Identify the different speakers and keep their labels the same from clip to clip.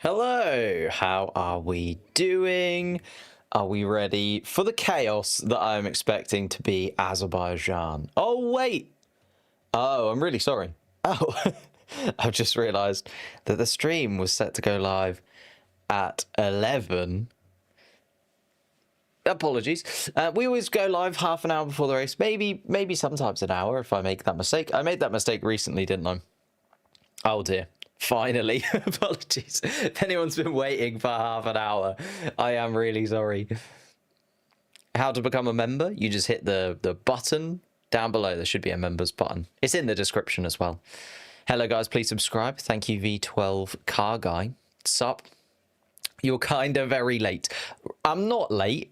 Speaker 1: Hello, how are we doing? Are we ready for the chaos that I'm expecting to be Azerbaijan? Oh, wait. Oh, I'm really sorry. Oh, I've just realized that the stream was set to go live at 11. Apologies. We always go live half an hour before the race. Maybe sometimes an hour if I make that mistake. I made that mistake recently, didn't I? Oh dear. Finally. Apologies. If anyone's been waiting for half an hour, I am really sorry. How to become a member? You just hit the button down below. There should be a members button. It's in the description as well. Hello guys, please subscribe. Thank you, V12 Car Guy. Sup? You're kind of very late. I'm not late.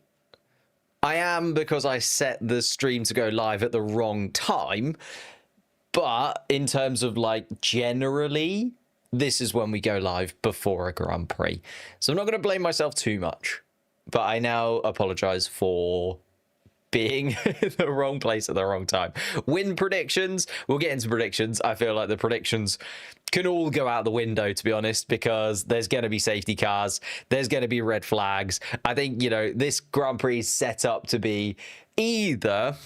Speaker 1: I am because I set the stream to go live at the wrong time. But in terms of like generally, this is when we go live before a Grand Prix. So I'm not going to blame myself too much. But I now apologize for being in the wrong place at the wrong time. Win predictions. We'll get into predictions. I feel like the predictions can all go out the window, to be honest, because there's going to be safety cars. There's going to be red flags. I think, you know, this Grand Prix is set up to be either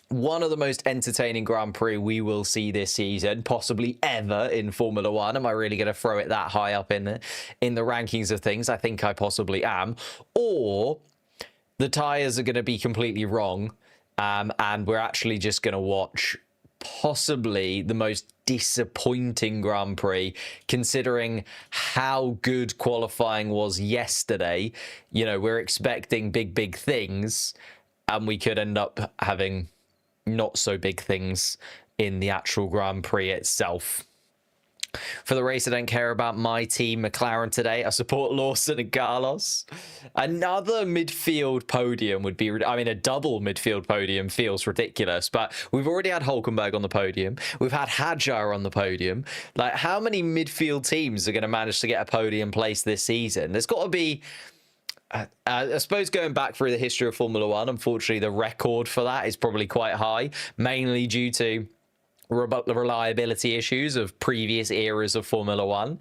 Speaker 1: one of the most entertaining Grand Prix we will see this season, possibly ever in Formula One. Am I really going to throw it that high up in the rankings of things? I think I possibly am. Or the tyres are going to be completely wrong, and we're actually just going to watch possibly the most disappointing Grand Prix, considering how good qualifying was yesterday. You know, we're expecting big things, and we could end up having not so big things in the actual Grand Prix itself. For the race, I don't care about my team, McLaren, today. I support Lawson and Carlos. Another midfield podium would be, I mean, a double midfield podium feels ridiculous, but we've already had Hulkenberg on the podium. We've had Hadjar on the podium. Like, how many midfield teams are going to manage to get a podium place this season? There's got to be, I suppose, going back through the history of Formula One, unfortunately, the record for that is probably quite high, mainly due to the reliability issues of previous eras of Formula One.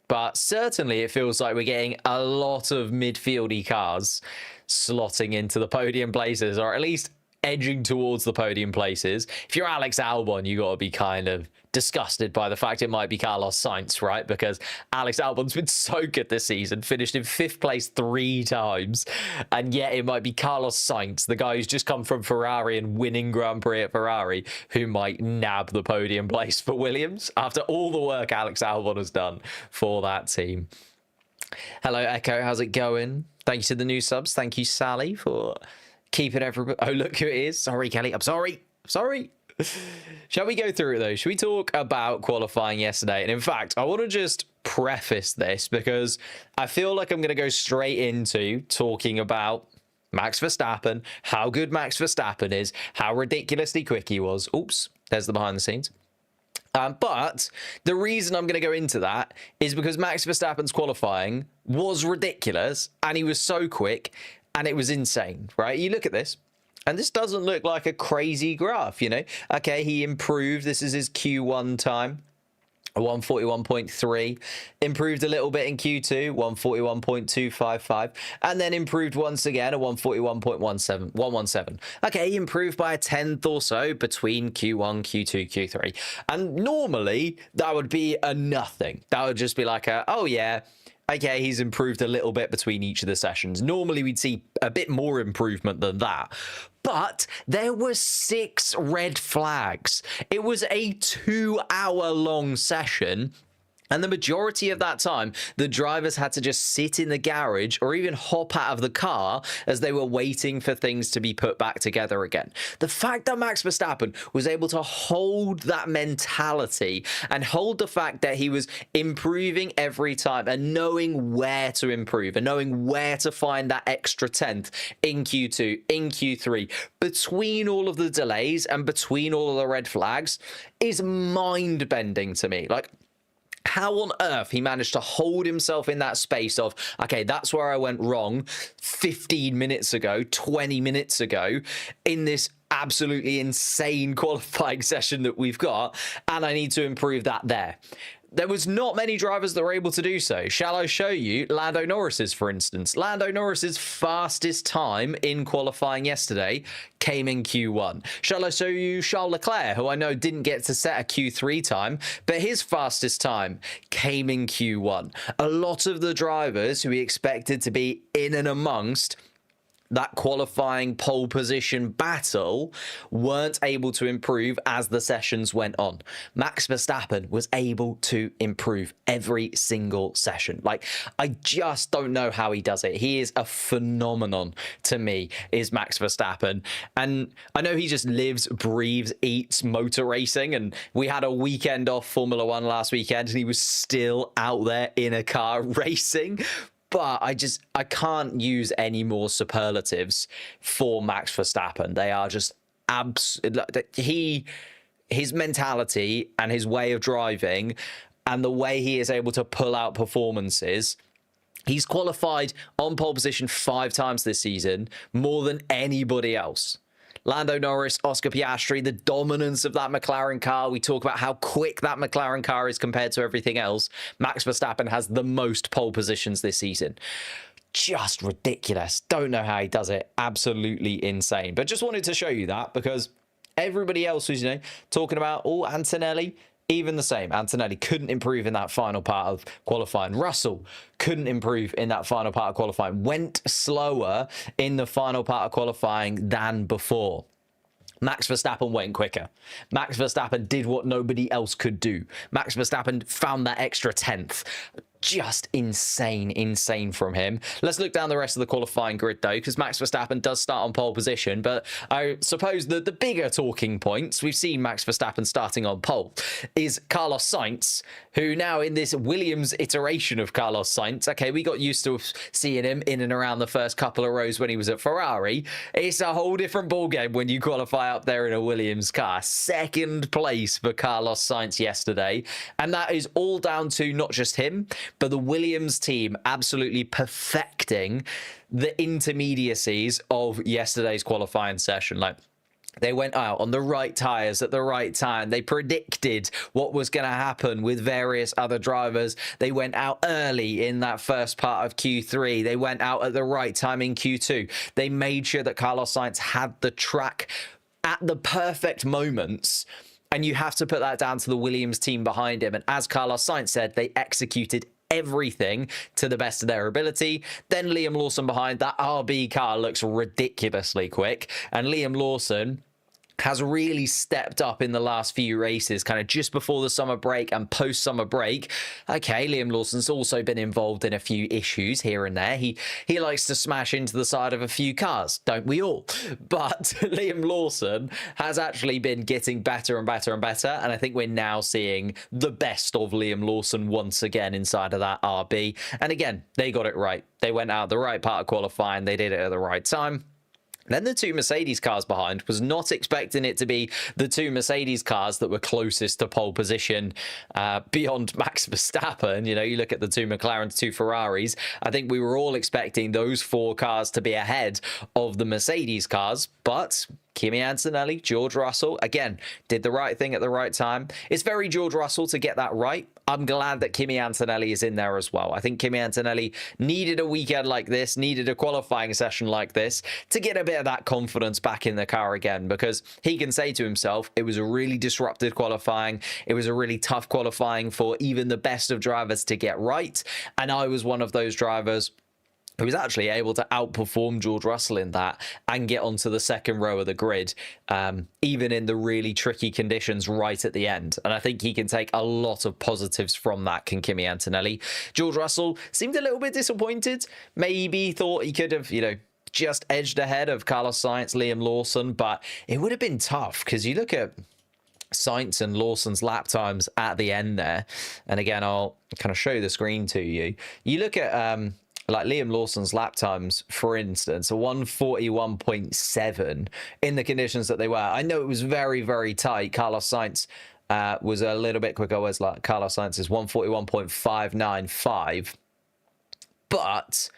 Speaker 1: But certainly it feels like we're getting a lot of midfieldy cars slotting into the podium places, or at least edging towards the podium places. If you're Alex Albon, you got to be kind of disgusted by the fact it might be Carlos Sainz, right? Because Alex Albon's been so good this season, finished in 5th place 3 times, and yet it might be Carlos Sainz, the guy who's just come from Ferrari and winning Grand Prix at Ferrari, who might nab the podium place for Williams after all the work Alex Albon has done for that team. Hello, Echo. How's it going? Thank you to the new subs. Thank you, Sally, for keeping everybody. Oh, look who it is. Sorry, Kelly. I'm sorry. Shall we go through it, though? Should we talk about qualifying yesterday? And in fact, I want to just preface this because I feel like I'm going to go straight into talking about Max Verstappen, how good Max Verstappen is, how ridiculously quick he was. Oops, there's the behind the scenes. But the reason I'm going to go into that is because Max Verstappen's qualifying was ridiculous and he was so quick and it was insane, right? You look at this. And this doesn't look like a crazy graph, you know. Okay, he improved. This is his Q1 time, 141.3. Improved a little bit in Q2, 141.255. And then improved once again, a 141.117. Okay, he improved by a 10th or so between Q1, Q2, Q3. And normally, that would be a nothing. That would just be like a, oh yeah, okay, he's improved a little bit between each of the sessions. Normally, we'd see a bit more improvement than that. But there were 6 red flags. It was a 2-hour-long session. And the majority of that time, the drivers had to just sit in the garage or even hop out of the car as they were waiting for things to be put back together again. The fact that Max Verstappen was able to hold that mentality and hold the fact that he was improving every time and knowing where to improve and knowing where to find that extra 10th in Q2, in Q3, between all of the delays and between all of the red flags is mind-bending to me. Like, how on earth he managed to hold himself in that space of, okay, that's where I went wrong 15 minutes ago, 20 minutes ago, in this absolutely insane qualifying session that we've got, and I need to improve that there. there was not many drivers that were able to do so. Shall I show you Lando Norris's, for instance? Lando Norris's fastest time in qualifying yesterday came in Q1. Shall I show you Charles Leclerc, who I know didn't get to set a Q3 time, but his fastest time came in Q1. A lot of the drivers who we expected to be in and amongst that qualifying pole position battle weren't able to improve as the sessions went on. Max Verstappen was able to improve every single session. Like, I just don't know how he does it. He is a phenomenon to me, is Max Verstappen. And I know he just lives, breathes, eats motor racing. And we had a weekend off Formula One last weekend and he was still out there in a car racing. But I can't use any more superlatives for Max Verstappen. They are just his mentality and his way of driving and the way he is able to pull out performances. He's qualified on pole position 5 times this season, more than anybody else. Lando Norris, Oscar Piastri, the dominance of that McLaren car. We talk about how quick that McLaren car is compared to everything else. Max Verstappen has the most pole positions this season. Just ridiculous. Don't know how he does it. Absolutely insane. But just wanted to show you that because everybody else was, talking about, Antonelli, even the same. Antonelli couldn't improve in that final part of qualifying. Russell couldn't improve in that final part of qualifying. Went slower in the final part of qualifying than before. Max Verstappen went quicker. Max Verstappen did what nobody else could do. Max Verstappen found that extra 10th. Just insane from him. Let's look down the rest of the qualifying grid, though, because Max Verstappen does start on pole position. But I suppose the bigger talking points, we've seen Max Verstappen starting on pole, is Carlos Sainz, who now in this Williams iteration of Carlos Sainz, okay, we got used to seeing him in and around the first couple of rows when he was at Ferrari. It's a whole different ballgame when you qualify up there in a Williams car. 2nd place for Carlos Sainz yesterday. And that is all down to not just him, but the Williams team absolutely perfecting the intermediacies of yesterday's qualifying session. Like, they went out on the right tyres at the right time. They predicted what was going to happen with various other drivers. They went out early in that first part of Q3. They went out at the right time in Q2. They made sure that Carlos Sainz had the track at the perfect moments. And you have to put that down to the Williams team behind him. And as Carlos Sainz said, they executed everything to the best of their ability. Then Liam Lawson behind. That RB car looks ridiculously quick. And Liam Lawson has really stepped up in the last few races, kind of just before the summer break and post-summer break. Okay, Liam Lawson's also been involved in a few issues here and there. He likes to smash into the side of a few cars, don't we all? But Liam Lawson has actually been getting better and better and better, and I think we're now seeing the best of Liam Lawson once again inside of that RB. And again, they got it right. They went out the right part of qualifying. They did it at the right time. Then the 2 Mercedes cars behind, was not expecting it to be the 2 Mercedes cars that were closest to pole position beyond Max Verstappen. You look at the 2 McLarens, 2 Ferraris. I think we were all expecting those 4 cars to be ahead of the Mercedes cars, but Kimi Antonelli, George Russell, again, did the right thing at the right time. It's very George Russell to get that right. I'm glad that Kimi Antonelli is in there as well. I think Kimi Antonelli needed a weekend like this, needed a qualifying session like this to get a bit of that confidence back in the car again, because he can say to himself, it was a really disrupted qualifying. It was a really tough qualifying for even the best of drivers to get right. And I was one of those drivers who was actually able to outperform George Russell in that and get onto the 2nd row of the grid, even in the really tricky conditions right at the end. And I think he can take a lot of positives from that, can Kimi Antonelli. George Russell seemed a little bit disappointed. Maybe thought he could have, just edged ahead of Carlos Sainz, Liam Lawson, but it would have been tough because you look at Sainz and Lawson's lap times at the end there. And again, I'll kind of show the screen to you. You look at like Liam Lawson's lap times, for instance, a 141.7 in the conditions that they were. I know it was very, very tight. Carlos Sainz was a little bit quicker, whereas like Carlos Sainz is 141.595. But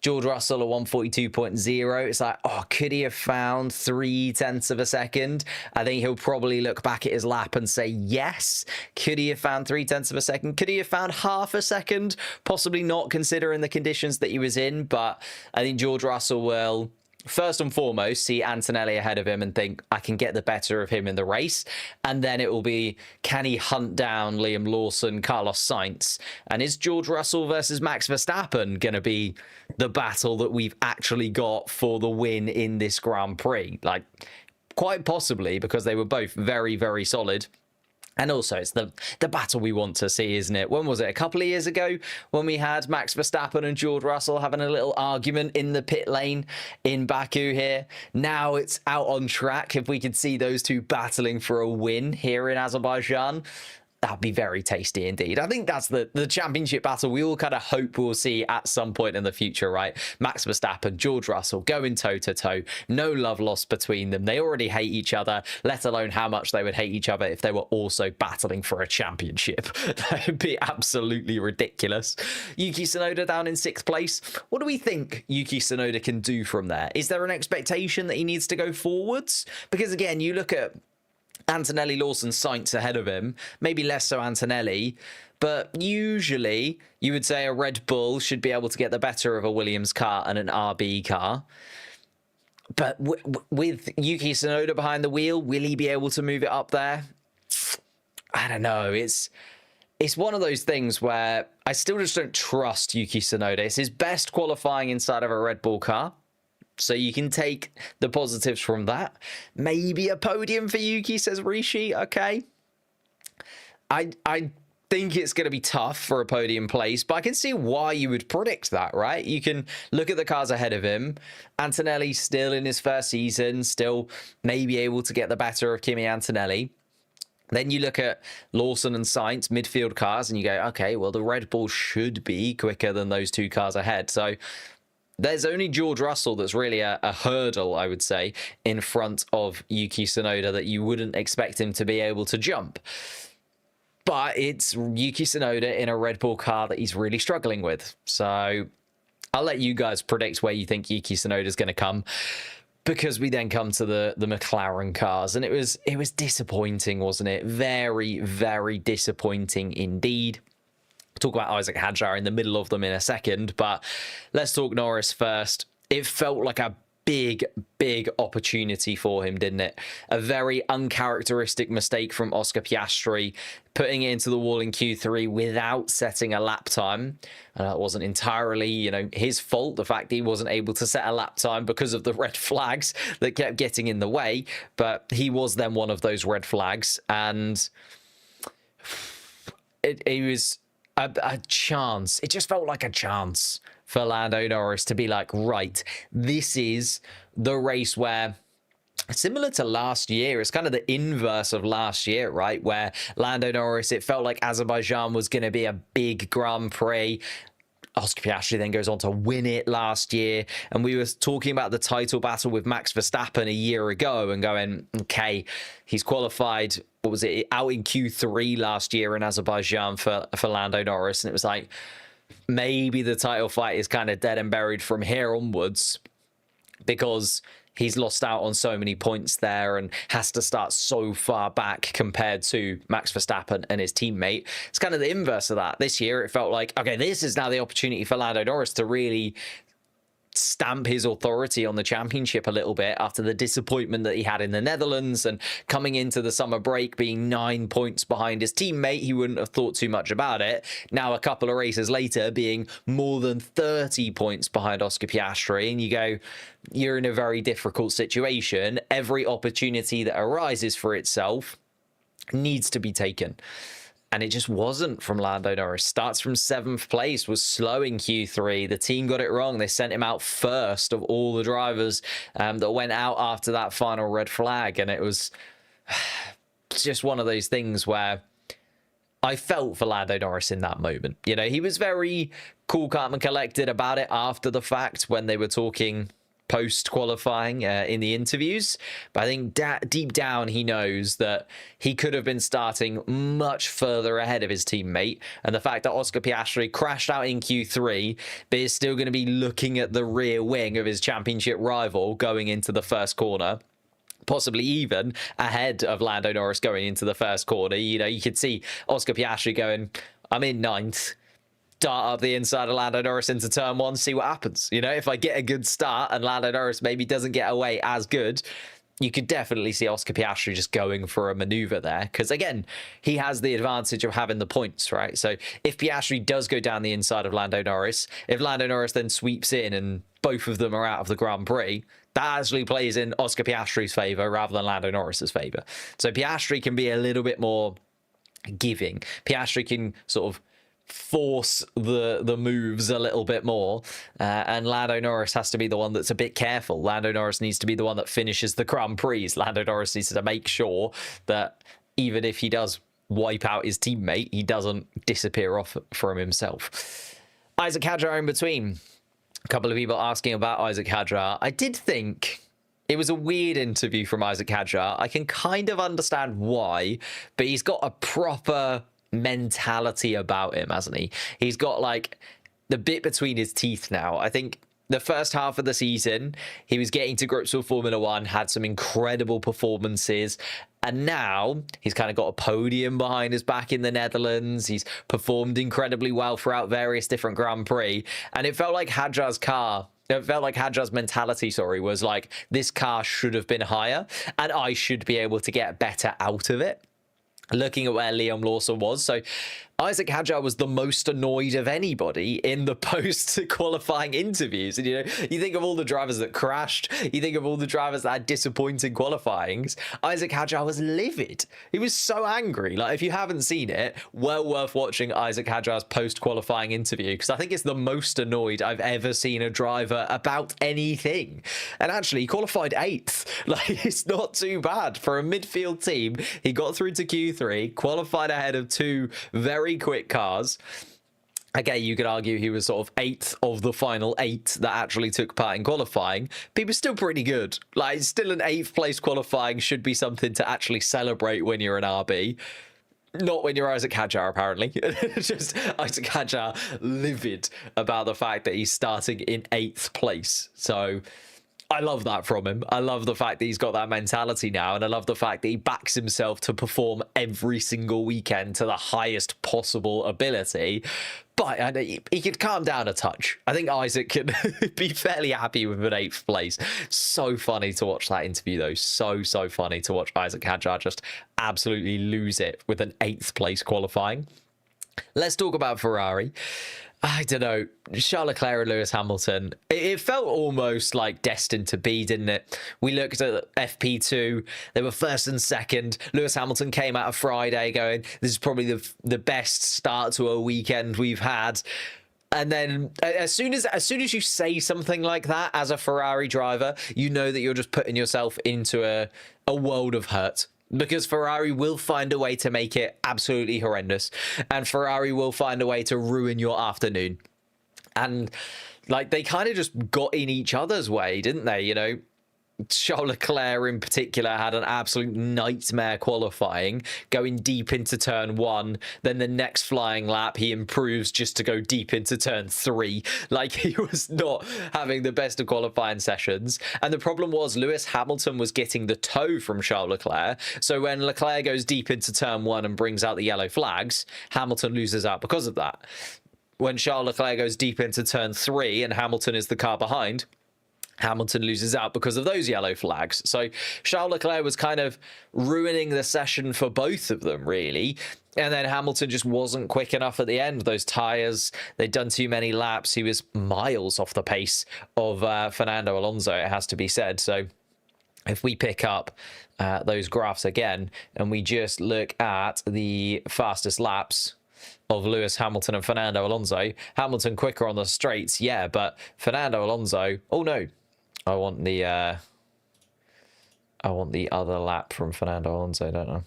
Speaker 1: George Russell at 142.0. It's like, oh, could he have found 0.3 of a second? I think he'll probably look back at his lap and say yes. Could he have found 0.3 of a second? Could he have found half a second? Possibly not, considering the conditions that he was in. But I think George Russell will, first and foremost, see Antonelli ahead of him and think, I can get the better of him in the race. And then it will be, can he hunt down Liam Lawson, Carlos Sainz? And is George Russell versus Max Verstappen going to be the battle that we've actually got for the win in this Grand Prix? Like, quite possibly, because they were both very, very solid. And also, it's the battle we want to see, isn't it? When was it? A couple of years ago when we had Max Verstappen and George Russell having a little argument in the pit lane in Baku here. Now it's out on track. If we could see those two battling for a win here in Azerbaijan, that'd be very tasty indeed. I think that's the championship battle we all kind of hope we'll see at some point in the future, right? Max Verstappen, George Russell going toe-to-toe. No love lost between them. They already hate each other, let alone how much they would hate each other if they were also battling for a championship. That would be absolutely ridiculous. Yuki Tsunoda down in 6th place. What do we think Yuki Tsunoda can do from there? Is there an expectation that he needs to go forwards? Because again, you look at Antonelli, Lawson, Sainz ahead of him, maybe less so Antonelli, but usually you would say a Red Bull should be able to get the better of a Williams car and an RB car. But with Yuki Tsunoda behind the wheel, will he be able to move it up there? I don't know. It's one of those things where I still just don't trust Yuki Tsunoda. It's his best qualifying inside of a Red Bull car. So you can take the positives from that. Maybe a podium for Yuki, says Rishi. Okay. I think it's going to be tough for a podium place, but I can see why you would predict that, right? You can look at the cars ahead of him. Antonelli still in his first season, still maybe able to get the better of Kimi Antonelli. Then you look at Lawson and Sainz, midfield cars, and you go, okay, well, the Red Bull should be quicker than those two cars ahead. So there's only George Russell that's really a hurdle, I would say, in front of Yuki Tsunoda that you wouldn't expect him to be able to jump. But it's Yuki Tsunoda in a Red Bull car that he's really struggling with. So I'll let you guys predict where you think Yuki Tsunoda is going to come, because we then come to the McLaren cars, and it was disappointing, wasn't it? Very, very disappointing indeed. Talk about Isaac Hadjar in the middle of them in a second, but let's talk Norris first. It felt like a big opportunity for him, didn't it? A very uncharacteristic mistake from Oscar Piastri, putting it into the wall in Q3 without setting a lap time. And that wasn't entirely, his fault, the fact he wasn't able to set a lap time because of the red flags that kept getting in the way. But he was then one of those red flags, and it was a chance. It just felt like a chance for Lando Norris to be like, right, this is the race where, similar to last year, it's kind of the inverse of last year, right? Where Lando Norris, it felt like Azerbaijan was going to be a big Grand Prix. Oscar Piastri then goes on to win it last year. And we were talking about the title battle with Max Verstappen a year ago and going, okay, he's qualified, what was it, out in Q3 last year in Azerbaijan for Lando Norris. And it was like, maybe the title fight is kind of dead and buried from here onwards, because he's lost out on so many points there and has to start so far back compared to Max Verstappen and his teammate. It's kind of the inverse of that. This year, it felt like, okay, this is now the opportunity for Lando Norris to really stamp his authority on the championship a little bit after the disappointment that he had in the Netherlands, and coming into the summer break being 9 points behind his teammate. He wouldn't have thought too much about it. Now, a couple of races later, being more than 30 points behind Oscar Piastri, and you go, you're in a very difficult situation. Every opportunity that arises for itself needs to be taken. And it just wasn't from Lando Norris. Starts from 7th place, was slow in Q3. The team got it wrong. They sent him out first of all the drivers that went out after that final red flag. And it was just one of those things where I felt for Lando Norris in that moment. He was very cool, calm and collected about it after the fact when they were talking post-qualifying in the interviews. But I think deep down he knows that he could have been starting much further ahead of his teammate. And the fact that Oscar Piastri crashed out in Q3, but is still going to be looking at the rear wing of his championship rival going into the first corner, possibly even ahead of Lando Norris going into the first corner. You know, you could see Oscar Piastri going, I'm in ninth, dart up the inside of Lando Norris into turn one, see what happens. You know, if I get a good start and Lando Norris maybe doesn't get away as good, you could definitely see Oscar Piastri just going for a maneuver there. Because again, he has the advantage of having the points, right? So if Piastri does go down the inside of Lando Norris, if Lando Norris then sweeps in and both of them are out of the Grand Prix, that actually plays in Oscar Piastri's favour rather than Lando Norris's favour. So Piastri can be a little bit more giving. Piastri can sort of force the moves a little bit more, and Lando Norris has to be the one that's a bit careful. Lando Norris needs to be the one that finishes the Grand Prix. Lando Norris needs to make sure that even if he does wipe out his teammate, he doesn't disappear off from himself. Isaac Hadjar in between. A couple of people asking about Isaac Hadjar. I did think it was a weird interview from Isaac Hadjar. I can kind of understand why, but he's got a proper mentality about him, hasn't he? He's got like the bit between his teeth now. I think the first half of the season, he was getting to grips with Formula One, had some incredible performances, and now he's kind of got a podium behind his back in the Netherlands. He's performed incredibly well throughout various different Grand Prix, and it felt like Hadjar's mentality, was like, this car should have been higher, and I should be able to get better out of it. Looking at where Liam Lawson was. So Isaac Hadjar was the most annoyed of anybody in the post-qualifying interviews. And, you know, you think of all the drivers that crashed. You think of all the drivers that had disappointing qualifyings. Isaac Hadjar was livid. He was so angry. Like, if you haven't seen it, well worth watching Isaac Hadjar's post-qualifying interview, because I think it's the most annoyed I've ever seen a driver about anything. And actually, he qualified 8th. Like, it's not too bad. For a midfield team, he got through to Q3, qualified ahead of 2 very quick cars. Again, you could argue he was sort of 8th of the final 8 that actually took part in qualifying, but he was still pretty good. Like, still an 8th place qualifying should be something to actually celebrate when you're an RB. Not when you're Isaac Hadjar, apparently. Just Isaac Hadjar livid about the fact that he's starting in 8th place. So I love that from him. I love the fact that he's got that mentality now, and I love the fact that he backs himself to perform every single weekend to the highest possible ability. But he could calm down a touch. I think Isaac can be fairly happy with an 8th place. So funny to watch that interview, though. So funny to watch Isaac Hadjar just absolutely lose it with an 8th place qualifying. Let's talk about Ferrari. I don't know, Charles Leclerc and Lewis Hamilton, it felt almost like destined to be, didn't it? We looked at FP2, they were first and second. Lewis Hamilton came out of Friday going, this is probably the best start to a weekend we've had. And then as soon as you say something like that as a Ferrari driver, you know that you're just putting yourself into a world of hurt. Because Ferrari will find a way to make it absolutely horrendous. And Ferrari will find a way to ruin your afternoon. And, like, they kind of just got in each other's way, didn't they? You know, Charles Leclerc in particular had an absolute nightmare qualifying, going deep into turn 1. Then the next flying lap, he improves just to go deep into turn 3. Like, he was not having the best of qualifying sessions. And the problem was Lewis Hamilton was getting the tow from Charles Leclerc. So when Leclerc goes deep into turn 1 and brings out the yellow flags, Hamilton loses out because of that. When Charles Leclerc goes deep into turn 3 and Hamilton is the car behind, Hamilton loses out because of those yellow flags. So Charles Leclerc was kind of ruining the session for both of them, really. And then Hamilton just wasn't quick enough at the end. Those tyres, they'd done too many laps. He was miles off the pace of Fernando Alonso, it has to be said. So if we pick up those graphs again and we just look at the fastest laps of Lewis Hamilton and Fernando Alonso, Hamilton quicker on the straights, yeah, but Fernando Alonso, oh no, I want the other lap from Fernando Alonso, don't I? I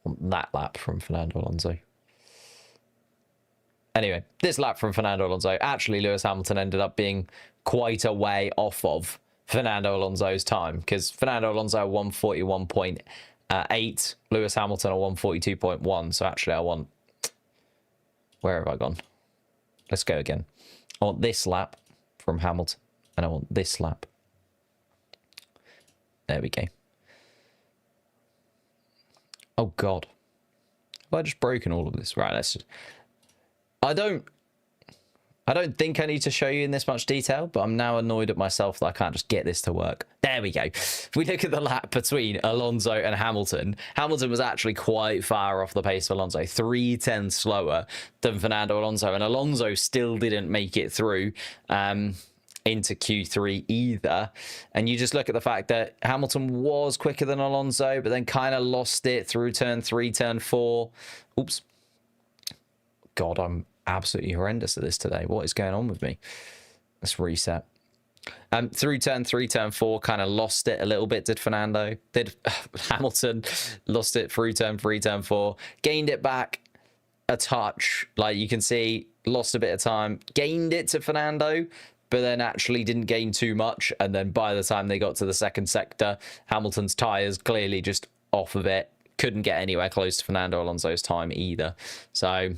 Speaker 1: want that lap from Fernando Alonso. Anyway, this lap from Fernando Alonso, actually Lewis Hamilton ended up being quite a way off of Fernando Alonso's time, because Fernando Alonso 141.8, Lewis Hamilton a 142.1. So actually I want, where have I gone? Let's go again. I want this lap from Hamilton, and I want this lap. There we go. Oh God, have I just broken all of this? Right, let's just, I don't think I need to show you in this much detail, but I'm now annoyed at myself that I can't just get this to work. There we go. If we look at the lap between Alonso and Hamilton, Hamilton was actually quite far off the pace of Alonso, 3/10 slower than Fernando Alonso, and Alonso still didn't make it through into Q3 either. And you just look at the fact that Hamilton was quicker than Alonso, but then kind of lost it through turn 3, turn 4. Oops. God, I'm absolutely horrendous at this today. What is going on with me? Let's reset. Through turn 3, turn 4, kind of lost it a little bit, did Fernando. Hamilton lost it through turn 3, turn 4, gained it back a touch. Like you can see, lost a bit of time, gained it to Fernando, but then actually didn't gain too much. And then by the time they got to the second sector, Hamilton's tyres clearly just off of it. Couldn't get anywhere close to Fernando Alonso's time either. So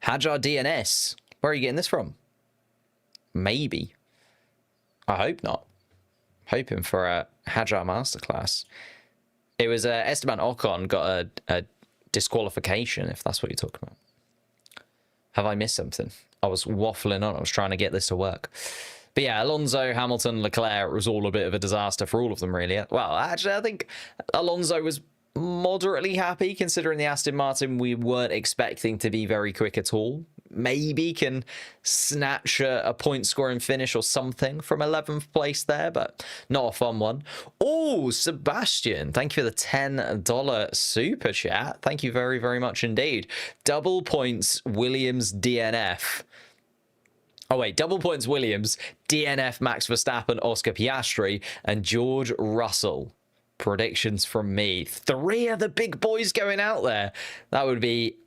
Speaker 1: Hajar DNS, where are you getting this from? Maybe. I hope not. Hoping for a Hajar masterclass. It was Esteban Ocon got a disqualification, if that's what you're talking about. Have I missed something? I was waffling on. I was trying to get this to work. But yeah, Alonso, Hamilton, Leclerc, it was all a bit of a disaster for all of them, really. Well, actually, I think Alonso was moderately happy, considering the Aston Martin we weren't expecting to be very quick at all. Maybe can snatch a point scoring finish or something from 11th place there, but not a fun one. Oh, Sebastian, thank you for the $10 super chat. Thank you very, very much indeed. Double points Williams DNF. Oh wait, double points Williams, DNF Max Verstappen, Oscar Piastri, and George Russell. Predictions from me. 3 of the big boys going out there. That would be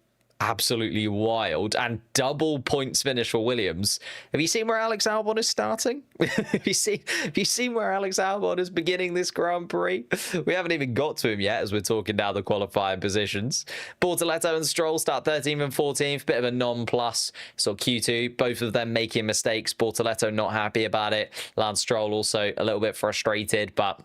Speaker 1: absolutely wild. And double points finish for Williams. Have you seen where Alex Albon is starting? have you seen where Alex Albon is beginning this Grand Prix? We haven't even got to him yet as we're talking down the qualifying positions. Bortoletto and Stroll start 13th and 14th. Bit of a non-plus. So Q2, both of them making mistakes. Bortoletto not happy about it. Lance Stroll also a little bit frustrated, but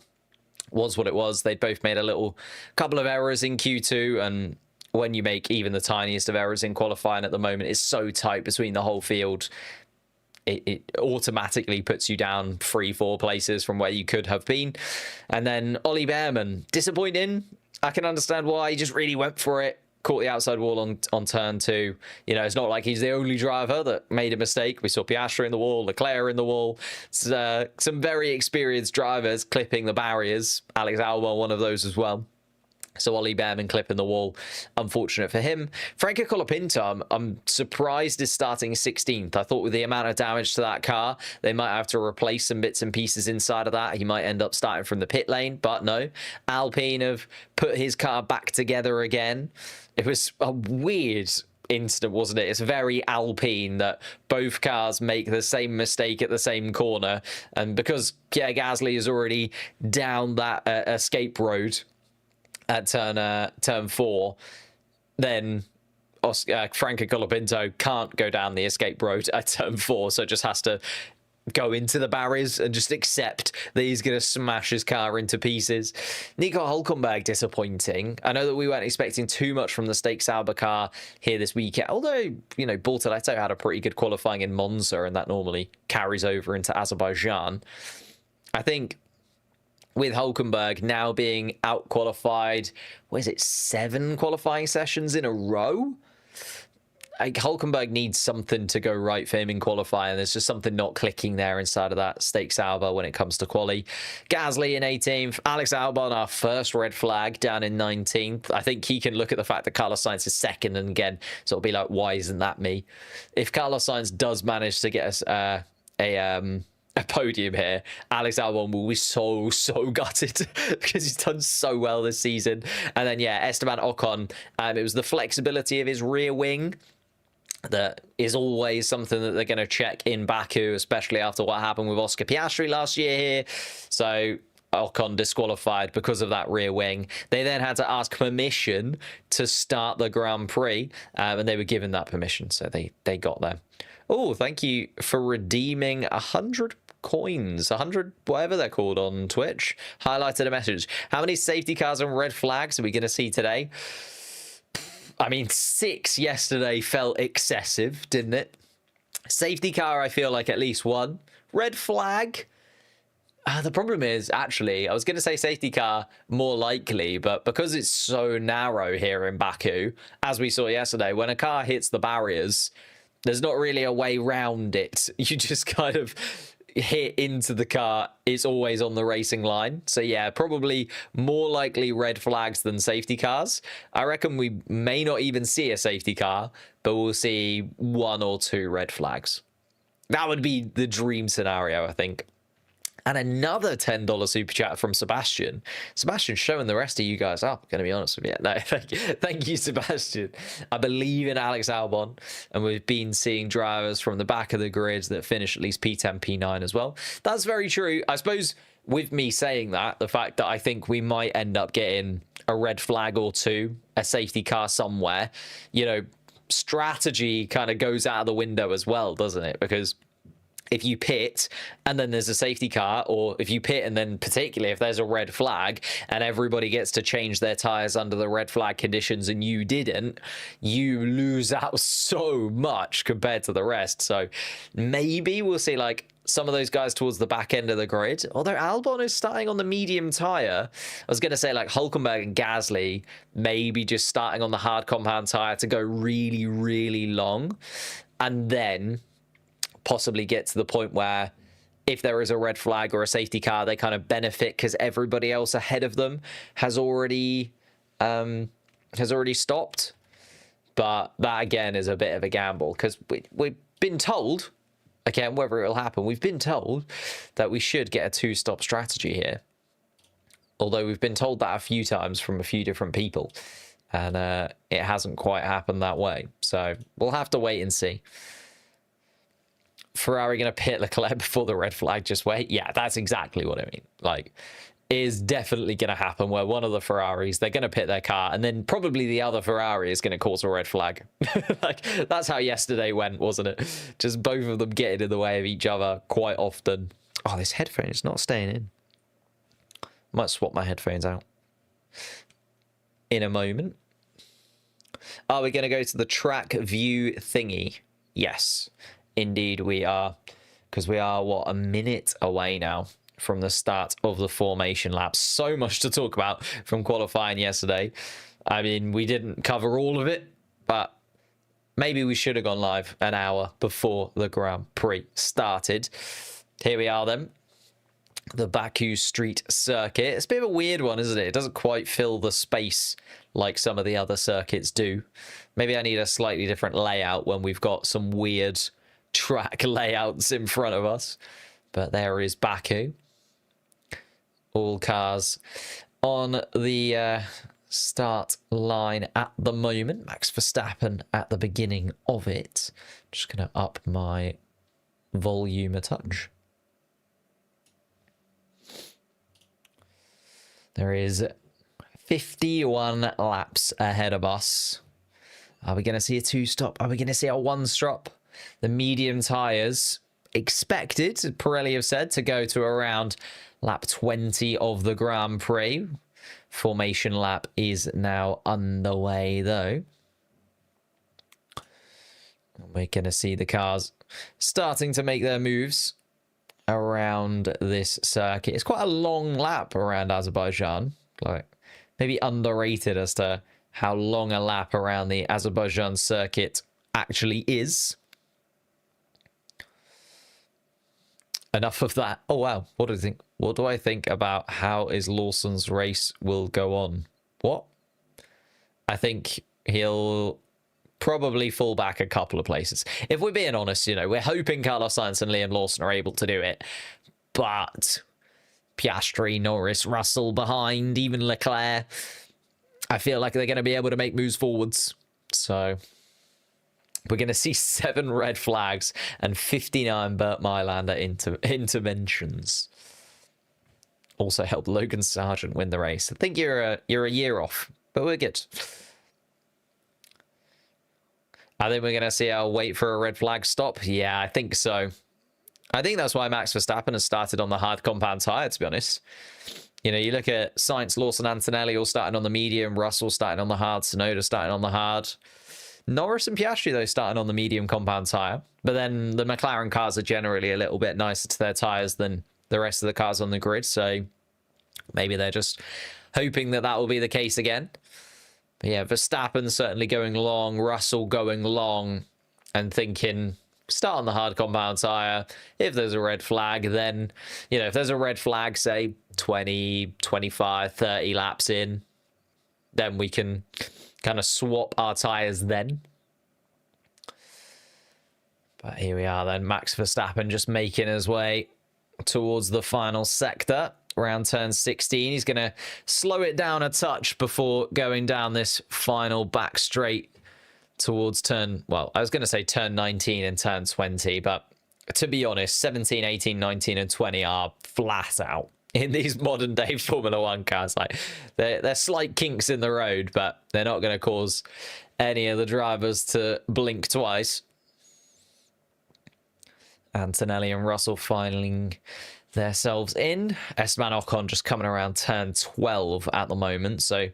Speaker 1: was what it was. They both made a couple of errors in Q2, and when you make even the tiniest of errors in qualifying at the moment, it's so tight between the whole field. It automatically puts you down 3-4 places from where you could have been. And then Ollie Behrman, disappointing. I can understand why. He just really went for it. Caught the outside wall on turn 2. You know, it's not like he's the only driver that made a mistake. We saw Piastri in the wall, Leclerc in the wall. Some very experienced drivers clipping the barriers. Alex Albon, one of those as well. So Ollie Behrman clipping the wall. Unfortunate for him. Franco Colapinto, I'm surprised is starting 16th. I thought with the amount of damage to that car, they might have to replace some bits and pieces inside of that. He might end up starting from the pit lane, but no. Alpine have put his car back together again. It was a weird incident, wasn't it? It's very Alpine that both cars make the same mistake at the same corner. And because Pierre Gasly is already down that escape road at turn 4, then Franco Colapinto can't go down the escape road at turn 4, so just has to go into the barriers and just accept that he's going to smash his car into pieces. Nico Hülkenberg, disappointing. I know that we weren't expecting too much from the Stake Sauber car here this weekend, although, you know, Bortoletto had a pretty good qualifying in Monza, and that normally carries over into Azerbaijan. I think with Hülkenberg now being out-qualified, what is it, 7 qualifying sessions in a row? Hülkenberg needs something to go right for him in qualifying. There's just something not clicking there inside of that Stake Sauber when it comes to quali. Gasly in 18th. Alex Albon, our first red flag, down in 19th. I think he can look at the fact that Carlos Sainz is second and again sort of be like, why isn't that me? If Carlos Sainz does manage to get us a podium here, Alex Albon will be so gutted because he's done so well this season. And then, yeah, Esteban Ocon, it was the flexibility of his rear wing that is always something that they're going to check in Baku, especially after what happened with Oscar Piastri last year here. So Ocon disqualified because of that rear wing. They then had to ask permission to start the Grand Prix, and they were given that permission, so they got there. Oh, thank you for redeeming 100 coins, 100 whatever they're called on Twitch. Highlighted a message. How many safety cars and red flags are we going to see today? I mean, 6 yesterday felt excessive, didn't it? Safety car, I feel like at least 1. Red flag. The problem is, actually, I was going to say safety car more likely, but because it's so narrow here in Baku, as we saw yesterday, when a car hits the barriers, there's not really a way round it. You just kind of hit into the car. It's always on the racing line. So yeah, probably more likely red flags than safety cars. I reckon we may not even see a safety car, but we'll see 1 or 2 red flags. That would be the dream scenario, I think. And another $10 super chat from Sebastian. Sebastian showing the rest of you guys up, going to be honest with you. No, thank you, Sebastian. I believe in Alex Albon, and we've been seeing drivers from the back of the grids that finish at least P10, P9 as well. That's very true. I suppose with me saying that, the fact that I think we might end up getting a red flag or 2, a safety car somewhere, you know, strategy kind of goes out of the window as well, doesn't it? Because if you pit and then there's a safety car, or if you pit and then particularly if there's a red flag and everybody gets to change their tires under the red flag conditions and you didn't, you lose out so much compared to the rest. So maybe we'll see like some of those guys towards the back end of the grid, although Albon is starting on the medium tire. I was going to say like Hülkenberg and Gasly maybe just starting on the hard compound tire to go really, really long, and then possibly get to the point where if there is a red flag or a safety car, they kind of benefit because everybody else ahead of them has already stopped. But that again is a bit of a gamble, because we've been told, again, whether it will happen, we've been told that we should get a 2-stop strategy here. Although we've been told that a few times from a few different people, and it hasn't quite happened that way. So we'll have to wait and see. Ferrari going to pit Leclerc before the red flag, just wait. Yeah, that's exactly what I mean. Like, it is definitely going to happen where one of the Ferraris, they're going to pit their car, and then probably the other Ferrari is going to cause a red flag. Like, that's how yesterday went, wasn't it? Just both of them getting in the way of each other quite often. Oh, this headphone is not staying in. Might swap my headphones out in a moment. Are we going to go to the track view thingy? Yes. Indeed we are, because we are, what, a minute away now from the start of the formation lap. So much to talk about from qualifying yesterday. I mean, we didn't cover all of it, but maybe we should have gone live an hour before the Grand Prix started. Here we are then. The Baku Street Circuit. It's a bit of a weird one, isn't it? It doesn't quite fill the space like some of the other circuits do. Maybe I need a slightly different layout when we've got some weird track layouts in front of us. But there is Baku. All cars on the start line at the moment. Max Verstappen at the beginning of it. Just going to up my volume a touch. There is 51 laps ahead of us. Are we going to see a 2-stop? Are we going to see a 1-stop? The medium tyres expected, Pirelli have said, to go to around lap 20 of the Grand Prix. Formation lap is now underway, though. We're going to see the cars starting to make their moves around this circuit. It's quite a long lap around Azerbaijan. Like, maybe underrated as to how long a lap around the Azerbaijan circuit actually is. Enough of that. Oh wow, what do you think? What do I think about how is Lawson's race will go on? What? I think he'll probably fall back a couple of places. If we're being honest, you know, we're hoping Carlos Sainz and Liam Lawson are able to do it, but Piastri, Norris, Russell behind, even Leclerc, I feel like they're going to be able to make moves forwards. So We're going to see 7 red flags and 59 Burt Mylander interventions. Also helped Logan Sargent win the race. I think you're a year off, but we're good. I think we're going to see our wait for a red flag stop. Yeah, I think so. I think that's why Max Verstappen has started on the hard compound tyre, to be honest. You know, you look at Sainz, Lawson, Antonelli all starting on the medium, Russell starting on the hard, Tsunoda starting on the hard. Norris and Piastri, though, starting on the medium compound tyre. But then the McLaren cars are generally a little bit nicer to their tyres than the rest of the cars on the grid. So maybe they're just hoping that that will be the case again. But yeah, Verstappen certainly going long, Russell going long and thinking, start on the hard compound tyre. If there's a red flag, then, you know, if there's a red flag, say 20, 25, 30 laps in, then we can kind of swap our tyres then. But here we are then, Max Verstappen just making his way towards the final sector. Around turn 16, he's going to slow it down a touch before going down this final back straight towards turn, well, I was going to say turn 19 and turn 20, but to be honest, 17, 18, 19 and 20 are flat out in these modern day Formula One cars. Like they're slight kinks in the road, but they're not going to cause any of the drivers to blink twice. Antonelli and Russell filing themselves in. Esteban Ocon just coming around turn 12 at the moment, so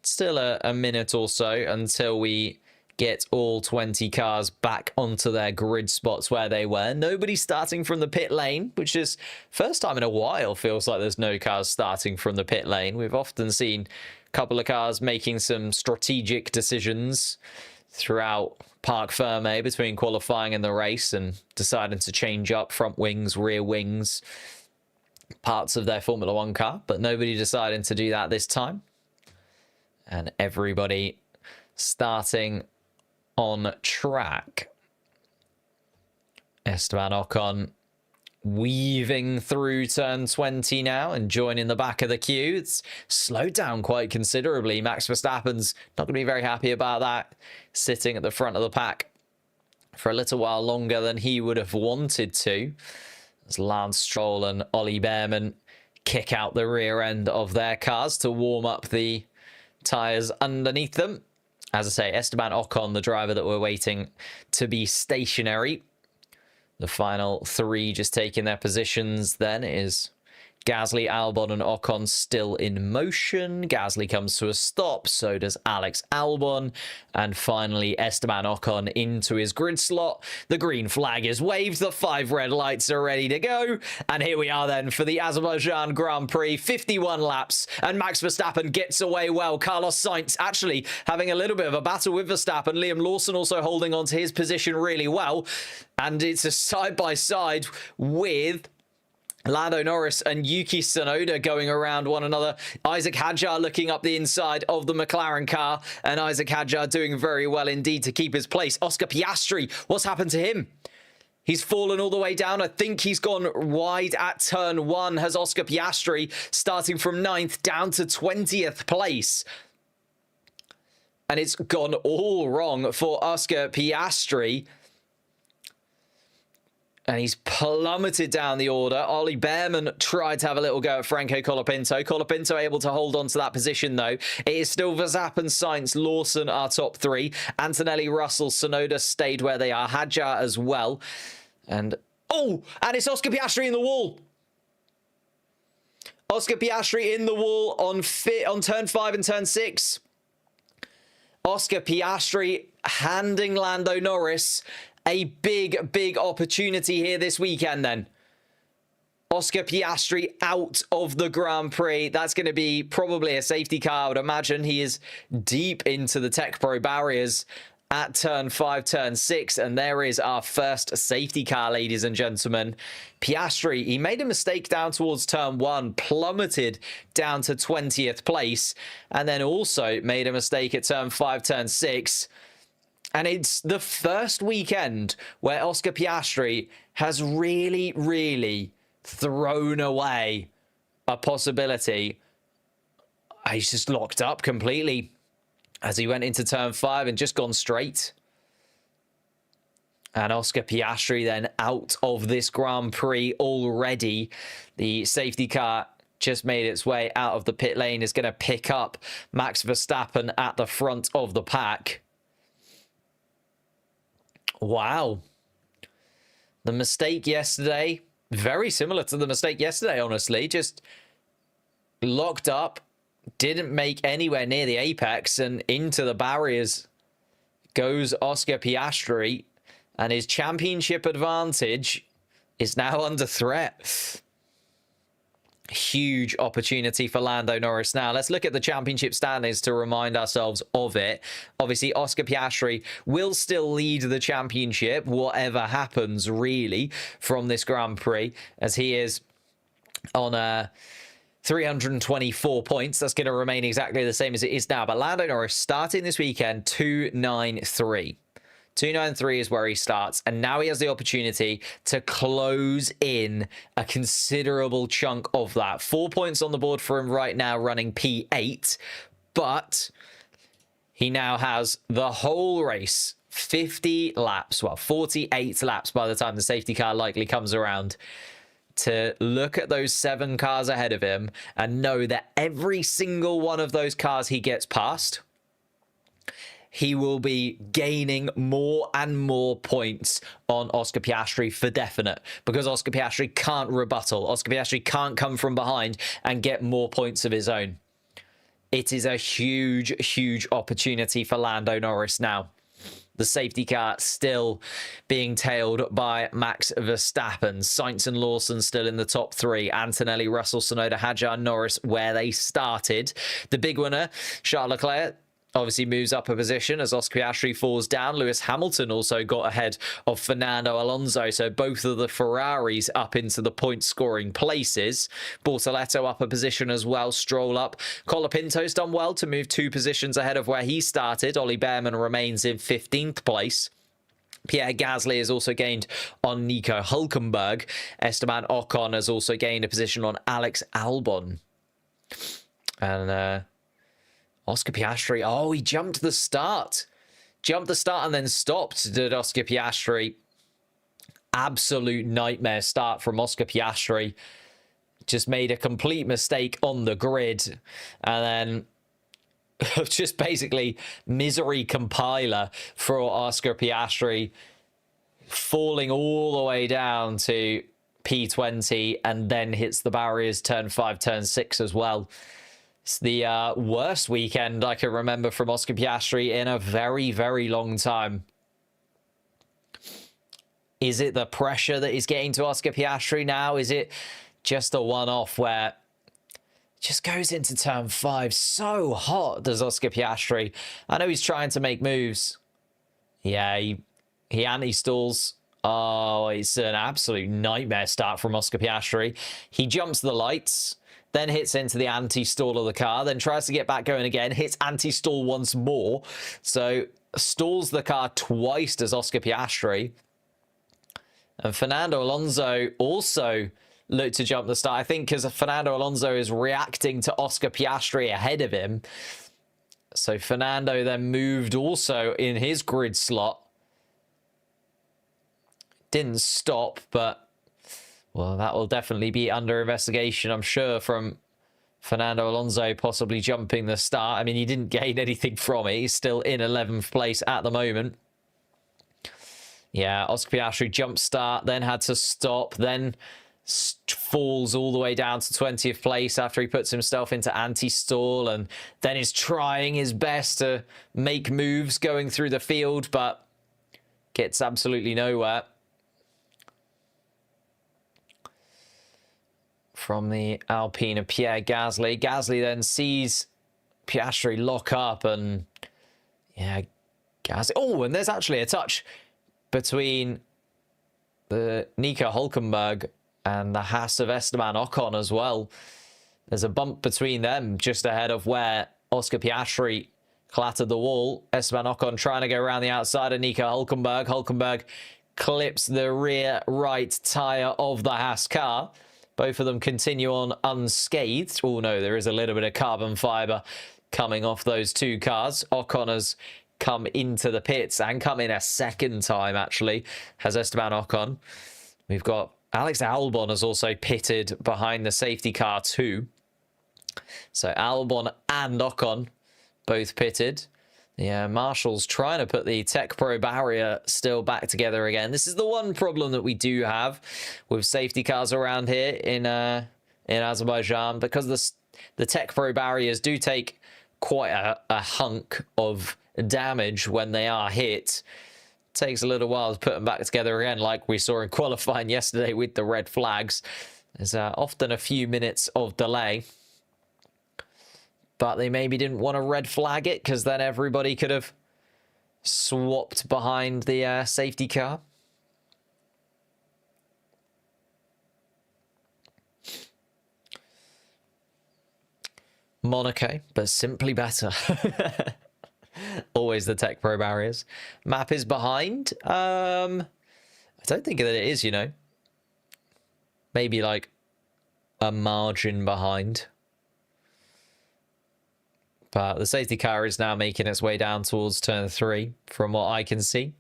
Speaker 1: still a minute or so until we get all 20 cars back onto their grid spots where they were. Nobody starting from the pit lane, which is first time in a while feels like there's no cars starting from the pit lane. We've often seen a couple of cars making some strategic decisions throughout Parc Ferme between qualifying and the race and deciding to change up front wings, rear wings, parts of their Formula One car, but nobody deciding to do that this time. And everybody starting on track. Esteban Ocon weaving through turn 20 now and joining the back of the queue. It's slowed down quite considerably. Max Verstappen's not going to be very happy about that, sitting at the front of the pack for a little while longer than he would have wanted to, as Lance Stroll and Ollie Behrman kick out the rear end of their cars to warm up the tyres underneath them. As I say, Esteban Ocon, the driver that we're waiting to be stationary. The final 3 just taking their positions then is Gasly, Albon and Ocon still in motion. Gasly comes to a stop, so does Alex Albon. And finally, Esteban Ocon into his grid slot. The green flag is waved, the 5 red lights are ready to go. And here we are then for the Azerbaijan Grand Prix, 51 laps. And Max Verstappen gets away well. Carlos Sainz actually having a little bit of a battle with Verstappen. Liam Lawson also holding on to his position really well. And it's a side-by-side with Lando Norris and Yuki Tsunoda going around one another. Isaac Hadjar looking up the inside of the McLaren car, and Isaac Hadjar doing very well indeed to keep his place. Oscar Piastri, what's happened to him? He's fallen all the way down. I think he's gone wide at turn 1. Has Oscar Piastri starting from 9th down to 20th place. And it's gone all wrong for Oscar Piastri. And he's plummeted down the order. Ollie Behrman tried to have a little go at Franco Colapinto. Colapinto able to hold on to that position, though. It is still Verstappen, Sainz, Lawson, our top 3. Antonelli, Russell, Tsunoda stayed where they are. Hadjar as well. And, oh, and it's Oscar Piastri in the wall. Oscar Piastri in the wall on turn 5 and turn 6. Oscar Piastri handing Lando Norris a big opportunity here this weekend then. Oscar Piastri out of the Grand Prix. That's going to be probably a safety car, I would imagine. He is deep into the Tech Pro barriers at turn 5, turn 6. And there is our first safety car, ladies and gentlemen. Piastri, he made a mistake down towards turn 1, plummeted down to 20th place. And then also made a mistake at turn 5, turn 6. And it's the first weekend where Oscar Piastri has really thrown away a possibility. He's just locked up completely as he went into turn 5 and just gone straight. And Oscar Piastri then out of this Grand Prix already. The safety car just made its way out of the pit lane, is going to pick up Max Verstappen at the front of the pack. Wow. The mistake yesterday, very similar to the mistake yesterday, honestly. Just locked up, didn't make anywhere near the apex, and into the barriers goes Oscar Piastri, and his championship advantage is now under threat. Huge opportunity for Lando Norris now. Let's look at the championship standings to remind ourselves of it. Obviously, Oscar Piastri will still lead the championship, whatever happens, really, from this Grand Prix, as he is on 324 points. That's going to remain exactly the same as it is now. But Lando Norris starting this weekend, 293. 293 is where he starts, and now he has the opportunity to close in a considerable chunk of that. 4 points on the board for him right now, running P8, but he now has the whole race, 50 laps, well, 48 laps by the time the safety car likely comes around, to look at those 7 cars ahead of him and know that every single one of those cars he gets past, he will be gaining more and more points on Oscar Piastri for definite, because Oscar Piastri can't rebuttal. Oscar Piastri can't come from behind and get more points of his own. It is a huge, huge opportunity for Lando Norris now. The safety car still being tailed by Max Verstappen. Sainz and Lawson still in the top 3. Antonelli, Russell, Tsunoda, Hadjar, Norris where they started. The big winner, Charles Leclerc, obviously moves up a position as Oscar Piastri falls down. Lewis Hamilton also got ahead of Fernando Alonso, so both of the Ferraris up into the point-scoring places. Bortoletto up a position as well, Stroll up. Colapinto's done well to move 2 positions ahead of where he started. Ollie Behrman remains in 15th place. Pierre Gasly has also gained on Nico Hülkenberg. Esteban Ocon has also gained a position on Alex Albon. And Oscar Piastri, oh, he jumped the start. Jumped the start and then stopped, did Oscar Piastri. Absolute nightmare start from Oscar Piastri. Just made a complete mistake on the grid. And then just basically misery compiler for Oscar Piastri, falling all the way down to P20 and then hits the barriers turn 5, turn 6 as well. It's the worst weekend I can remember from Oscar Piastri in a very, very long time. Is it the pressure that is getting to Oscar Piastri now? Is it just a one-off where it just goes into turn 5 so hot, does Oscar Piastri? I know he's trying to make moves. Yeah, he anti-stalls. Oh, it's an absolute nightmare start from Oscar Piastri. He jumps the lights, then hits into the anti-stall of the car, then tries to get back going again, hits anti-stall once more. So stalls the car twice, does Oscar Piastri. And Fernando Alonso also looked to jump the start, I think, because Fernando Alonso is reacting to Oscar Piastri ahead of him. So Fernando then moved also in his grid slot. Didn't stop, but well, that will definitely be under investigation, I'm sure, from Fernando Alonso possibly jumping the start. I mean, he didn't gain anything from it. He's still in 11th place at the moment. Yeah, Oscar Piastri jump start, then had to stop, then falls all the way down to 20th place after he puts himself into anti-stall, and then is trying his best to make moves going through the field, but gets absolutely nowhere. From the Alpine of Pierre Gasly. Gasly then sees Piastri lock up, and yeah, Gasly. Oh, and there's actually a touch between the Nico Hülkenberg and the Haas of Esteban Ocon as well. There's a bump between them just ahead of where Oscar Piastri clattered the wall. Esteban Ocon trying to go around the outside of Nico Hülkenberg. Hülkenberg clips the rear right tyre of the Haas car. Both of them continue on unscathed. Oh no, there is a little bit of carbon fibre coming off those 2 cars. Ocon has come into the pits and come in a second time, actually, has Esteban Ocon. We've got Alex Albon has also pitted behind the safety car too. So Albon and Ocon both pitted. Yeah, Marshall's trying to put the Tech Pro barrier still back together again. This is the one problem that we do have with safety cars around here in Azerbaijan, because the Tech Pro barriers do take quite a hunk of damage when they are hit. It takes a little while to put them back together again, like we saw in qualifying yesterday with the red flags. There's often a few minutes of delay. But they maybe didn't want to red flag it, because then everybody could have swapped behind the safety car. Monaco, but simply better. Always the Tech Pro barriers. Map is behind. I don't think that it is, you know. Maybe like a margin behind. But the safety car is now making its way down towards turn 3, from what I can see.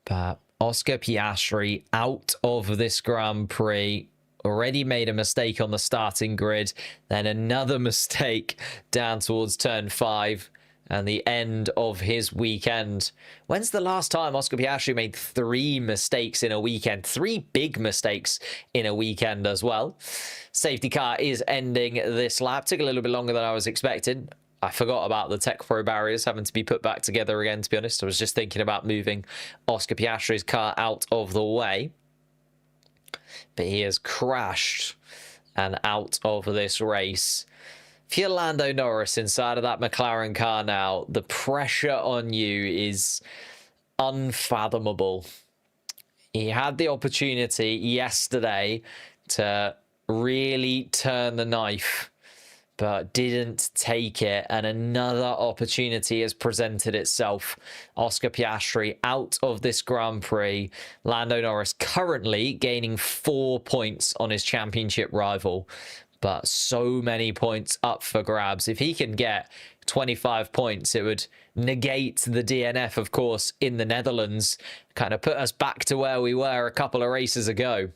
Speaker 1: But Oscar Piastri out of this Grand Prix. Already made a mistake on the starting grid. Then another mistake down towards turn 5. And the end of his weekend. When's the last time Oscar Piastri made 3 mistakes in a weekend? 3 big mistakes in a weekend as well. Safety car is ending this lap. Took a little bit longer than I was expecting. I forgot about the Tech Pro barriers having to be put back together again, to be honest. I was just thinking about moving Oscar Piastri's car out of the way. But he has crashed and out of this race. If you're Lando Norris inside of that McLaren car now, the pressure on you is unfathomable. He had the opportunity yesterday to really turn the knife, but didn't take it. And another opportunity has presented itself. Oscar Piastri out of this Grand Prix. Lando Norris currently gaining 4 points on his championship rival. But so many points up for grabs. If he can get 25 points, it would negate the DNF, of course, in the Netherlands. Kind of put us back to where we were a couple of races ago.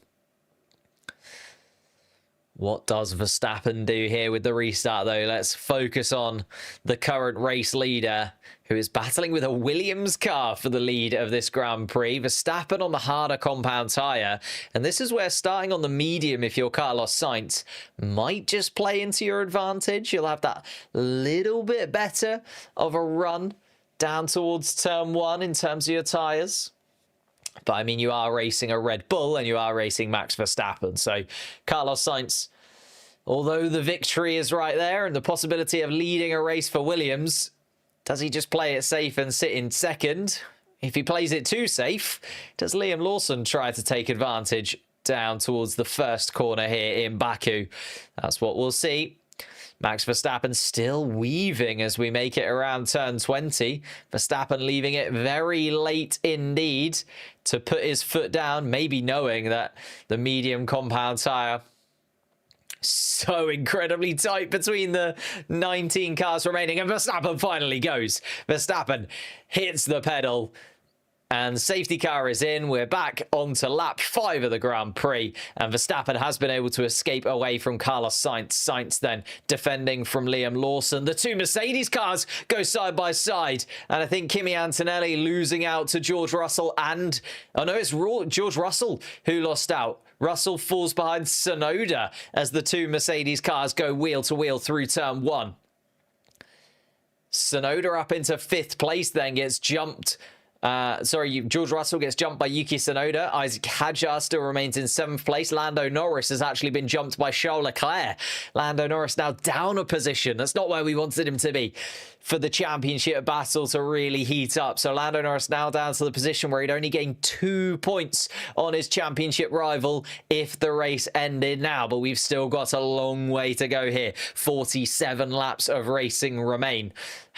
Speaker 1: What does Verstappen do here with the restart, though? Let's focus on the current race leader, who is battling with a Williams car for the lead of this Grand Prix. Verstappen on the harder compound tyre. And this is where starting on the medium, if you're Carlos Sainz, might just play into your advantage. You'll have that little bit better of a run down towards turn 1 in terms of your tyres. But, I mean, you are racing a Red Bull and you are racing Max Verstappen. So, Carlos Sainz, although the victory is right there and the possibility of leading a race for Williams, does he just play it safe and sit in second? If he plays it too safe, does Liam Lawson try to take advantage down towards the first corner here in Baku? That's what we'll see. Max Verstappen still weaving as we make it around turn 20. Verstappen leaving it very late indeed to put his foot down, maybe knowing that the medium compound tyre so incredibly tight between the 19 cars remaining, and Verstappen finally goes. Verstappen hits the pedal. And safety car is in. We're back onto lap 5 of the Grand Prix. And Verstappen has been able to escape away from Carlos Sainz. Sainz then defending from Liam Lawson. The 2 Mercedes cars go side by side. And I think Kimi Antonelli losing out to George Russell and... Oh no, it's George Russell who lost out. Russell falls behind Tsunoda as the 2 Mercedes cars go wheel to wheel through turn 1. Tsunoda up into 5th place, then gets jumped... George Russell gets jumped by Yuki Tsunoda. Isaac Hadjar still remains in 7th place. Lando Norris has actually been jumped by Charles Leclerc. Lando Norris now down a position. That's not where we wanted him to be for the championship battle to really heat up. So Lando Norris now down to the position where he'd only gained 2 points on his championship rival if the race ended now. But we've still got a long way to go here. 47 laps of racing remain.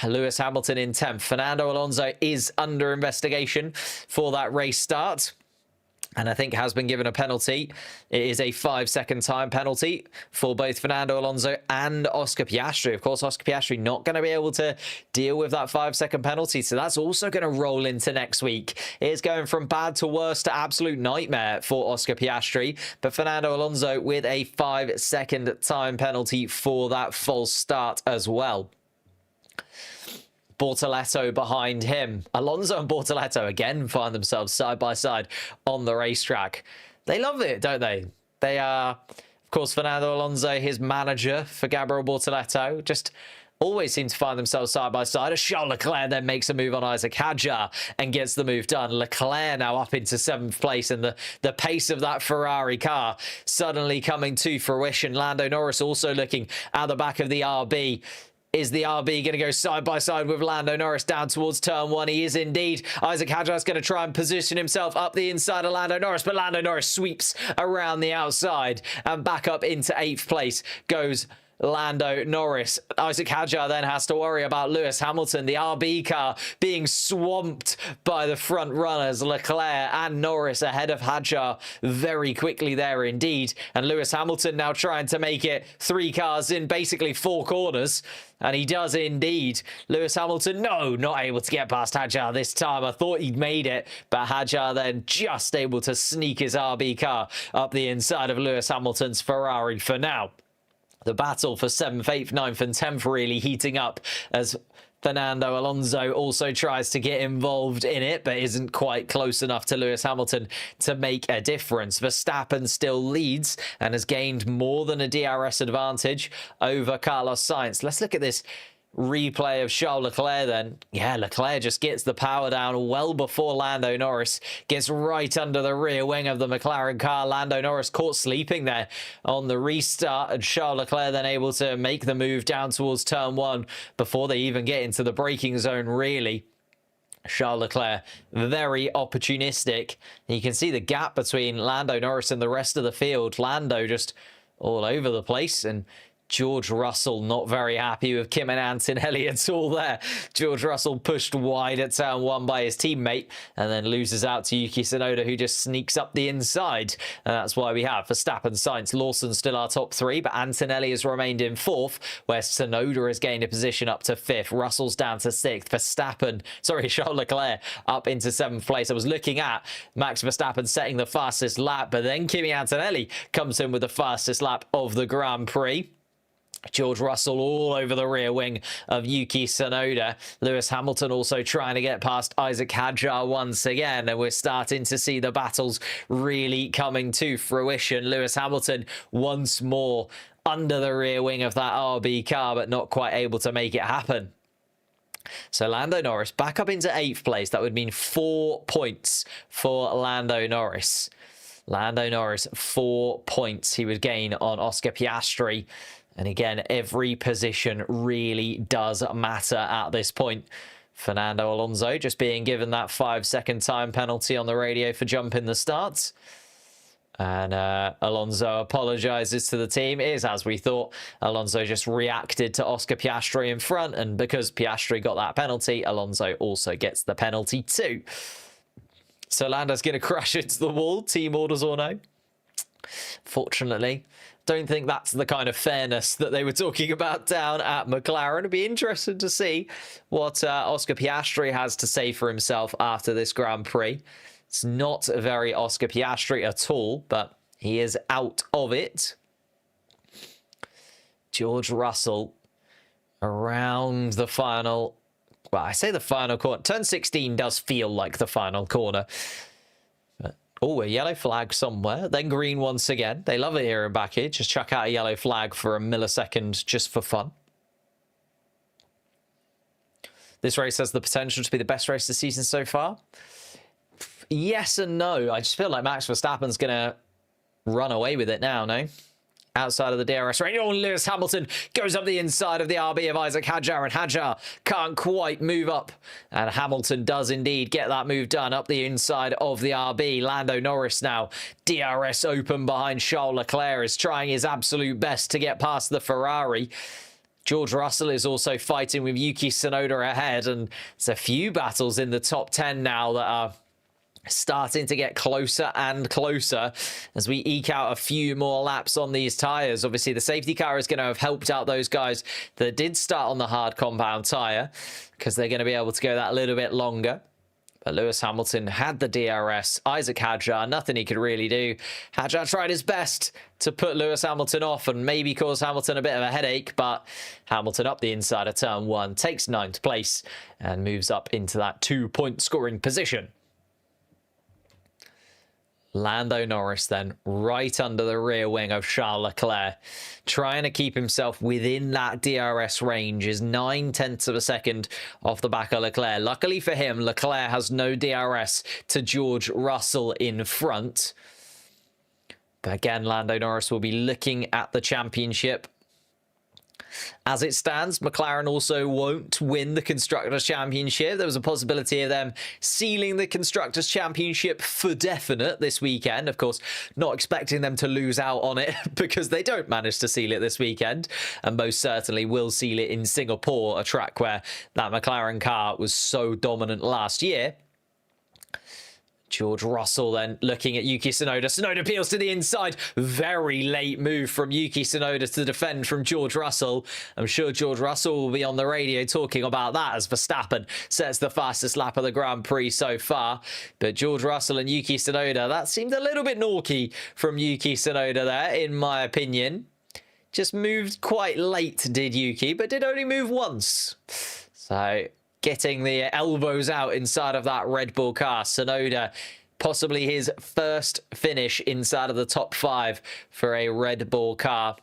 Speaker 1: Lewis Hamilton in 10th. Fernando Alonso is under investigation for that race start. and I think has been given a penalty. It is a 5-second time penalty for both Fernando Alonso and Oscar Piastri. Of course, Oscar Piastri not going to be able to deal with that 5-second penalty, so that's also going to roll into next week. It is going from bad to worse to absolute nightmare for Oscar Piastri, but Fernando Alonso with a 5-second time penalty for that false start as well. Bortoleto behind him. Alonso and Bortoleto again find themselves side by side on the racetrack. They love it, don't they? They are, of course, Fernando Alonso, his manager for Gabriel Bortoleto, just always seem to find themselves side by side. As Charles Leclerc then makes a move on Isaac Hadjar and gets the move done. Leclerc now up into 7th place, and the pace of that Ferrari car suddenly coming to fruition. Lando Norris also looking at the back of the RB. Is the RB going to go side by side with Lando Norris down towards turn 1? He is indeed. Isaac Hadjar is going to try and position himself up the inside of Lando Norris, but Lando Norris sweeps around the outside and back up into 8th place goes Lando Norris. Isaac Hadjar then has to worry about Lewis Hamilton, the RB car, being swamped by the front runners, Leclerc and Norris ahead of Hadjar very quickly there indeed. And Lewis Hamilton now trying to make it 3 cars in basically 4 corners. And he does indeed. Lewis Hamilton, no, not able to get past Hadjar this time. I thought he'd made it, but Hadjar then just able to sneak his RB car up the inside of Lewis Hamilton's Ferrari for now. The battle for 7th, 8th, 9th and 10th really heating up as Fernando Alonso also tries to get involved in it, but isn't quite close enough to Lewis Hamilton to make a difference. Verstappen still leads and has gained more than a DRS advantage over Carlos Sainz. Let's look at this replay of Charles Leclerc then. Yeah, Leclerc just gets the power down well before Lando Norris gets right under the rear wing of the McLaren car. Lando Norris caught sleeping there on the restart, and Charles Leclerc then able to make the move down towards turn 1 before they even get into the braking zone really. Charles Leclerc very opportunistic. You can see the gap between Lando Norris and the rest of the field. Lando just all over the place, and George Russell not very happy with Kim and Antonelli at all there. George Russell pushed wide at turn 1 by his teammate and then loses out to Yuki Tsunoda, who just sneaks up the inside. And that's why we have Verstappen, Sainz, Lawson still our top 3, but Antonelli has remained in 4th, where Tsunoda has gained a position up to 5th. Russell's down to 6th. Charles Leclerc up into 7th place. I was looking at Max Verstappen setting the fastest lap, but then Kimi Antonelli comes in with the fastest lap of the Grand Prix. George Russell all over the rear wing of Yuki Tsunoda. Lewis Hamilton also trying to get past Isaac Hadjar once again, and we're starting to see the battles really coming to fruition. Lewis Hamilton once more under the rear wing of that RB car, but not quite able to make it happen. So Lando Norris back up into 8th place. That would mean 4 points for Lando Norris. Lando Norris, 4 points he would gain on Oscar Piastri. And again, every position really does matter at this point. Fernando Alonso just being given that 5-second time penalty on the radio for jumping the starts. And Alonso apologizes to the team. It is as we thought. Alonso just reacted to Oscar Piastri in front. And because Piastri got that penalty, Alonso also gets the penalty too. So Lando's going to crash into the wall, team orders or no. Fortunately, don't think that's the kind of fairness that they were talking about down at McLaren. It'd be interesting to see what Oscar Piastri has to say for himself after this Grand Prix. It's not very Oscar Piastri at all, but he is out of it. George Russell around the final. Well, I say the final corner. Turn 16 does feel like the final corner. Oh, a yellow flag somewhere. Then green once again. They love it here in Baku. Just chuck out a yellow flag for a millisecond just for fun. This race has the potential to be the best race this season so far. Yes and no. I just feel like Max Verstappen's going to run away with it now, no? Outside of the DRS range. Oh, Lewis Hamilton goes up the inside of the RB of Isaac Hadjar, and Hadjar can't quite move up. And Hamilton does indeed get that move done up the inside of the RB. Lando Norris now DRS open behind Charles Leclerc, is trying his absolute best to get past the Ferrari. George Russell is also fighting with Yuki Tsunoda ahead, and there's a few battles in the top 10 now that are starting to get closer and closer as we eke out a few more laps on these tyres. Obviously, the safety car is going to have helped out those guys that did start on the hard compound tyre, because they're going to be able to go that little bit longer. But Lewis Hamilton had the DRS. Isaac Hadjar, nothing he could really do. Hadjar tried his best to put Lewis Hamilton off and maybe cause Hamilton a bit of a headache, but Hamilton up the inside of turn 1, takes 9th place and moves up into that 2-point scoring position. Lando Norris then right under the rear wing of Charles Leclerc, trying to keep himself within that DRS range, is 9/10 of a second off the back of Leclerc. Luckily for him, Leclerc has no DRS to George Russell in front. But again, Lando Norris will be looking at the championship. As it stands, McLaren also won't win the Constructors' Championship. There was a possibility of them sealing the Constructors' Championship for definite this weekend. Of course, not expecting them to lose out on it because they don't manage to seal it this weekend, and most certainly will seal it in Singapore, a track where that McLaren car was so dominant last year. George Russell then looking at Yuki Tsunoda. Tsunoda peels to the inside. Very late move from Yuki Tsunoda to defend from George Russell. I'm sure George Russell will be on the radio talking about that as Verstappen sets the fastest lap of the Grand Prix so far. But George Russell and Yuki Tsunoda, that seemed a little bit naughty from Yuki Tsunoda there, in my opinion. Just moved quite late, did Yuki, but did only move once. So getting the elbows out inside of that Red Bull car. Tsunoda, possibly his first finish inside of the top 5 for a Red Bull car.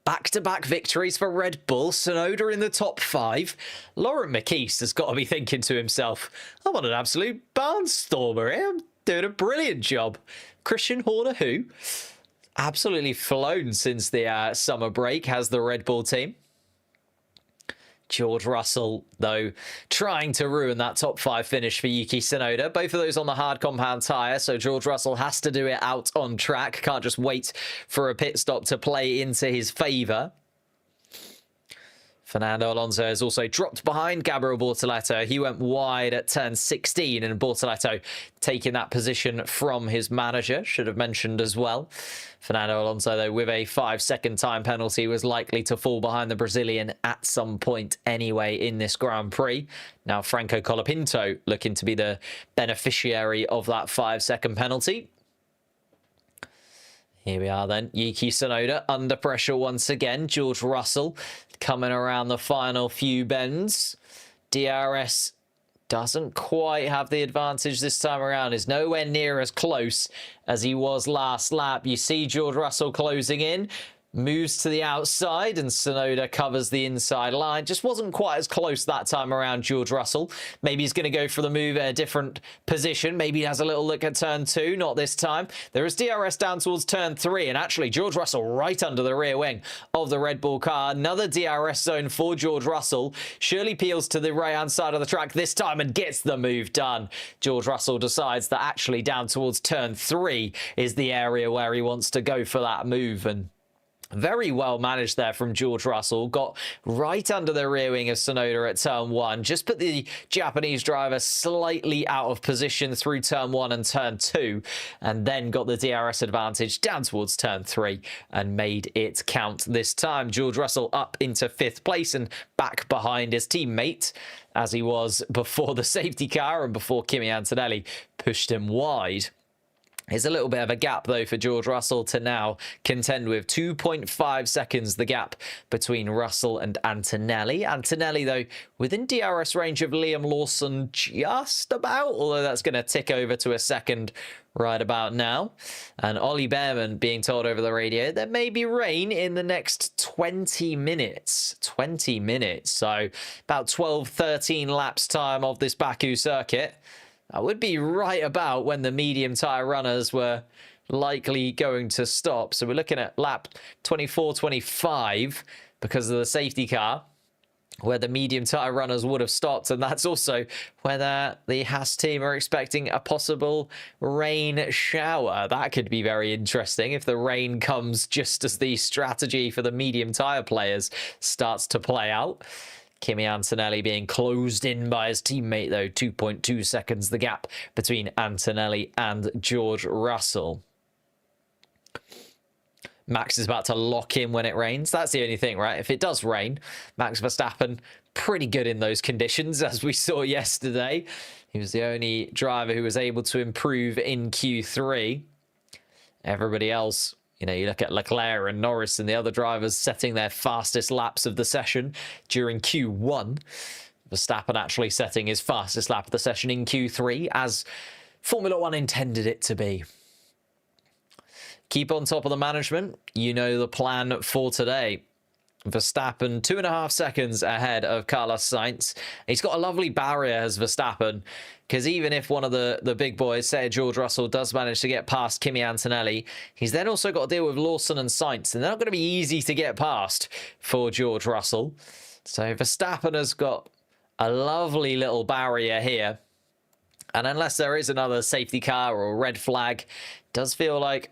Speaker 1: Back-to-back victories for Red Bull. Tsunoda in the top 5. Laurent Mekies has got to be thinking to himself, I'm on an absolute barnstormer here. I'm doing a brilliant job. Christian Horner, who absolutely flown since the summer break, has the Red Bull team. George Russell, though, trying to ruin that top 5 finish for Yuki Tsunoda. Both of those on the hard compound tyre, so George Russell has to do it out on track. Can't just wait for a pit stop to play into his favour. Fernando Alonso has also dropped behind Gabriel Bortoleto. He went wide at turn 16, and Bortoleto taking that position from his manager. Should have mentioned as well. Fernando Alonso, though, with a 5-second time penalty, was likely to fall behind the Brazilian at some point anyway in this Grand Prix. Now Franco Colapinto looking to be the beneficiary of that 5-second penalty. Here we are then. Yuki Tsunoda under pressure once again. George Russell coming around the final few bends. DRS doesn't quite have the advantage this time around. Is nowhere near as close as he was last lap. You see George Russell closing in. Moves to the outside and Tsunoda covers the inside line. Just wasn't quite as close that time around, George Russell. Maybe he's going to go for the move at a different position. Maybe he has a little look at turn 2. Not this time. There is DRS down towards turn 3. And actually, George Russell right under the rear wing of the Red Bull car. Another DRS zone for George Russell. Surely peels to the right-hand side of the track this time and gets the move done. George Russell decides that actually down towards turn 3 is the area where he wants to go for that move. And very well managed there from George Russell. Got right under the rear wing of Tsunoda at turn 1. Just put the Japanese driver slightly out of position through turn 1 and turn 2. And then got the DRS advantage down towards turn 3 and made it count this time. George Russell up into 5th place and back behind his teammate, as he was before the safety car and before Kimi Antonelli pushed him wide. There's a little bit of a gap, though, for George Russell to now contend with. 2.5 seconds, the gap between Russell and Antonelli. Antonelli, though, within DRS range of Liam Lawson just about, although that's going to tick over to a second right about now. And Ollie Behrman being told over the radio there may be rain in the next 20 minutes. 20 minutes. So about 12, 13 laps time of this Baku circuit. That would be right about when the medium tyre runners were likely going to stop. So we're looking at lap 24, 25 because of the safety car, where the medium tyre runners would have stopped. And that's also whether the Haas team are expecting a possible rain shower. That could be very interesting if the rain comes just as the strategy for the medium tyre players starts to play out. Kimi Antonelli being closed in by his teammate, though. 2.2 seconds the gap between Antonelli and George Russell. Max is about to lock in when it rains. That's the only thing, right? If it does rain, Max Verstappen, pretty good in those conditions, as we saw yesterday. He was the only driver who was able to improve in Q3. Everybody else, you know, you look at Leclerc and Norris and the other drivers setting their fastest laps of the session during Q1. Verstappen actually setting his fastest lap of the session in Q3, as Formula One intended it to be. Keep on top of the management. You know the plan for today. Verstappen 2.5 seconds ahead of Carlos Sainz. He's got a lovely barrier as Verstappen, because even if one of the big boys, say George Russell, does manage to get past Kimi Antonelli, he's then also got to deal with Lawson and Sainz, and they're not going to be easy to get past for George Russell. So Verstappen has got a lovely little barrier here, and unless there is another safety car or a red flag, it does feel like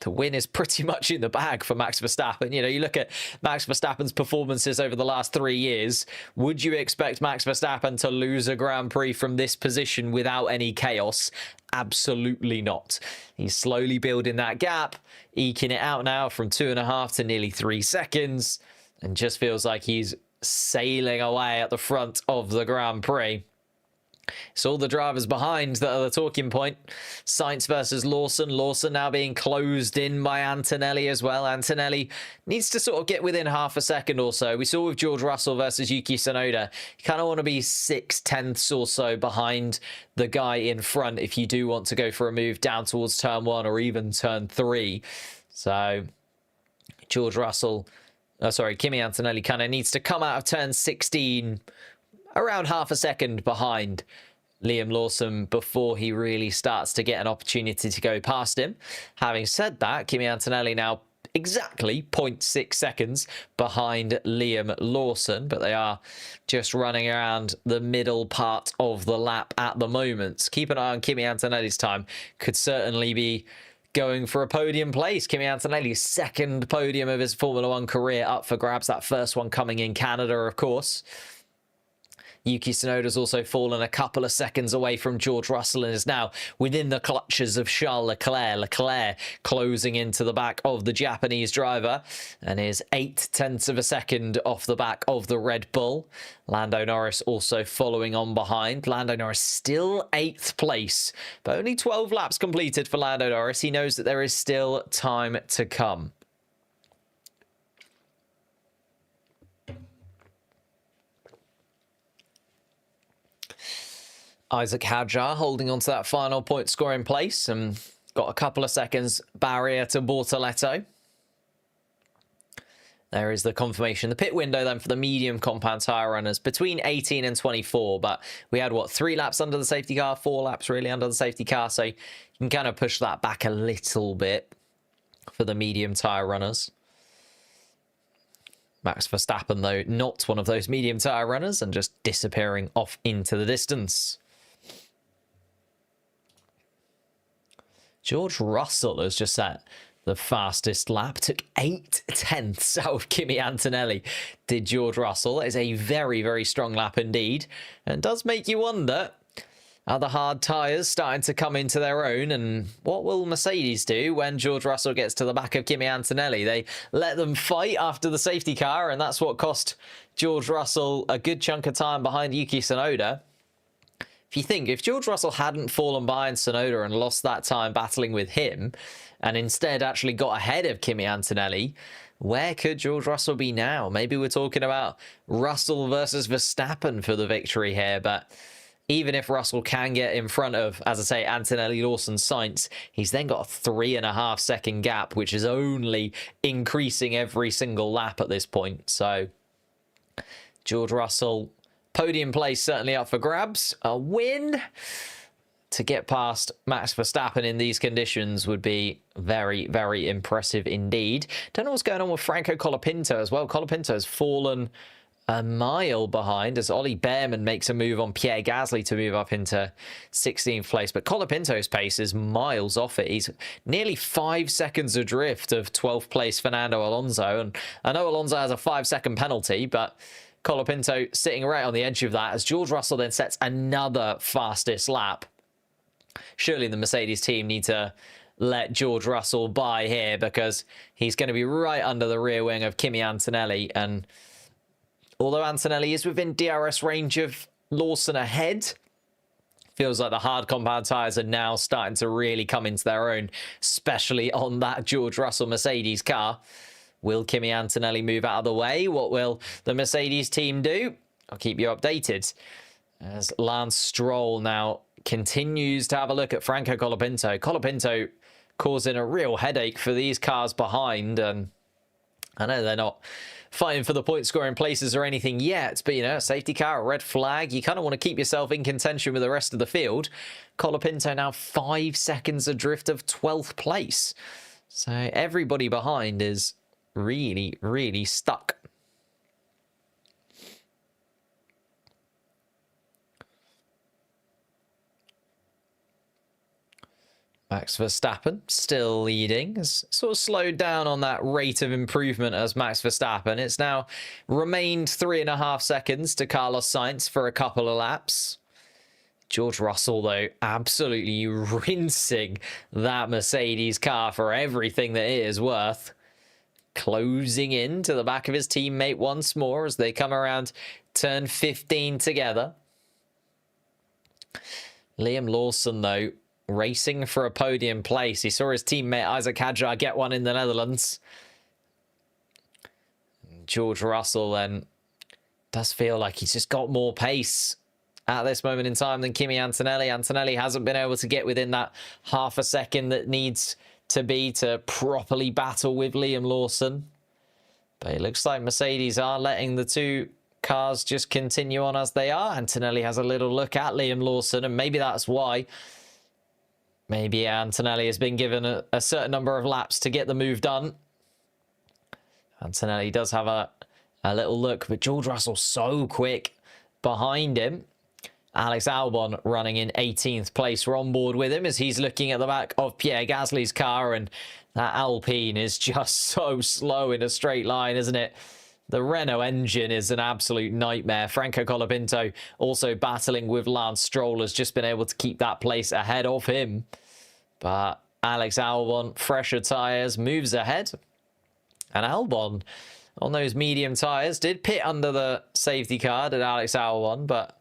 Speaker 1: the win is pretty much in the bag for Max Verstappen. You know, you look at Max Verstappen's performances over the last 3 years. Would you expect Max Verstappen to lose a Grand Prix from this position without any chaos? Absolutely not. He's slowly building that gap, eking it out now from 2.5 to nearly 3 seconds, and just feels like he's sailing away at the front of the Grand Prix. It's all the drivers behind that are the talking point. Sainz versus Lawson. Lawson now being closed in by Antonelli as well. Antonelli needs to sort of get within half a second or so. We saw with George Russell versus Yuki Tsunoda, you kind of want to be 0.6 or so behind the guy in front if you do want to go for a move down towards turn 1 or even turn 3. So George Russell, Kimi Antonelli kind of needs to come out of turn 16 around half a second behind Liam Lawson before he really starts to get an opportunity to go past him. Having said that, Kimi Antonelli now exactly 0.6 seconds behind Liam Lawson, but they are just running around the middle part of the lap at the moment. Keep an eye on Kimi Antonelli's time. Could certainly be going for a podium place. Kimi Antonelli's second podium of his Formula One career up for grabs. That first one coming in Canada, of course. Yuki Tsunoda's also fallen a couple of seconds away from George Russell and is now within the clutches of Charles Leclerc. Leclerc closing into the back of the Japanese driver and is 0.8 of a second off the back of the Red Bull. Lando Norris also following on behind. Lando Norris still 8th place, but only 12 laps completed for Lando Norris. He knows that there is still time to come. Isaac Hadjar holding on to that final point scoring place and got a couple of seconds barrier to Bortoletto. There is the confirmation. The pit window then for the medium compound tyre runners between 18 and 24. But we had, what, 3 laps under the safety car, 4 laps really under the safety car. So you can kind of push that back a little bit for the medium tyre runners. Max Verstappen, though, not one of those medium tyre runners and just disappearing off into the distance. George Russell has just set the fastest lap. Took 0.8 out of Kimi Antonelli, did George Russell. That is a very, very strong lap indeed. And does make you wonder, are the hard tyres starting to come into their own? And what will Mercedes do when George Russell gets to the back of Kimi Antonelli? They let them fight after the safety car, and that's what cost George Russell a good chunk of time behind Yuki Tsunoda. If you think, if George Russell hadn't fallen behind Tsunoda and lost that time battling with him, and instead actually got ahead of Kimi Antonelli, where could George Russell be now? Maybe we're talking about Russell versus Verstappen for the victory here, but even if Russell can get in front of, as I say, Antonelli, Lawson, Sainz, he's then got a 3.5 second gap, which is only increasing every single lap at this point. So George Russell, podium place certainly up for grabs. A win to get past Max Verstappen in these conditions would be very, very impressive indeed. Don't know what's going on with Franco Colapinto as well. Colapinto has fallen a mile behind as Ollie Behrman makes a move on Pierre Gasly to move up into 16th place. But Colapinto's pace is miles off it. He's nearly 5 seconds adrift of 12th place Fernando Alonso. And I know Alonso has a 5-second penalty, but Colapinto sitting right on the edge of that as George Russell then sets another fastest lap. Surely the Mercedes team need to let George Russell by here, because he's going to be right under the rear wing of Kimi Antonelli. And although Antonelli is within DRS range of Lawson ahead, feels like the hard compound tyres are now starting to really come into their own, especially on that George Russell Mercedes car. Will Kimi Antonelli move out of the way? What will the Mercedes team do? I'll keep you updated. As Lance Stroll now continues to have a look at Franco Colapinto. Colapinto causing a real headache for these cars behind, and I know they're not fighting for the point scoring places or anything yet, but you know, a safety car, a red flag, you kind of want to keep yourself in contention with the rest of the field. Colapinto now 5 seconds adrift of 12th place, so everybody behind is really stuck. Max Verstappen still leading. Has sort of slowed down on that rate of improvement as Max Verstappen. It's now remained 3.5 seconds to Carlos Sainz for a couple of laps. George Russell, though, absolutely rinsing that Mercedes car for everything that it is worth. Closing in to the back of his teammate once more as they come around turn 15 together. Liam Lawson, though, racing for a podium place. He saw his teammate Isaac Hadjar get one in the Netherlands. George Russell then does feel like he's just got more pace at this moment in time than Kimi Antonelli. Antonelli hasn't been able to get within that half a second that needs to be to properly battle with Liam Lawson. But it looks like Mercedes are letting the two cars just continue on as they are. Antonelli has a little look at Liam Lawson, and maybe that's why. Maybe Antonelli has been given a certain number of laps to get the move done. Antonelli does have a little look, but George Russell so quick behind him. Alex Albon running in 18th place. We're on board with him as he's looking at the back of Pierre Gasly's car, and that Alpine is just so slow in a straight line, isn't it? The Renault engine is an absolute nightmare. Franco Colapinto also battling with Lance Stroll, has just been able to keep that place ahead of him. But Alex Albon, fresher tyres, moves ahead. And Albon, on those medium tyres, did pit under the safety car, did Alex Albon, but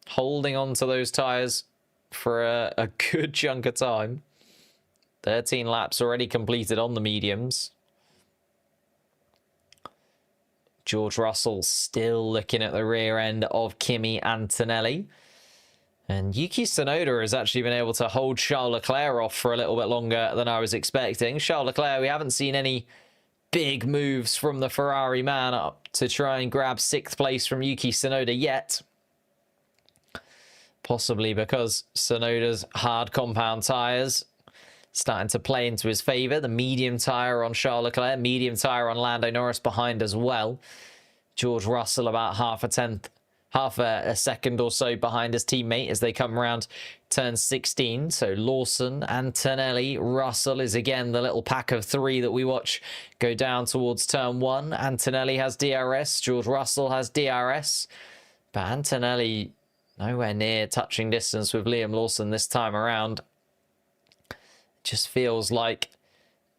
Speaker 1: holding on to those tyres for a good chunk of time. 13 laps already completed on the mediums. George Russell still looking at the rear end of Kimi Antonelli. And Yuki Tsunoda has actually been able to hold Charles Leclerc off for a little bit longer than I was expecting. Charles Leclerc, we haven't seen any big moves from the Ferrari man up to try and grab 6th place from Yuki Tsunoda yet. Possibly because Tsunoda's hard compound tyres starting to play into his favour. The medium tyre on Charles Leclerc, medium tyre on Lando Norris behind as well. George Russell about half a second or so behind his teammate as they come around turn 16. So Lawson, Antonelli, Russell is again the little pack of three that we watch go down towards turn 1. Antonelli has DRS, George Russell has DRS, but Antonelli nowhere near touching distance with Liam Lawson this time around. Just feels like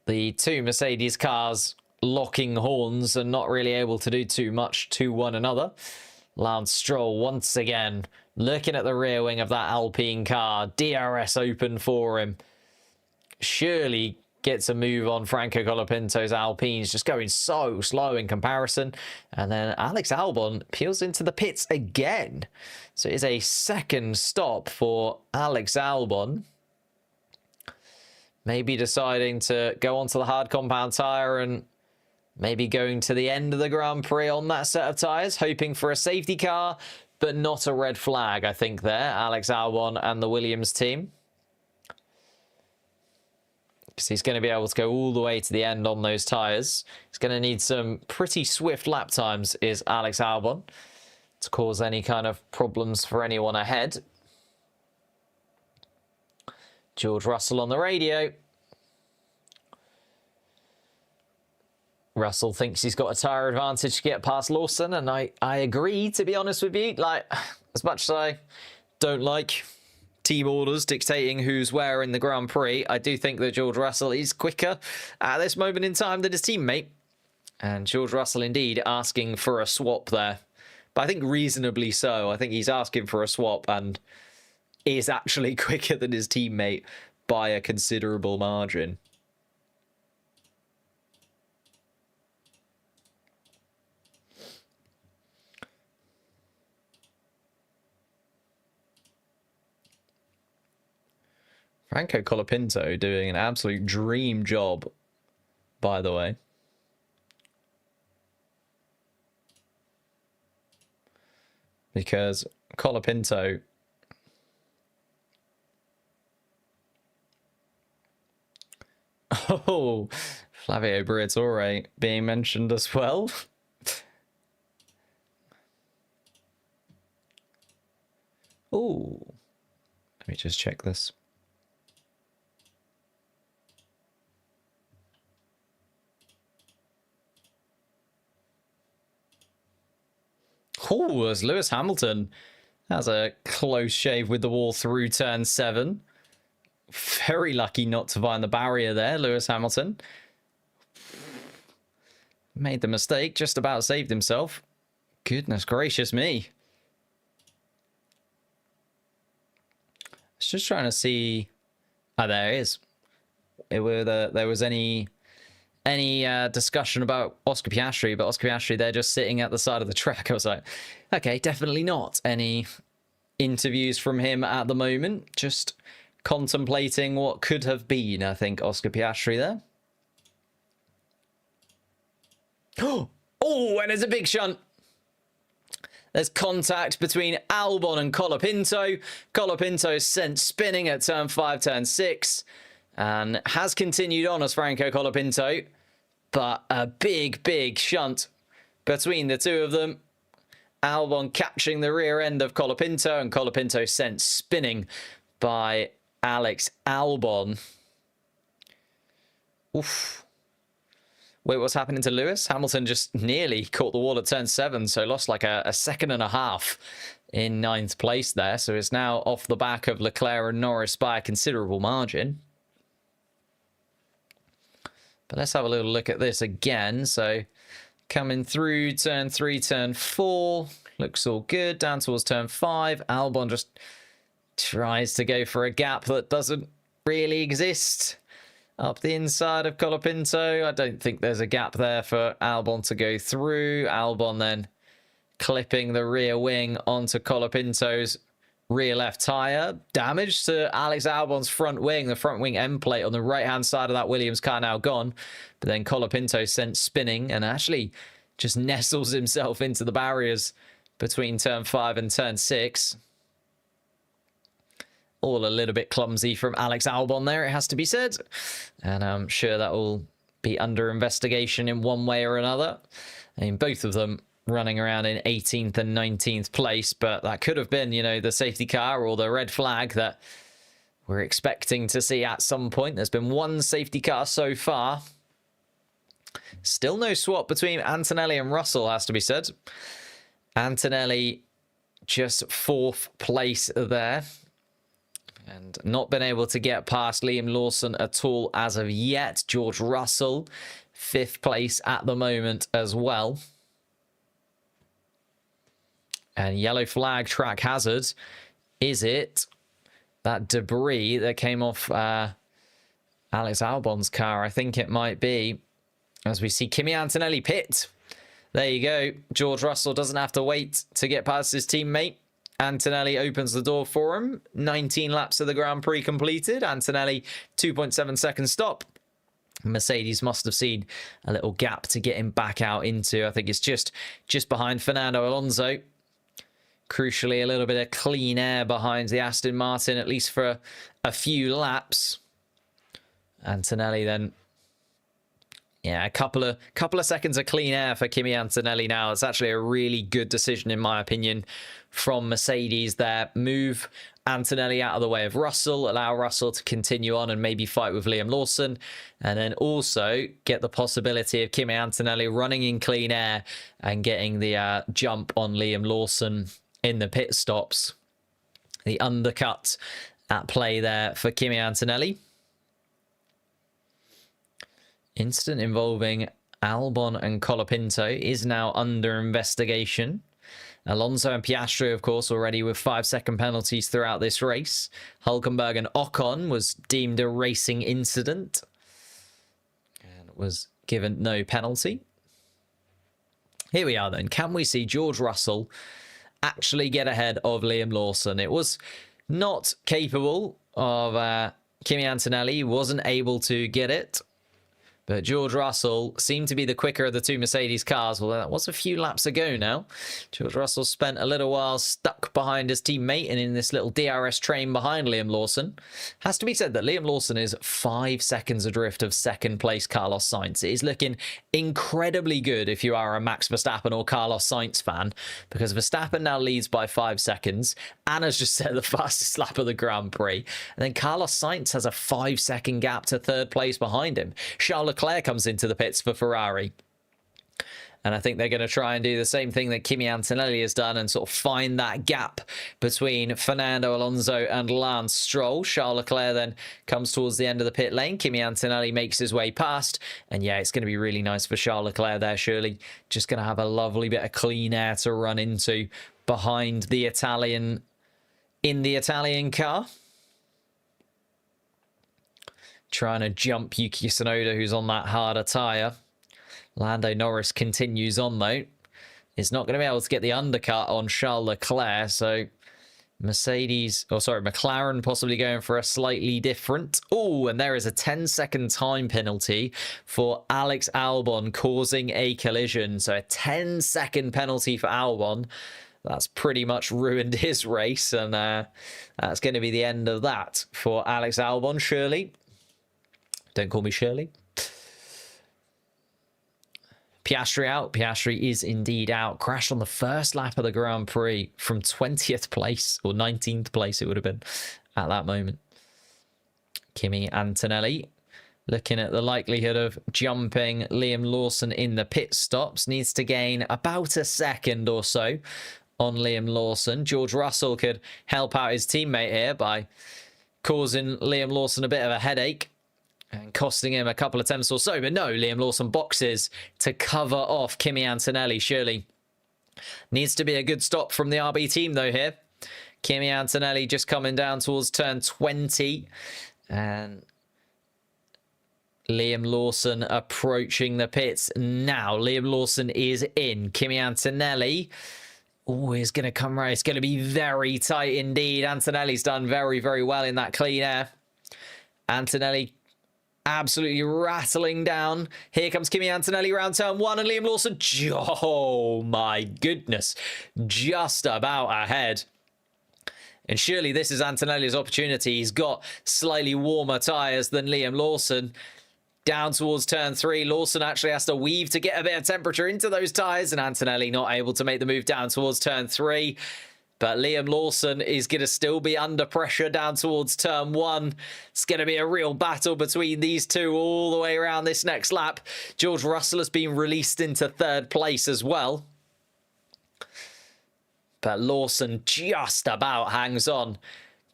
Speaker 1: the two Mercedes cars locking horns and not really able to do too much to one another. Lance Stroll once again looking at the rear wing of that Alpine car. DRS open for him. Surely gets a move on Franco Colapinto's Alpines, just going so slow in comparison. And then Alex Albon peels into the pits again. So it is a second stop for Alex Albon. Maybe deciding to go onto the hard compound tyre and maybe going to the end of the Grand Prix on that set of tyres, hoping for a safety car, but not a red flag, I think, there. Alex Albon and the Williams team. Because he's going to be able to go all the way to the end on those tyres. He's going to need some pretty swift lap times, is Alex Albon, to cause any kind of problems for anyone ahead. George Russell on the radio. Russell thinks he's got a tyre advantage to get past Lawson, and I agree, to be honest with you. Like, as much as I don't like team orders dictating who's where in the Grand Prix, I do think that George Russell is quicker at this moment in time than his teammate. And George Russell indeed asking for a swap there. But I think reasonably so. I think he's asking for a swap and is actually quicker than his teammate by a considerable margin. Franco Colapinto doing an absolute dream job, by the way. Because Colapinto... Oh, Flavio Briatore being mentioned as well. Oh, let me just check this. Oh, as Lewis Hamilton has a close shave with the wall through turn 7. Very lucky not to find the barrier there, Lewis Hamilton. Made the mistake, just about saved himself. Goodness gracious me. I was just trying to see... Oh, there it is. There was any discussion about Oscar Piastri, but Oscar Piastri, they're just sitting at the side of the track. I was like, okay, definitely not any interviews from him at the moment. Just contemplating what could have been, I think, Oscar Piastri there. Oh, and there's a big shunt. There's contact between Albon and Colapinto. Colapinto is sent spinning at turn 5, turn 6. And has continued on as Franco Colapinto. But a big shunt between the two of them. Albon catching the rear end of Colapinto, and Colapinto sent spinning by Alex Albon. Oof. Wait, what's happening to Lewis? Hamilton just nearly caught the wall at turn 7, so lost like a second and a half in 9th place there. So it's now off the back of Leclerc and Norris by a considerable margin. But let's have a little look at this again. So coming through turn 3, turn 4. Looks all good. Down towards turn 5. Albon just tries to go for a gap that doesn't really exist. Up the inside of Colapinto. I don't think there's a gap there for Albon to go through. Albon then clipping the rear wing onto Colapinto's rear left tyre. Damage to Alex Albon's front wing. The front wing end plate on the right-hand side of that Williams car now gone. But then Colapinto sent spinning and actually just nestles himself into the barriers between turn 5 and turn 6. All a little bit clumsy from Alex Albon there, it has to be said. And I'm sure that will be under investigation in one way or another. I mean, both of them running around in 18th and 19th place, but that could have been, you know, the safety car or the red flag that we're expecting to see at some point. There's been one safety car so far. Still no swap between Antonelli and Russell, has to be said. Antonelli just 4th place there. And not been able to get past Liam Lawson at all as of yet. George Russell, 5th place at the moment as well. And yellow flag, track hazard. Is it that debris that came off Alex Albon's car? I think it might be. As we see Kimi Antonelli pit. There you go. George Russell doesn't have to wait to get past his teammate. Antonelli opens the door for him. 19 laps of the Grand Prix completed. Antonelli, 2.7 second stop. Mercedes must have seen a little gap to get him back out into. I think it's just behind Fernando Alonso. Crucially, a little bit of clean air behind the Aston Martin, at least for a few laps. Antonelli then... Yeah, a couple of seconds of clean air for Kimi Antonelli now. It's actually a really good decision, in my opinion, from Mercedes there. Move Antonelli out of the way of Russell, allow Russell to continue on and maybe fight with Liam Lawson, and then also get the possibility of Kimi Antonelli running in clean air and getting the jump on Liam Lawson in the pit stops. The undercut at play there for Kimi Antonelli. Incident involving Albon and Colapinto is now under investigation. Alonso and Piastri, of course, already with 5-second penalties throughout this race. Hülkenberg and Ocon was deemed a racing incident and was given no penalty. Here we are then. Can we see George Russell actually get ahead of Liam Lawson? It was not capable of Kimi Antonelli. He wasn't able to get it. But George Russell seemed to be the quicker of the two Mercedes cars. Well, that was a few laps ago now. George Russell spent a little while stuck behind his teammate and in this little DRS train behind Liam Lawson. Has to be said that Liam Lawson is 5 seconds adrift of second place Carlos Sainz. It is looking incredibly good if you are a Max Verstappen or Carlos Sainz fan, because Verstappen now leads by 5 seconds and has just set the fastest lap of the Grand Prix. And then Carlos Sainz has a 5-second gap to third place behind him. Charles Leclerc comes into the pits for Ferrari. And I think they're going to try and do the same thing that Kimi Antonelli has done and sort of find that gap between Fernando Alonso and Lance Stroll. Charles Leclerc then comes towards the end of the pit lane. Kimi Antonelli makes his way past. And yeah, it's going to be really nice for Charles Leclerc there, surely. Just going to have a lovely bit of clean air to run into behind the Italian, in the Italian car. Trying to jump Yuki Tsunoda, who's on that harder tyre. Lando Norris continues on, though. Is not going to be able to get the undercut on Charles Leclerc, so McLaren possibly going for a slightly different. Oh, and there is a 10-second time penalty for Alex Albon causing a collision. So a 10-second penalty for Albon. That's pretty much ruined his race, and that's going to be the end of that for Alex Albon, surely. Don't call me Shirley. Piastri out. Piastri is indeed out. Crashed on the first lap of the Grand Prix from 20th place, or 19th place it would have been at that moment. Kimi Antonelli looking at the likelihood of jumping Liam Lawson in the pit stops. Needs to gain about a second or so on Liam Lawson. George Russell could help out his teammate here by causing Liam Lawson a bit of a headache and costing him a couple of attempts or so. But no, Liam Lawson boxes to cover off Kimi Antonelli, surely. Needs to be a good stop from the RB team, though, here. Kimi Antonelli just coming down towards turn 20. And Liam Lawson approaching the pits now. Liam Lawson is in. Kimi Antonelli, oh, he's going to come right. It's going to be very tight indeed. Antonelli's done very, very well in that clean air. Antonelli absolutely rattling down. Here comes Kimi Antonelli around turn 1 and Liam Lawson. Oh my goodness. Just about ahead. And surely this is Antonelli's opportunity. He's got slightly warmer tyres than Liam Lawson. Down towards turn 3. Lawson actually has to weave to get a bit of temperature into those tyres, and Antonelli not able to make the move down towards turn 3. But Liam Lawson is going to still be under pressure down towards turn 1. It's going to be a real battle between these two all the way around this next lap. George Russell has been released into third place as well. But Lawson just about hangs on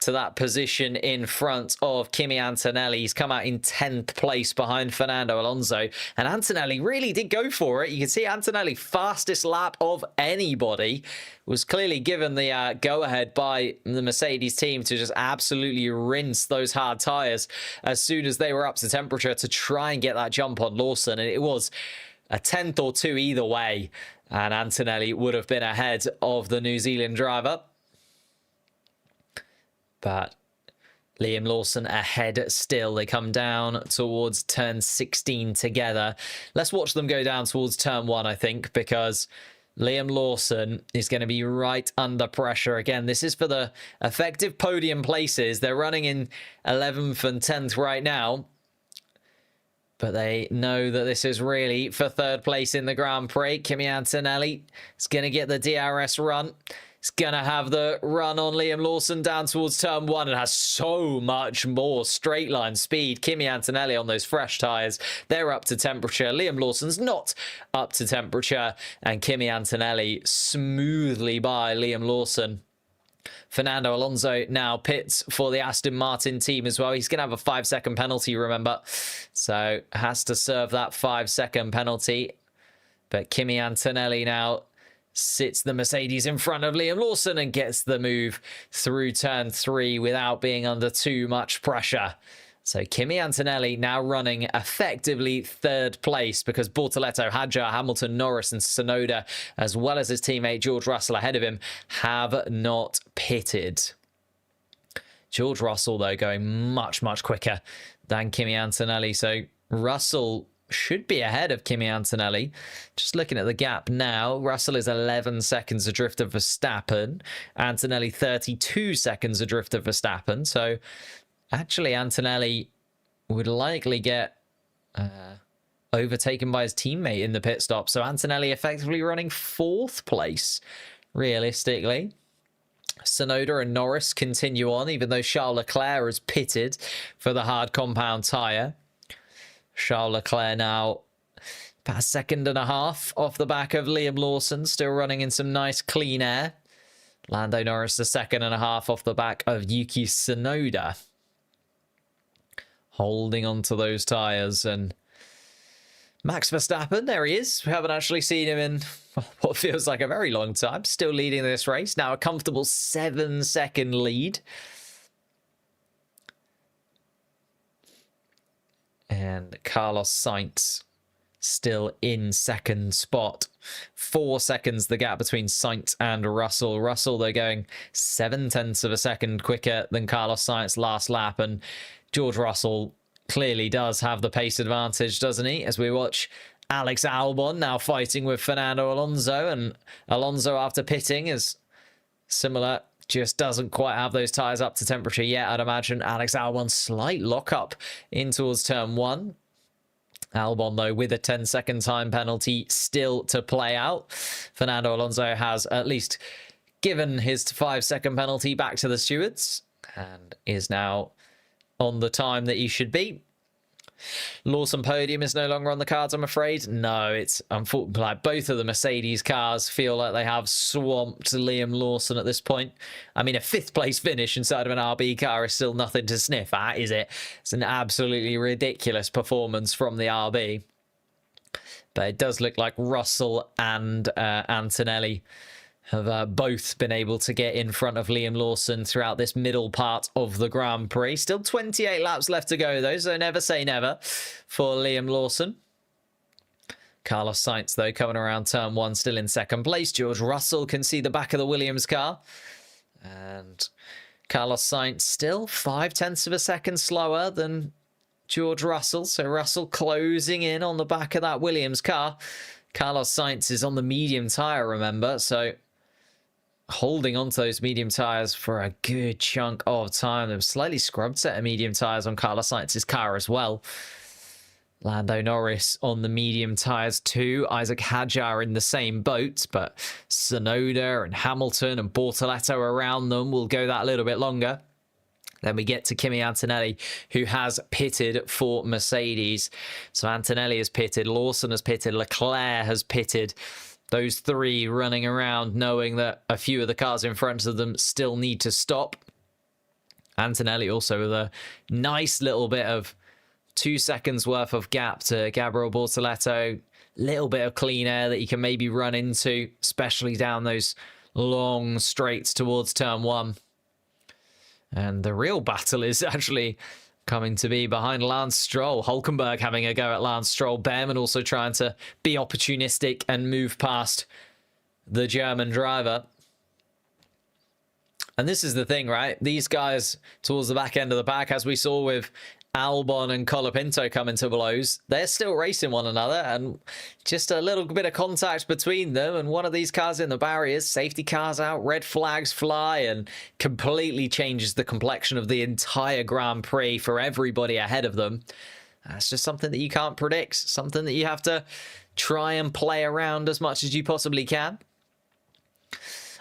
Speaker 1: to that position in front of Kimi Antonelli. He's come out in 10th place behind Fernando Alonso. And Antonelli really did go for it. You can see Antonelli, fastest lap of anybody, was clearly given the go-ahead by the Mercedes team to just absolutely rinse those hard tyres as soon as they were up to temperature to try and get that jump on Lawson. And it was a 10th or 2 either way. And Antonelli would have been ahead of the New Zealand driver. But Liam Lawson ahead still. They come down towards turn 16 together. Let's watch them go down towards turn 1, I think, because Liam Lawson is going to be right under pressure. Again, this is for the effective podium places. They're running in 11th and 10th right now. But they know that this is really for third place in the Grand Prix. Kimi Antonelli is going to get the DRS run. He's going to have the run on Liam Lawson down towards turn 1 and has so much more straight line speed. Kimi Antonelli on those fresh tyres. They're up to temperature. Liam Lawson's not up to temperature. And Kimi Antonelli smoothly by Liam Lawson. Fernando Alonso now pits for the Aston Martin team as well. He's going to have a 5-second penalty, remember. So has to serve that 5-second penalty. But Kimi Antonelli now sits the Mercedes in front of Liam Lawson and gets the move through turn 3 without being under too much pressure. So Kimi Antonelli now running effectively 3rd place because Bortoleto, Hadjar, Hamilton, Norris and Tsunoda, as well as his teammate George Russell ahead of him, have not pitted. George Russell, though, going much, much quicker than Kimi Antonelli. So Russell should be ahead of Kimi Antonelli. Just looking at the gap now, Russell is 11 seconds adrift of Verstappen. Antonelli 32 seconds adrift of Verstappen. So actually, Antonelli would likely get overtaken by his teammate in the pit stop. So Antonelli effectively running 4th place, realistically. Tsunoda and Norris continue on, even though Charles Leclerc has pitted for the hard compound tyre. Charles Leclerc now about 1.5 seconds off the back of Liam Lawson, still running in some nice clean air. Lando Norris 1.5 seconds off the back of Yuki Tsunoda. Holding on to those tyres. And Max Verstappen, there he is. We haven't actually seen him in what feels like a very long time. Still leading this race. Now a comfortable 7-second lead. And Carlos Sainz still in 2nd spot. 4 seconds the gap between Sainz and Russell. Russell, they're going 0.7 of a second quicker than Carlos Sainz last lap. And George Russell clearly does have the pace advantage, doesn't he? As we watch Alex Albon now fighting with Fernando Alonso. And Alonso, after pitting, is similar. Just doesn't quite have those tyres up to temperature yet, I'd imagine. Alex Albon, slight lock-up in towards turn 1. Albon, though, with a 10-second time penalty still to play out. Fernando Alonso has at least given his 5-second penalty back to the stewards and is now on the time that he should be. Lawson podium is no longer on the cards, I'm afraid. No, it's unfortunately like both of the Mercedes cars feel like they have swamped Liam Lawson at this point. I mean, a 5th place finish inside of an RB car is still nothing to sniff at, is it? It's an absolutely ridiculous performance from the RB. But it does look like Russell and Antonelli have both been able to get in front of Liam Lawson throughout this middle part of the Grand Prix. Still 28 laps left to go, though, so never say never for Liam Lawson. Carlos Sainz, though, coming around turn 1, still in 2nd place. George Russell can see the back of the Williams car. And Carlos Sainz still 0.5 of a second slower than George Russell. So Russell closing in on the back of that Williams car. Carlos Sainz is on the medium tyre, remember, so holding on to those medium tyres for a good chunk of time. There was slightly scrubbed set of medium tyres on Carlos Sainz's car as well. Lando Norris on the medium tyres too. Isaac Hadjar in the same boat, but Tsunoda and Hamilton and Bortoleto around them will go that a little bit longer. Then we get to Kimi Antonelli, who has pitted for Mercedes. So Antonelli has pitted, Lawson has pitted, Leclerc has pitted. Those 3 running around knowing that a few of the cars in front of them still need to stop. Antonelli also with a nice little bit of 2 seconds worth of gap to Gabriel Bortoleto. Little bit of clean air that you can maybe run into, especially down those long straights towards turn 1. And the real battle is actually coming to be behind Lance Stroll. Hulkenberg having a go at Lance Stroll. Behrman also trying to be opportunistic and move past the German driver. And this is the thing, right? These guys towards the back end of the pack, as we saw with Albon and Colapinto coming to blows, they're still racing one another, and just a little bit of contact between them, and one of these cars in the barriers, safety cars out, red flags fly, and completely changes the complexion of the entire Grand Prix for everybody ahead of them. That's just something that you can't predict, something that you have to try and play around as much as you possibly can.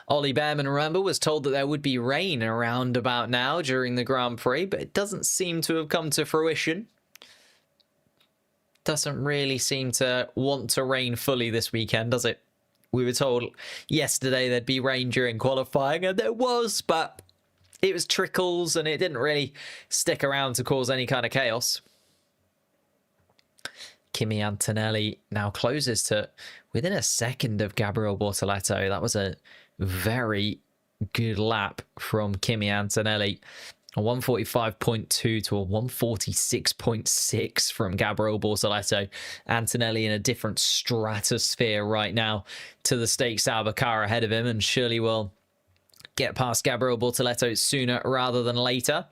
Speaker 1: Ollie Behrman, remember, was told that there would be rain around about now during the Grand Prix, but it doesn't seem to have come to fruition. Doesn't really seem to want to rain fully this weekend, does it? We were told yesterday there'd be rain during qualifying, and there was, but it was trickles and it didn't really stick around to cause any kind of chaos. Kimi Antonelli now closes to within a second of Gabriel Bortoleto. That was a very good lap from Kimi Antonelli. A 145.2 to a 146.6 from Gabriel Bortoleto. Antonelli in a different stratosphere right now to the stakes Sauber car ahead of him, and surely will get past Gabriel Bortoleto sooner rather than later.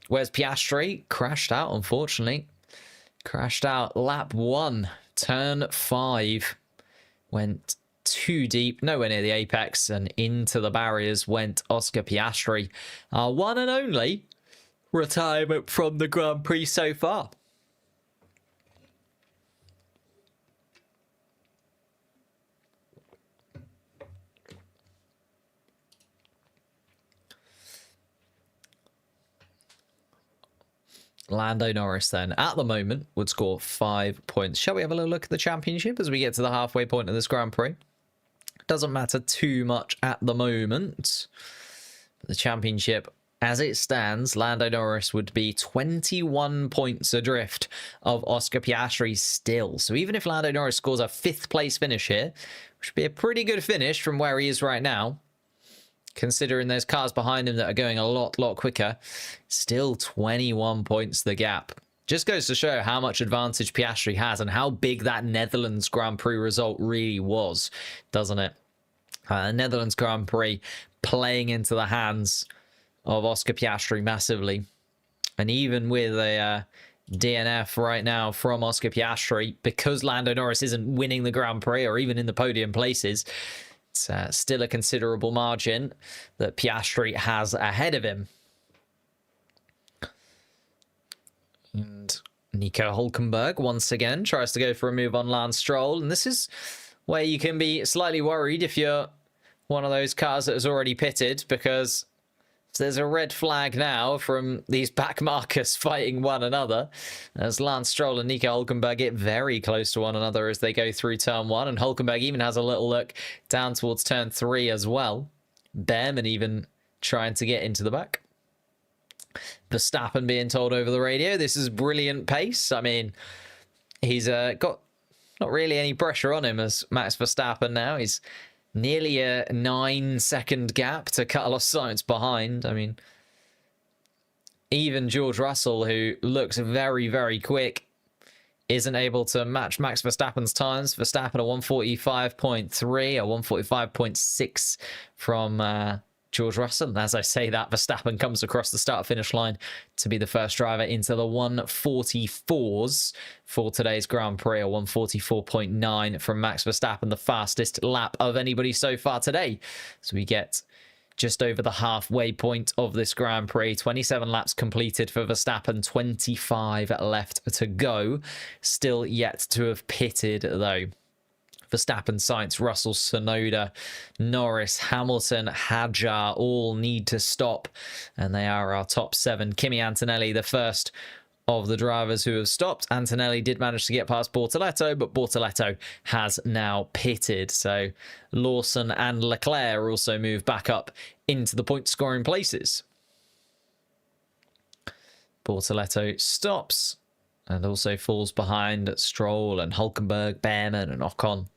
Speaker 1: Where's Piastri? Crashed out, unfortunately. Crashed out lap 1, turn 5. Went too deep, nowhere near the apex, and into the barriers went Oscar Piastri. Our one and only retirement from the Grand Prix so far. Lando Norris then, at the moment, would score 5 points. Shall we have a little look at the championship as we get to the halfway point of this Grand Prix? Doesn't matter too much at the moment. The championship, as it stands, Lando Norris would be 21 points adrift of Oscar Piastri still. So even if Lando Norris scores a 5th place finish here, which would be a pretty good finish from where he is right now, considering there's cars behind him that are going a lot quicker, still 21 points the gap. Just goes to show how much advantage Piastri has and how big that Netherlands Grand Prix result really was, doesn't it? Netherlands Grand Prix playing into the hands of Oscar Piastri massively. And even with a DNF right now from Oscar Piastri, because Lando Norris isn't winning the Grand Prix or even in the podium places, it's still a considerable margin that Piastri has ahead of him. And Nico Hülkenberg once again tries to go for a move on Lance Stroll. And this is where you can be slightly worried if you're one of those cars that has already pitted, because there's a red flag now from these back markers fighting one another as Lance Stroll and Nico Hülkenberg get very close to one another as they go through turn 1. And Hülkenberg even has a little look down towards turn 3 as well. Behrman even trying to get into the back. Verstappen being told over the radio, this is brilliant pace. I mean, he's got not really any pressure on him as Max Verstappen now. He's nearly a 9-second gap to Carlos Sainz behind. I mean, even George Russell, who looks very quick, isn't able to match Max Verstappen's times. Verstappen a 145.3, a 145.6 from George Russell. And as I say that, Verstappen comes across the start-finish line to be the first driver into the 144s for today's Grand Prix. A 144.9 from Max Verstappen, the fastest lap of anybody so far today. So we get just over the halfway point of this Grand Prix. 27 laps completed for Verstappen, 25 left to go. Still yet to have pitted, though. Verstappen, Sainz, Russell, Tsunoda, Norris, Hamilton, Hadjar all need to stop, and they are our top 7. Kimi Antonelli, the first of the drivers who have stopped. Antonelli did manage to get past Bortoleto, but Bortoleto has now pitted. So Lawson and Leclerc also move back up into the point scoring places. Bortoleto stops and also falls behind Stroll and Hülkenberg, Behrman and Ocon.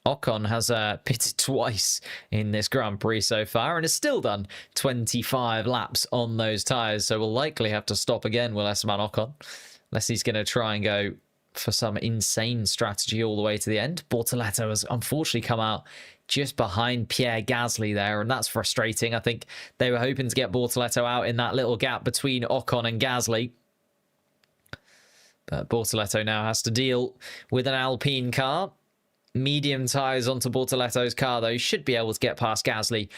Speaker 1: Ocon has pitted twice in this Grand Prix so far and has still done 25 laps on those tyres. So we'll likely have to stop again, will Esteban Ocon, unless he's going to try and go for some insane strategy all the way to the end. Bortoleto has unfortunately come out just behind Pierre Gasly there, and that's frustrating. I think they were hoping to get Bortoleto out in that little gap between Ocon and Gasly. But Bortoleto now has to deal with an Alpine car. Medium tyres onto Bortoleto's car, though. Should be able to get past Gasly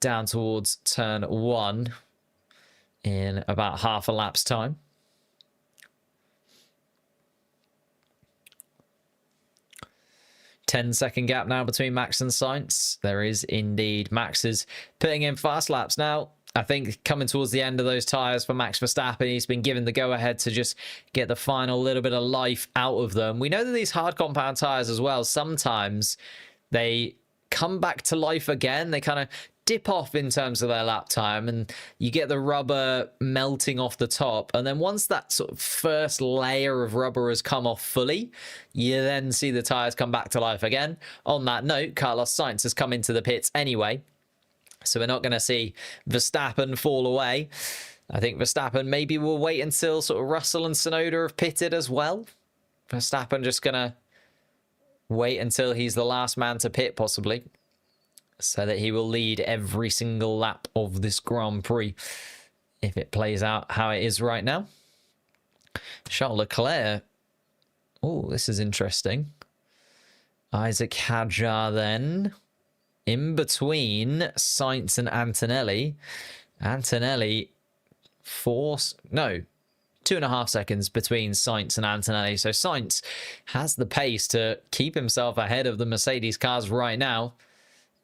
Speaker 1: down towards turn 1 in about half a lap's time. 10-second gap now between Max and Sainz. There is indeed. Max is putting in fast laps now. I think coming towards the end of those tyres for Max Verstappen, he's been given the go-ahead to just get the final little bit of life out of them. We know that these hard compound tyres as well, sometimes they come back to life again. They kind of dip off in terms of their lap time, and you get the rubber melting off the top. And then once that sort of first layer of rubber has come off fully, you then see the tyres come back to life again. On that note, Carlos Sainz has come into the pits anyway, so we're not going to see Verstappen fall away. I think Verstappen maybe will wait until sort of Russell and Tsunoda have pitted as well. Verstappen just going to wait until he's the last man to pit, possibly, so that he will lead every single lap of this Grand Prix if it plays out how it is right now. Charles Leclerc. Oh, this is interesting. Isaac Hadjar then in between Sainz and Antonelli. Antonelli 2.5 seconds between Sainz and Antonelli. So Sainz has the pace to keep himself ahead of the Mercedes cars right now,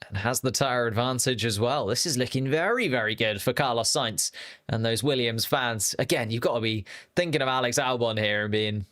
Speaker 1: and has the tyre advantage as well. This is looking very, very good for Carlos Sainz and those Williams fans. Again, you've got to be thinking of Alex Albon here and being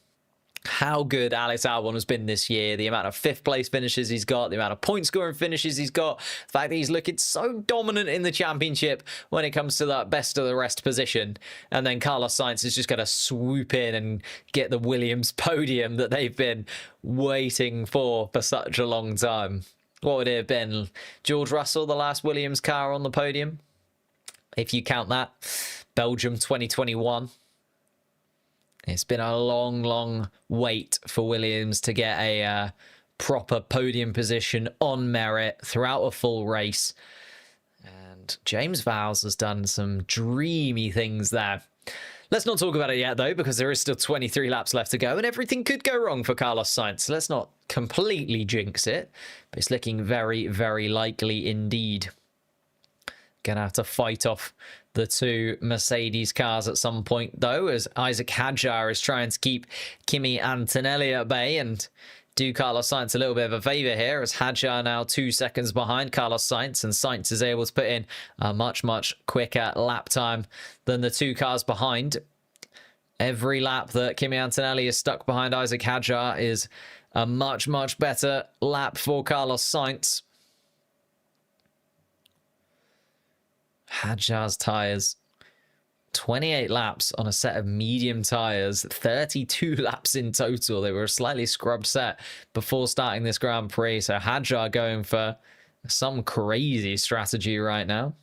Speaker 1: how good Alex Albon has been this year. The amount of 5th place finishes he's got, the amount of point scoring finishes he's got, the fact that he's looking so dominant in the championship when it comes to that best of the rest position. And then Carlos Sainz is just going to swoop in and get the Williams podium that they've been waiting for such a long time. What would it have been? George Russell, the last Williams car on the podium? If you count that. Belgium 2021. It's been a long, long wait for Williams to get a proper podium position on merit throughout a full race. And James Vowles has done some dreamy things there. Let's not talk about it yet, though, because there is still 23 laps left to go, and everything could go wrong for Carlos Sainz. So let's not completely jinx it, but it's looking very, very likely indeed. Gonna have to fight off the two Mercedes cars at some point, though, as Isaac Hadjar is trying to keep Kimi Antonelli at bay and do Carlos Sainz a little bit of a favour here, as Hadjar now 2 seconds behind Carlos Sainz, and Sainz is able to put in a much, much quicker lap time than the two cars behind. Every lap that Kimi Antonelli is stuck behind Isaac Hadjar is a much, much better lap for Carlos Sainz. Hadjar's tyres, 28 laps on a set of medium tyres, 32 laps in total. They were a slightly scrubbed set before starting this Grand Prix. So Hadjar going for some crazy strategy right now.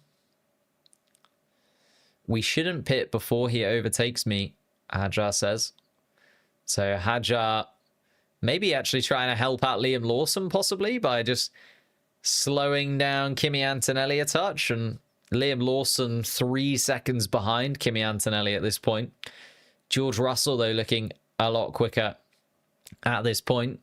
Speaker 1: We shouldn't pit before he overtakes me, Hadjar says. So Hadjar maybe actually trying to help out Liam Lawson possibly by just slowing down Kimi Antonelli a touch, and Liam Lawson 3 seconds behind Kimi Antonelli at this point. George Russell, though, looking a lot quicker at this point.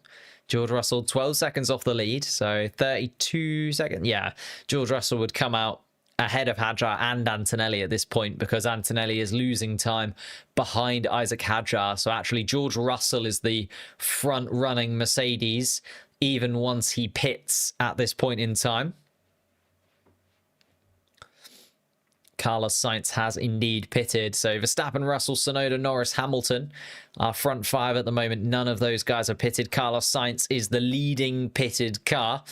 Speaker 1: George Russell 12 seconds off the lead, so 32 seconds. Yeah, George Russell would come out ahead of Hadjar and Antonelli at this point because Antonelli is losing time behind Isaac Hadjar. So actually George Russell is the front-running Mercedes even once he pits at this point in time. Carlos Sainz has indeed pitted. So Verstappen, Russell, Tsunoda, Norris, Hamilton, our front five at the moment. None of those guys are pitted. Carlos Sainz is the leading pitted car.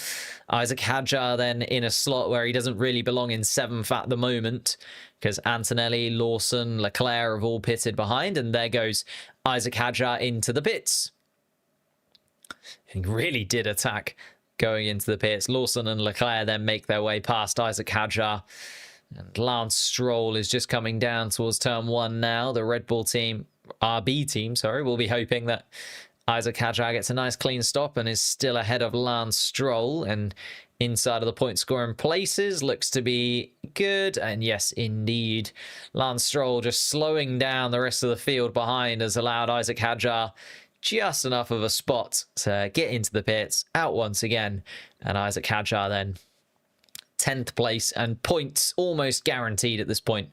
Speaker 1: Isaac Hadjar then in a slot where he doesn't really belong in 7th at the moment because Antonelli, Lawson, Leclerc have all pitted behind. And there goes Isaac Hadjar into the pits. He really did attack going into the pits. Lawson and Leclerc then make their way past Isaac Hadjar. And Lance Stroll is just coming down towards turn 1 now. The Red Bull team, RB team, sorry, will be hoping that Isaac Hadjar gets a nice clean stop and is still ahead of Lance Stroll. And inside of the point scoring places looks to be good. And yes, indeed, Lance Stroll just slowing down the rest of the field behind has allowed Isaac Hadjar just enough of a spot to get into the pits, out once again. And Isaac Hadjar then 10th place and points almost guaranteed at this point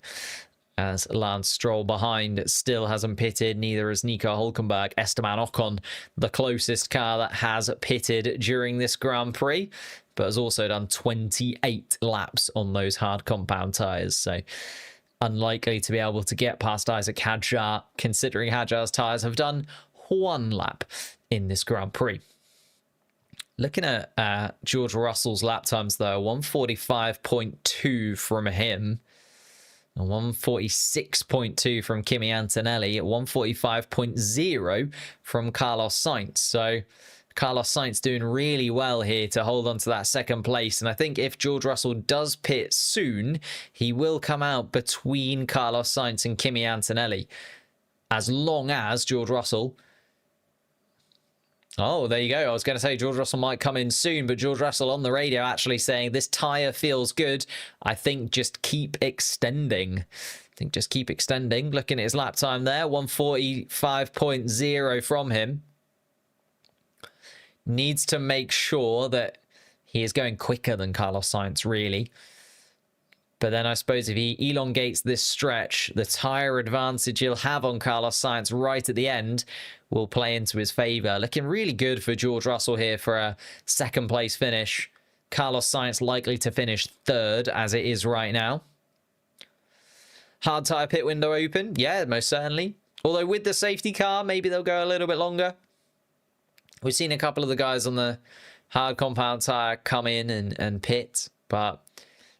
Speaker 1: as Lance Stroll behind still hasn't pitted. Neither has Nico Hülkenberg. Esteban Ocon, the closest car that has pitted during this Grand Prix, but has also done 28 laps on those hard compound tyres. So unlikely to be able to get past Isaac Hadjar, considering Hadjar's tyres have done 1 lap in this Grand Prix. Looking at George Russell's lap times, though, 145.2 from him, and 146.2 from Kimi Antonelli, 145.0 from Carlos Sainz. So Carlos Sainz doing really well here to hold on to that second place. And I think if George Russell does pit soon, he will come out between Carlos Sainz and Kimi Antonelli. As long as George Russell... Oh, there you go. I was going to say George Russell might come in soon, but George Russell on the radio actually saying this tyre feels good. I think just keep extending. Looking at his lap time there, 145.0 from him. Needs to make sure that he is going quicker than Carlos Sainz, really. But then I suppose if he elongates this stretch, the tyre advantage he'll have on Carlos Sainz right at the end will play into his favour. Looking really good for George Russell here for a second place finish. Carlos Sainz likely to finish third as it is right now. Hard tyre pit window open? Yeah, most certainly. Although with the safety car, maybe they'll go a little bit longer. We've seen a couple of the guys on the hard compound tyre come in and pit, but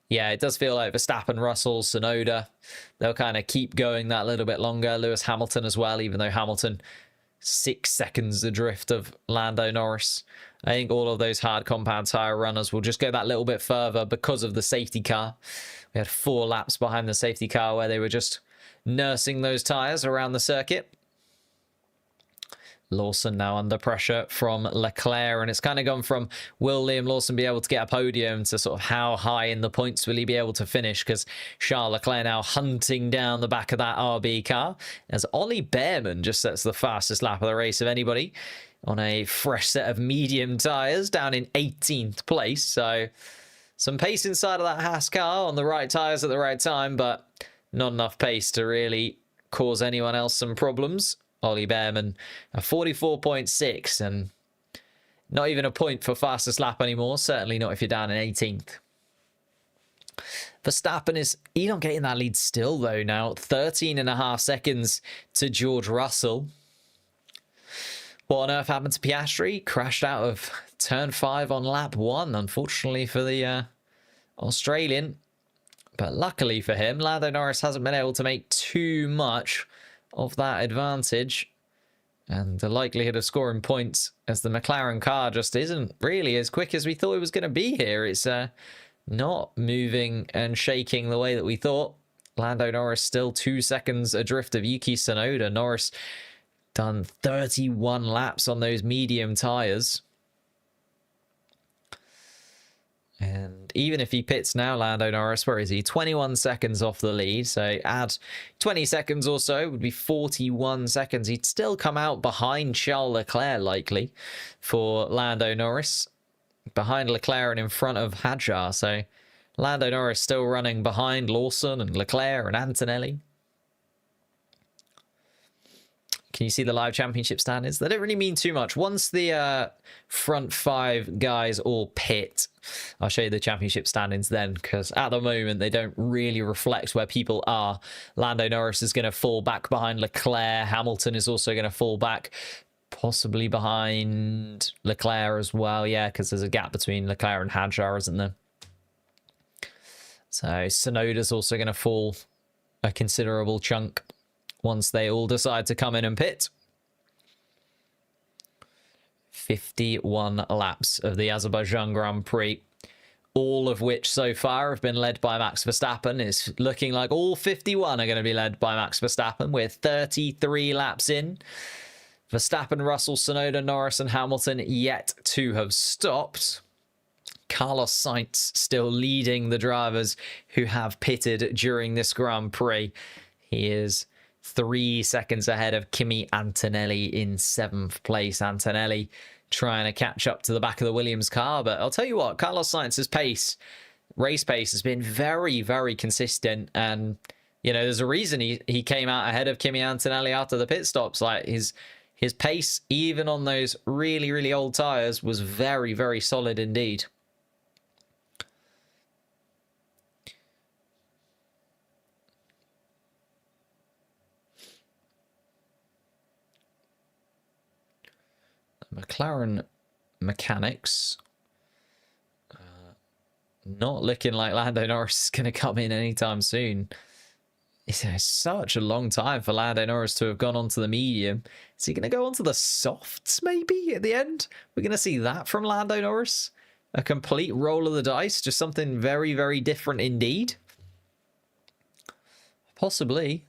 Speaker 1: yeah, it does feel like Verstappen, Russell, Tsunoda, they'll kind of keep going that little bit longer. Lewis Hamilton as well, even though Hamilton 6 seconds adrift of Lando Norris. I think all of those hard compound tyre runners will just go that little bit further because of the safety car. We had 4 laps behind the safety car where they were just nursing those tyres around the circuit. Lawson now under pressure from Leclerc, and it's kind of gone from will Liam Lawson be able to get a podium to sort of how high in the points will he be able to finish, because Charles Leclerc now hunting down the back of that RB car as Ollie Behrman just sets the fastest lap of the race of anybody on a fresh set of medium tyres down in 18th place. So some pace inside of that Haas car on the right tyres at the right time, but not enough pace to really cause anyone else some problems. Ollie Behrman, a 44.6, and not even a point for fastest lap anymore. Certainly not if you're down in 18th. Verstappen is elongating that lead still, though, now. 13.5 seconds to George Russell. What on earth happened to Piastri? Crashed out of turn 5 on lap 1, unfortunately for the Australian. But luckily for him, Lando Norris hasn't been able to make too much of that advantage, and the likelihood of scoring points as the McLaren car just isn't really as quick as we thought it was going to be here. It's not moving and shaking the way that we thought. Lando Norris still 2 seconds adrift of Yuki Tsunoda. Norris done 31 laps on those medium tyres. And even if he pits now, Lando Norris, where is he? 21 seconds off the lead. So add 20 seconds or so, would be 41 seconds. He'd still come out behind Charles Leclerc, likely, for Lando Norris. Behind Leclerc and in front of Hadjar. So Lando Norris still running behind Lawson and Leclerc and Antonelli. Can you see the live championship standings? They don't really mean too much. Once the front 5 guys all pit, I'll show you the championship standings then, because at the moment they don't really reflect where people are. Lando Norris is going to fall back behind Leclerc. Hamilton is also going to fall back, possibly behind Leclerc as well. Yeah, because there's a gap between Leclerc and Hadjar, isn't there? So Tsunoda's also going to fall a considerable chunk once they all decide to come in and pit. 51 laps of the Azerbaijan Grand Prix, all of which so far have been led by Max Verstappen. It's looking like all 51 are going to be led by Max Verstappen. We're 33 laps in. Verstappen, Russell, Tsunoda, Norris and Hamilton yet to have stopped. Carlos Sainz still leading the drivers who have pitted during this Grand Prix. He is 3 seconds ahead of Kimi Antonelli in 7th place. Antonelli trying to catch up to the back of the Williams car. But I'll tell you what, Carlos Sainz's pace, race pace, has been very, very consistent. And You know, there's a reason he came out ahead of Kimi Antonelli after the pit stops. Like his pace, even on those really, really old tyres, was very, very solid indeed. McLaren mechanics. Not looking like Lando Norris is going to come in anytime soon. It's such a long time for Lando Norris to have gone onto the medium. Is he going to go onto the softs maybe at the end? We're going to see that from Lando Norris? A complete roll of the dice? Just something very, very different indeed? Possibly.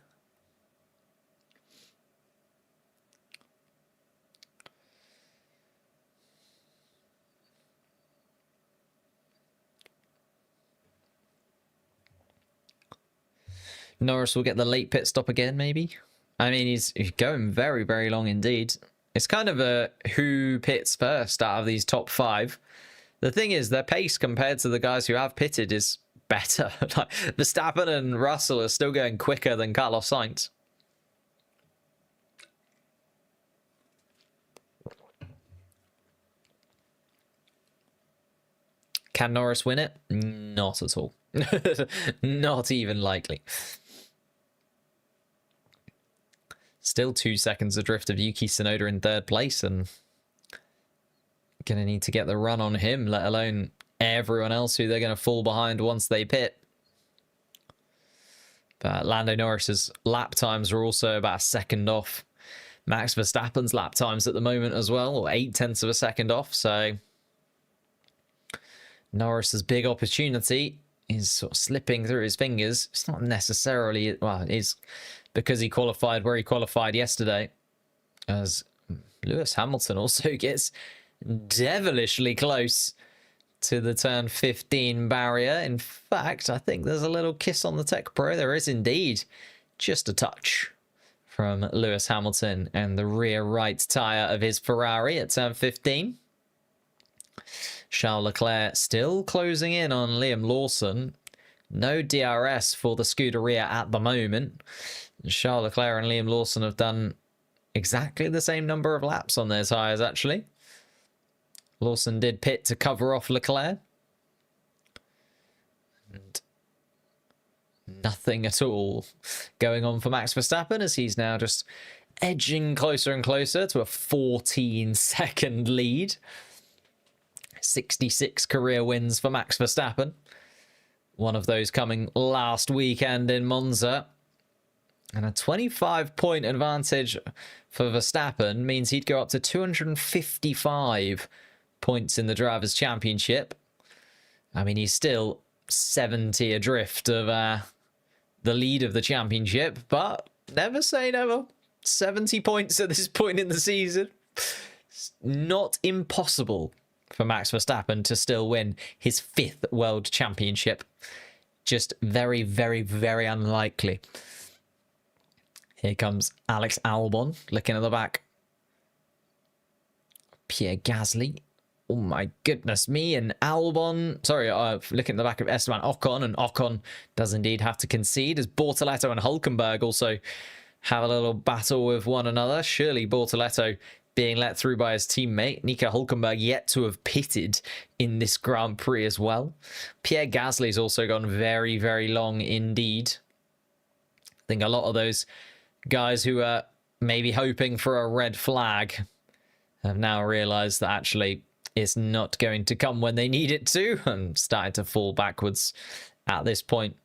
Speaker 1: Norris will get the late pit stop again, maybe? I mean, he's going very, very long indeed. It's kind of a who pits first out of these top 5. The thing is, their pace compared to the guys who have pitted is better. Like, Verstappen and Russell are still going quicker than Carlos Sainz. Can Norris win it? Not at all. Not even likely. Still 2 seconds adrift of Yuki Tsunoda in 3rd place, and going to need to get the run on him, let alone everyone else who they're going to fall behind once they pit. But Lando Norris's lap times are also about a second off Max Verstappen's lap times at the moment as well, or 0.8 of a second off. So Norris's big opportunity is sort of slipping through his fingers. It's not necessarily, well, it is because he qualified where he qualified yesterday, as Lewis Hamilton also gets devilishly close to the turn 15 barrier. In fact, I think there's a little kiss on the Tech Pro. There is indeed just a touch from Lewis Hamilton and the rear right tyre of his Ferrari at turn 15. Charles Leclerc still closing in on Liam Lawson. No DRS for the Scuderia at the moment. Charles Leclerc and Liam Lawson have done exactly the same number of laps on their tyres, actually. Lawson did pit to cover off Leclerc. And nothing at all going on for Max Verstappen, as he's now just edging closer and closer to a 14-second lead. 66 career wins for Max Verstappen. One of those coming last weekend in Monza. And a 25-point advantage for Verstappen means he'd go up to 255 points in the Drivers' Championship. I mean, he's still 70 adrift of the lead of the championship, but never say never. 70 points at this point in the season. It's not impossible for Max Verstappen to still win his 5th World Championship. Just very, very, very unlikely. Here comes Alex Albon, looking at the back. Pierre Gasly. Oh my goodness me. And Albon, sorry, looking at the back of Esteban Ocon, and Ocon does indeed have to concede, as Bortoleto and Hülkenberg also have a little battle with one another. Surely Bortoleto being let through by his teammate. Nico Hülkenberg yet to have pitted in this Grand Prix as well. Pierre Gasly's also gone very, very long indeed. I think a lot of those guys who are maybe hoping for a red flag have now realised that actually it's not going to come when they need it to, and started to fall backwards at this point.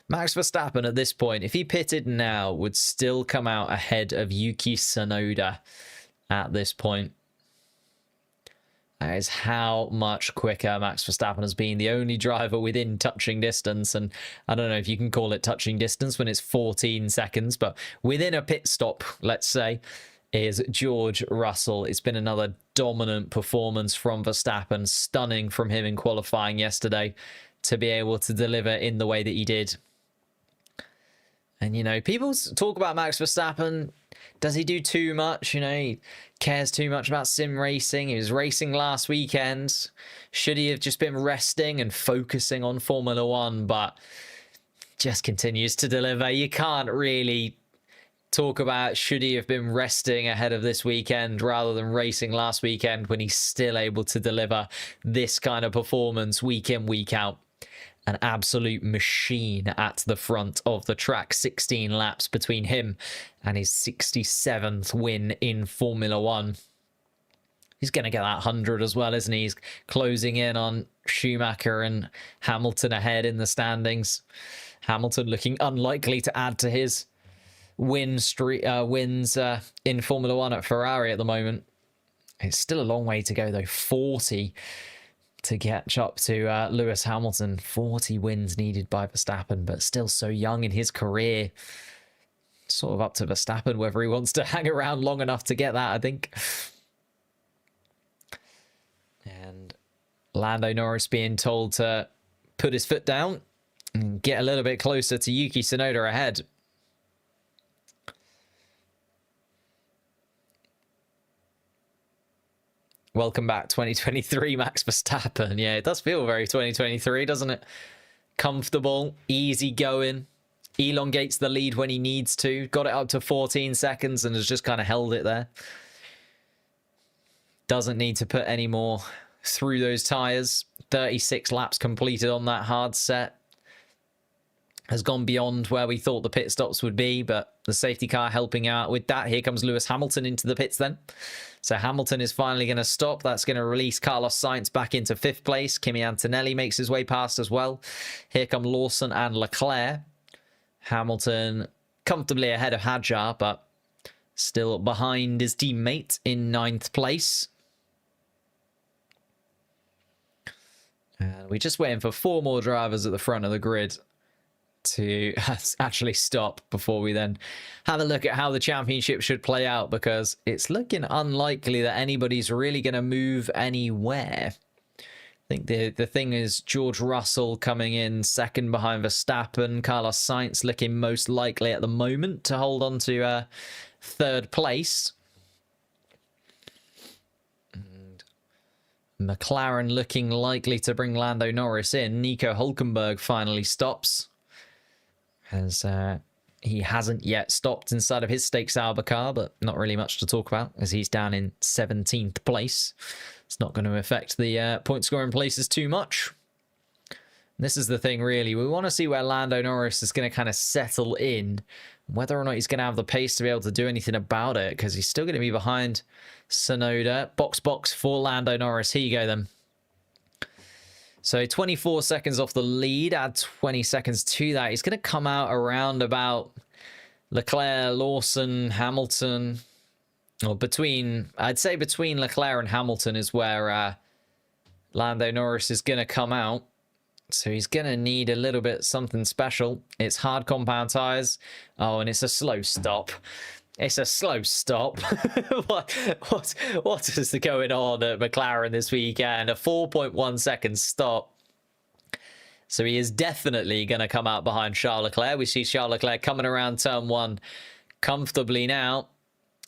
Speaker 1: Max Verstappen at this point, if he pitted now, would still come out ahead of Yuki Tsunoda at this point. That is how much quicker Max Verstappen has been. The only driver within touching distance, and I don't know if you can call it touching distance when it's 14 seconds, but within a pit stop, let's say, is George Russell. It's been another dominant performance from Verstappen. Stunning from him in qualifying yesterday to be able to deliver in the way that he did. And, you know, people talk about Max Verstappen. Does he do too much? You know, he cares too much about sim racing. He was racing last weekend. Should he have just been resting and focusing on Formula One? But just continues to deliver. You can't really talk about should he have been resting ahead of this weekend rather than racing last weekend when he's still able to deliver this kind of performance week in, week out. An absolute machine at the front of the track. 16 laps between him and his 67th win in Formula One. He's going to get that 100 as well, isn't he? He's closing in on Schumacher and Hamilton ahead in the standings. Hamilton looking unlikely to add to his wins in Formula One at Ferrari at the moment. It's still a long way to go, though. 40 to catch up to Lewis Hamilton. 40 wins needed by Verstappen, but still so young in his career. Sort of up to Verstappen whether he wants to hang around long enough to get that, I think. And Lando Norris being told to put his foot down and get a little bit closer to Yuki Tsunoda ahead. Welcome back, 2023, Max Verstappen. Yeah, it does feel very 2023, doesn't it? Comfortable, easy going, elongates the lead when he needs to. Got it up to 14 seconds and has just kind of held it there. Doesn't need to put any more through those tyres. 36 laps completed on that hard set. Has gone beyond where we thought the pit stops would be, but the safety car helping out with that. Here comes Lewis Hamilton into the pits then. So Hamilton is finally going to stop. That's going to release Carlos Sainz back into 5th place. Kimi Antonelli makes his way past as well. Here come Lawson and Leclerc. Hamilton comfortably ahead of Hadjar, but still behind his teammate in 9th place. And we're just waiting for 4 more drivers at the front of the grid to actually stop before we then have a look at how the championship should play out, because it's looking unlikely that anybody's really going to move anywhere. I think the thing is George Russell coming in second behind Verstappen. Carlos Sainz looking most likely at the moment to hold on to 3rd place. And McLaren looking likely to bring Lando Norris in. Nico Hülkenberg finally stops, as he hasn't yet stopped inside of his Stakes Sauber car, but not really much to talk about as he's down in 17th place. It's not going to affect the point scoring places too much. And this is the thing, really. We want to see where Lando Norris is going to kind of settle in, whether or not he's going to have the pace to be able to do anything about it, because he's still going to be behind Tsunoda. Box for Lando Norris. Here you go, then. So 24 seconds off the lead, add 20 seconds to that. He's going to come out around about Leclerc, Lawson, Hamilton, or I'd say between Leclerc and Hamilton is where Lando Norris is going to come out. So he's going to need a little bit something special. It's hard compound tyres. Oh, and it's a slow stop. It's a slow stop. What is going on at McLaren this weekend? A 4.1 second stop. So he is definitely going to come out behind Charles Leclerc. We see Charles Leclerc coming around turn 1 comfortably now.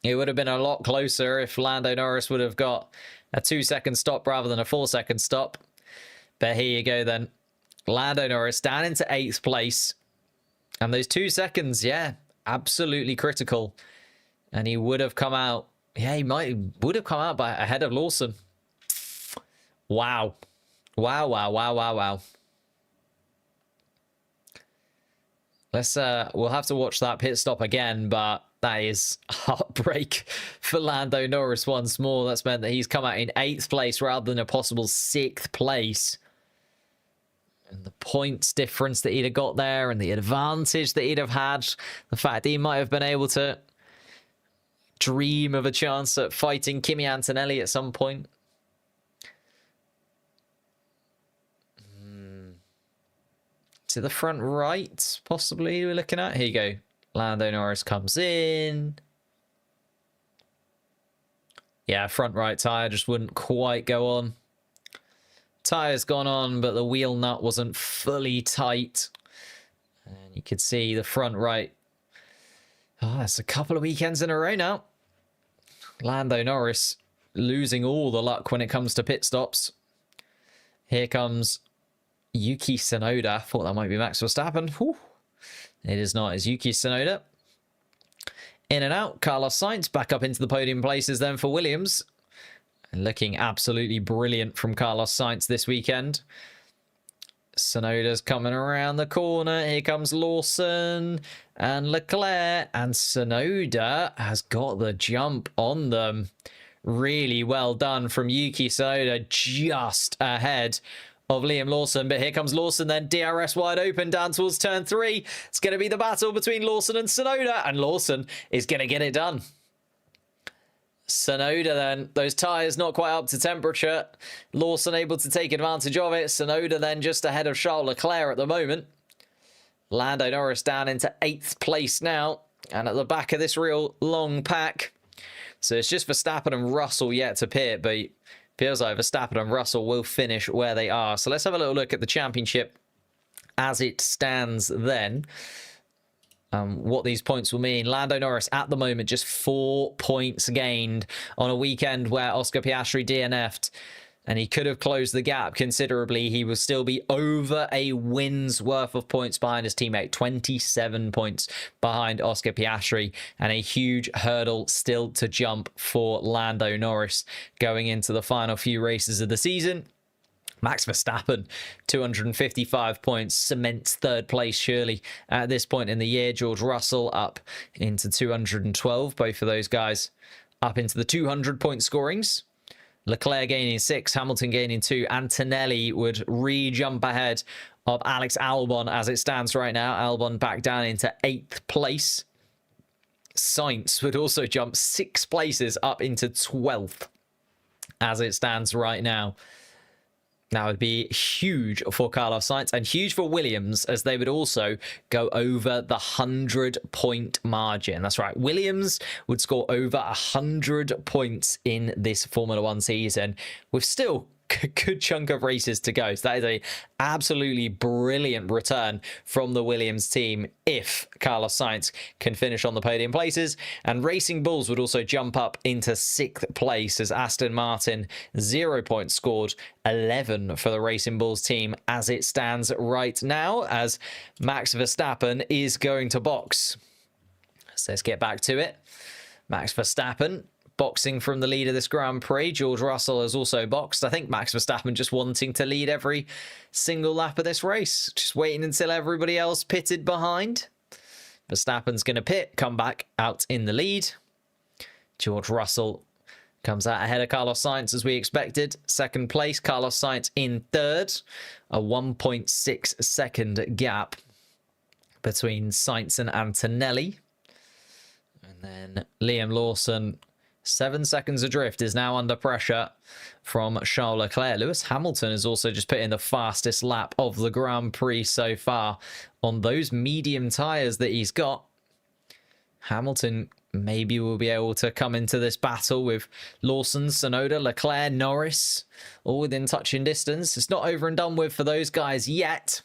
Speaker 1: It would have been a lot closer if Lando Norris would have got a 2-second stop rather than a 4-second stop. But here you go then. Lando Norris down into 8th place. And those 2 seconds, yeah, absolutely critical. And he would have come out, yeah, would have come out ahead of Lawson. Wow. Wow. We'll have to watch that pit stop again, but that is heartbreak for Lando Norris once more. That's meant that he's come out in 8th place rather than a possible 6th place. And the points difference that he'd have got there and the advantage that he'd have had, the fact that he might have been able to dream of a chance at fighting Kimi Antonelli at some point. To the front right, possibly, we're looking at. Here you go. Lando Norris comes in. Yeah, front right tyre just wouldn't quite go on. Tyre's gone on, but the wheel nut wasn't fully tight. And you could see the front right. Oh, that's a couple of weekends in a row now. Lando Norris losing all the luck when it comes to pit stops. Here comes Yuki Tsunoda. Thought that might be Max Verstappen. Whew. It is not. It's Yuki Tsunoda. In and out. Carlos Sainz back up into the podium places then for Williams. Looking absolutely brilliant from Carlos Sainz this weekend. Tsunoda's coming around the corner. Here comes Lawson and Leclerc. And Tsunoda has got the jump on them. Really well done from Yuki Tsunoda, just ahead of Liam Lawson. But here comes Lawson then. DRS wide open down towards turn 3. It's going to be the battle between Lawson and Tsunoda. And Lawson is going to get it done. Tsunoda then, those tyres not quite up to temperature. Lawson able to take advantage of it. Tsunoda then just ahead of Charles Leclerc at the moment. Lando Norris down into 8th place now. And at the back of this real long pack. So it's just Verstappen and Russell yet to pit. But it feels like Verstappen and Russell will finish where they are. So let's have a little look at the championship as it stands then. What these points will mean. Lando Norris at the moment just 4 points gained on a weekend where Oscar Piastri DNF'd, and he could have closed the gap considerably. He will still be over a win's worth of points behind his teammate, 27 points behind Oscar Piastri, and a huge hurdle still to jump for Lando Norris going into the final few races of the season. Max Verstappen, 255 points, cements 3rd place surely at this point in the year. George Russell up into 212. Both of those guys up into the 200-point scorings. Leclerc gaining 6, Hamilton gaining 2. Antonelli would re-jump ahead of Alex Albon as it stands right now. Albon back down into 8th place. Sainz would also jump 6 places up into 12th as it stands right now. That would be huge for Carlos Sainz and huge for Williams, as they would also go over the 100-point margin. That's right. Williams would score over 100 points in this Formula One season with still a good chunk of races to go. So that is a absolutely brilliant return from the Williams team if Carlos Sainz can finish on the podium places. And Racing Bulls would also jump up into 6th place as Aston Martin 0 points scored, 11 for the Racing Bulls team as it stands right now, as Max Verstappen is going to box. So let's get back to it. Max Verstappen boxing from the lead of this Grand Prix. George Russell has also boxed. I think Max Verstappen just wanting to lead every single lap of this race. Just waiting until everybody else pitted behind. Verstappen's going to pit, come back out in the lead. George Russell comes out ahead of Carlos Sainz as we expected. 2nd place, Carlos Sainz in 3rd. A 1.6 second gap between Sainz and Antonelli. And then Liam Lawson, 7 seconds adrift, is now under pressure from Charles Leclerc. Lewis Hamilton has also just put in the fastest lap of the Grand Prix so far on those medium tyres that he's got. Hamilton maybe will be able to come into this battle with Lawson, Tsunoda, Leclerc, Norris, all within touching distance. It's not over and done with for those guys yet.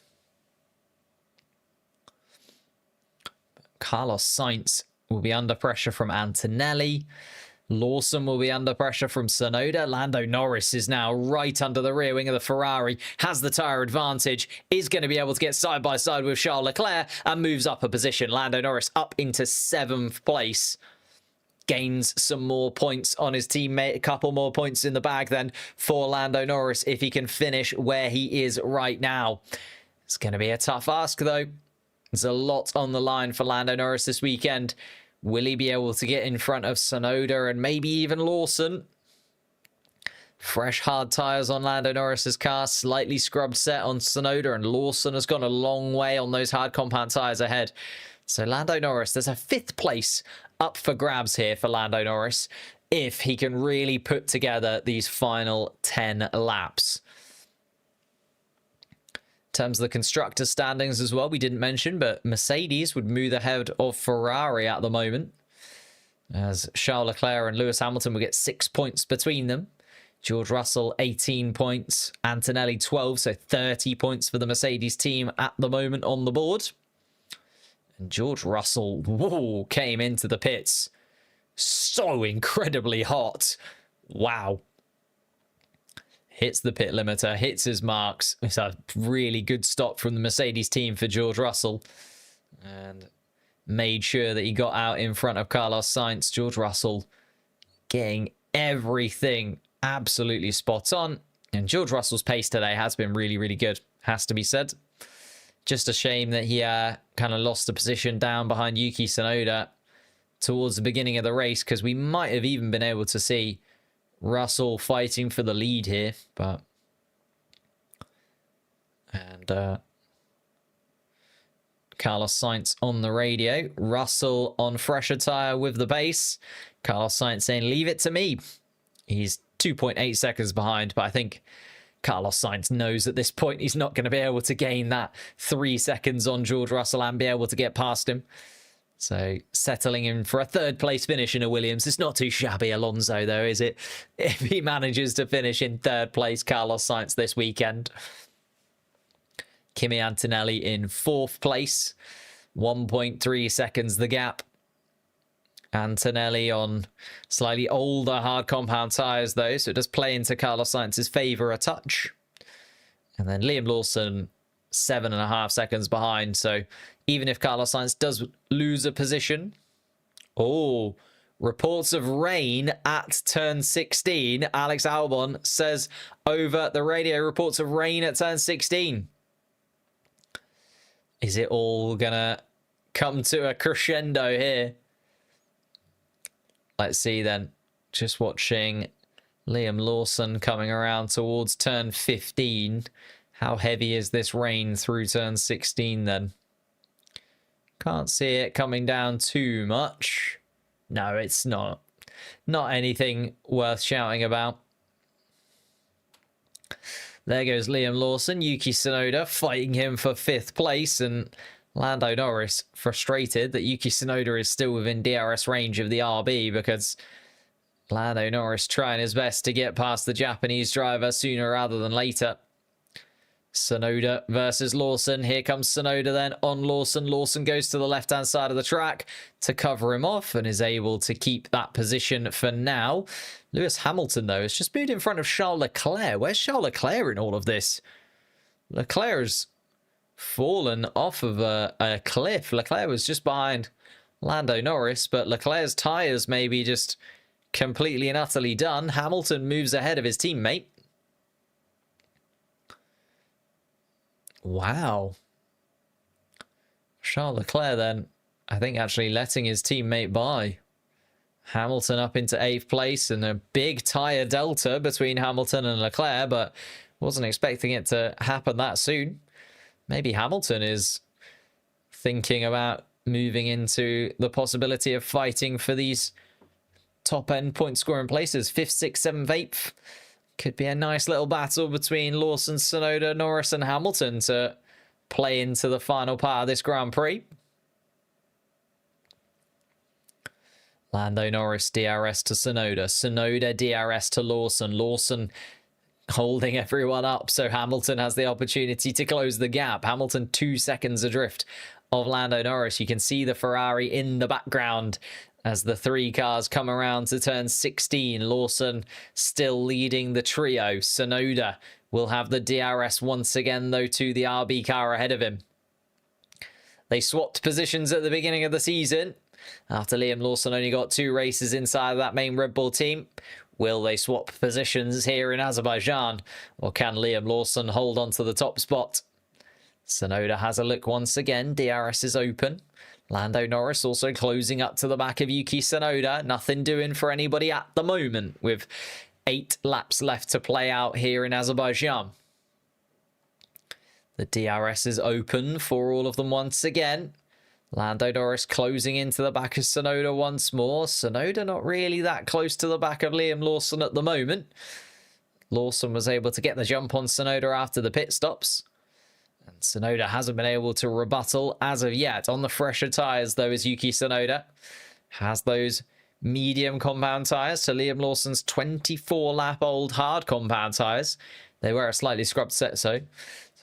Speaker 1: Carlos Sainz will be under pressure from Antonelli. Lawson will be under pressure from Tsunoda. Lando Norris is now right under the rear wing of the Ferrari, has the tyre advantage, is going to be able to get side by side with Charles Leclerc and moves up a position. Lando Norris up into 7th place. Gains some more points on his teammate, a couple more points in the bag then for Lando Norris if he can finish where he is right now. It's going to be a tough ask though. There's a lot on the line for Lando Norris this weekend. Will he be able to get in front of Tsunoda and maybe even Lawson? Fresh hard tyres on Lando Norris's car, slightly scrubbed set on Tsunoda, and Lawson has gone a long way on those hard compound tyres ahead. So Lando Norris, there's a 5th place up for grabs here for Lando Norris if he can really put together these final 10 laps. In terms of the constructor standings as well, we didn't mention, but Mercedes would move ahead of Ferrari at the moment, as Charles Leclerc and Lewis Hamilton will get 6 points between them. George Russell 18 points, Antonelli 12, so 30 points for the Mercedes team at the moment on the board. And George Russell came into the pits so incredibly hot. Wow. Hits the pit limiter, hits his marks. It's a really good stop from the Mercedes team for George Russell. and made sure that he got out in front of Carlos Sainz. George Russell getting everything absolutely spot on. And George Russell's pace today has been really, really good, has to be said. Just a shame that he kind of lost the position down behind Yuki Tsunoda towards the beginning of the race, because we might have even been able to see Russell fighting for the lead here. But Carlos Sainz on the radio. Russell on fresher tyre with the base. Carlos Sainz saying, leave it to me. He's 2.8 seconds behind, but I think Carlos Sainz knows at this point he's not going to be able to gain that 3 seconds on George Russell and be able to get past him. So settling in for a third place finish in a Williams. It's not too shabby, Alonso, though, is it? If he manages to finish in third place, Carlos Sainz this weekend. Kimi Antonelli in fourth place. 1.3 seconds the gap. Antonelli on slightly older hard compound tyres, though, so it does play into Carlos Sainz's favour a touch. And then Liam Lawson, 7.5 seconds behind. So even if Carlos Sainz does lose a position... Oh, reports of rain at turn 16. Alex Albon says over the radio, reports of rain at turn 16. Is it all going to come to a crescendo here? Let's see then. Just watching Liam Lawson coming around towards turn 15. How heavy is this rain through turn 16 then? Can't see it coming down too much. No, it's not. Not anything worth shouting about. There goes Liam Lawson. Yuki Tsunoda fighting him for 5th place, and Lando Norris frustrated that Yuki Tsunoda is still within DRS range of the RB, because Lando Norris trying his best to get past the Japanese driver sooner rather than later. Tsunoda versus Lawson. Here comes Tsunoda then on Lawson. Lawson goes to the left-hand side of the track to cover him off and is able to keep that position for now. Lewis Hamilton, though, has just moved in front of Charles Leclerc. Where's Charles Leclerc in all of this? Leclerc's fallen off of a cliff. Leclerc was just behind Lando Norris, but Leclerc's tyres may be just completely and utterly done. Hamilton moves ahead of his teammate. Wow. Charles Leclerc then, I think, actually letting his teammate by. Hamilton up into 8th place, and a big tyre delta between Hamilton and Leclerc, but wasn't expecting it to happen that soon. Maybe Hamilton is thinking about moving into the possibility of fighting for these top-end point-scoring places. 5th, 6th, 7th, 8th. Could be a nice little battle between Lawson, Tsunoda, Norris and Hamilton to play into the final part of this Grand Prix. Lando Norris DRS to Tsunoda. Tsunoda DRS to Lawson. Lawson holding everyone up, so Hamilton has the opportunity to close the gap. Hamilton 2 seconds adrift of Lando Norris. You can see the Ferrari in the background as the 3 cars come around to turn 16. Lawson still leading the trio. Tsunoda will have the DRS once again, though, to the RB car ahead of him. They swapped positions at the beginning of the season after Liam Lawson only got 2 races inside of that main Red Bull team. Will they swap positions here in Azerbaijan, or can Liam Lawson hold on to the top spot? Tsunoda has a look once again. DRS is open. Lando Norris also closing up to the back of Yuki Tsunoda. Nothing doing for anybody at the moment, with 8 laps left to play out here in Azerbaijan. The DRS is open for all of them once again. Lando Norris closing into the back of Tsunoda once more. Tsunoda not really that close to the back of Liam Lawson at the moment. Lawson was able to get the jump on Tsunoda after the pit stops. And Tsunoda hasn't been able to rebuttal as of yet. On the fresher tyres, though, is Yuki Tsunoda. Has those medium compound tyres. So Liam Lawson's 24-lap-old hard compound tyres. They were a slightly scrubbed set, so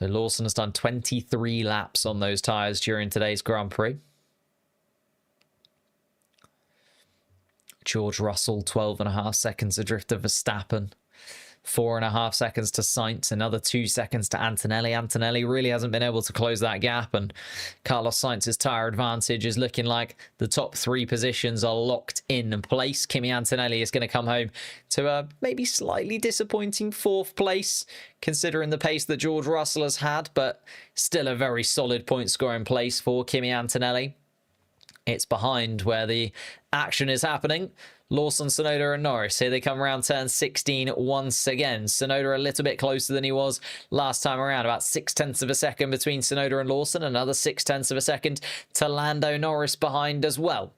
Speaker 1: Lawson has done 23 laps on those tyres during today's Grand Prix. George Russell, 12.5 seconds adrift of Verstappen. 4.5 seconds to Sainz, another 2 seconds to Antonelli. Antonelli really hasn't been able to close that gap, and Carlos Sainz's tyre advantage is looking like the top 3 positions are locked in place. Kimi Antonelli is going to come home to a maybe slightly disappointing 4th place, considering the pace that George Russell has had, but still a very solid point scoring place for Kimi Antonelli. It's behind where the action is happening. Lawson, Tsunoda and Norris. Here they come around turn 16 once again. Tsunoda a little bit closer than he was last time around. About 0.6 of a second between Tsunoda and Lawson. Another 0.6 of a second to Lando Norris behind as well.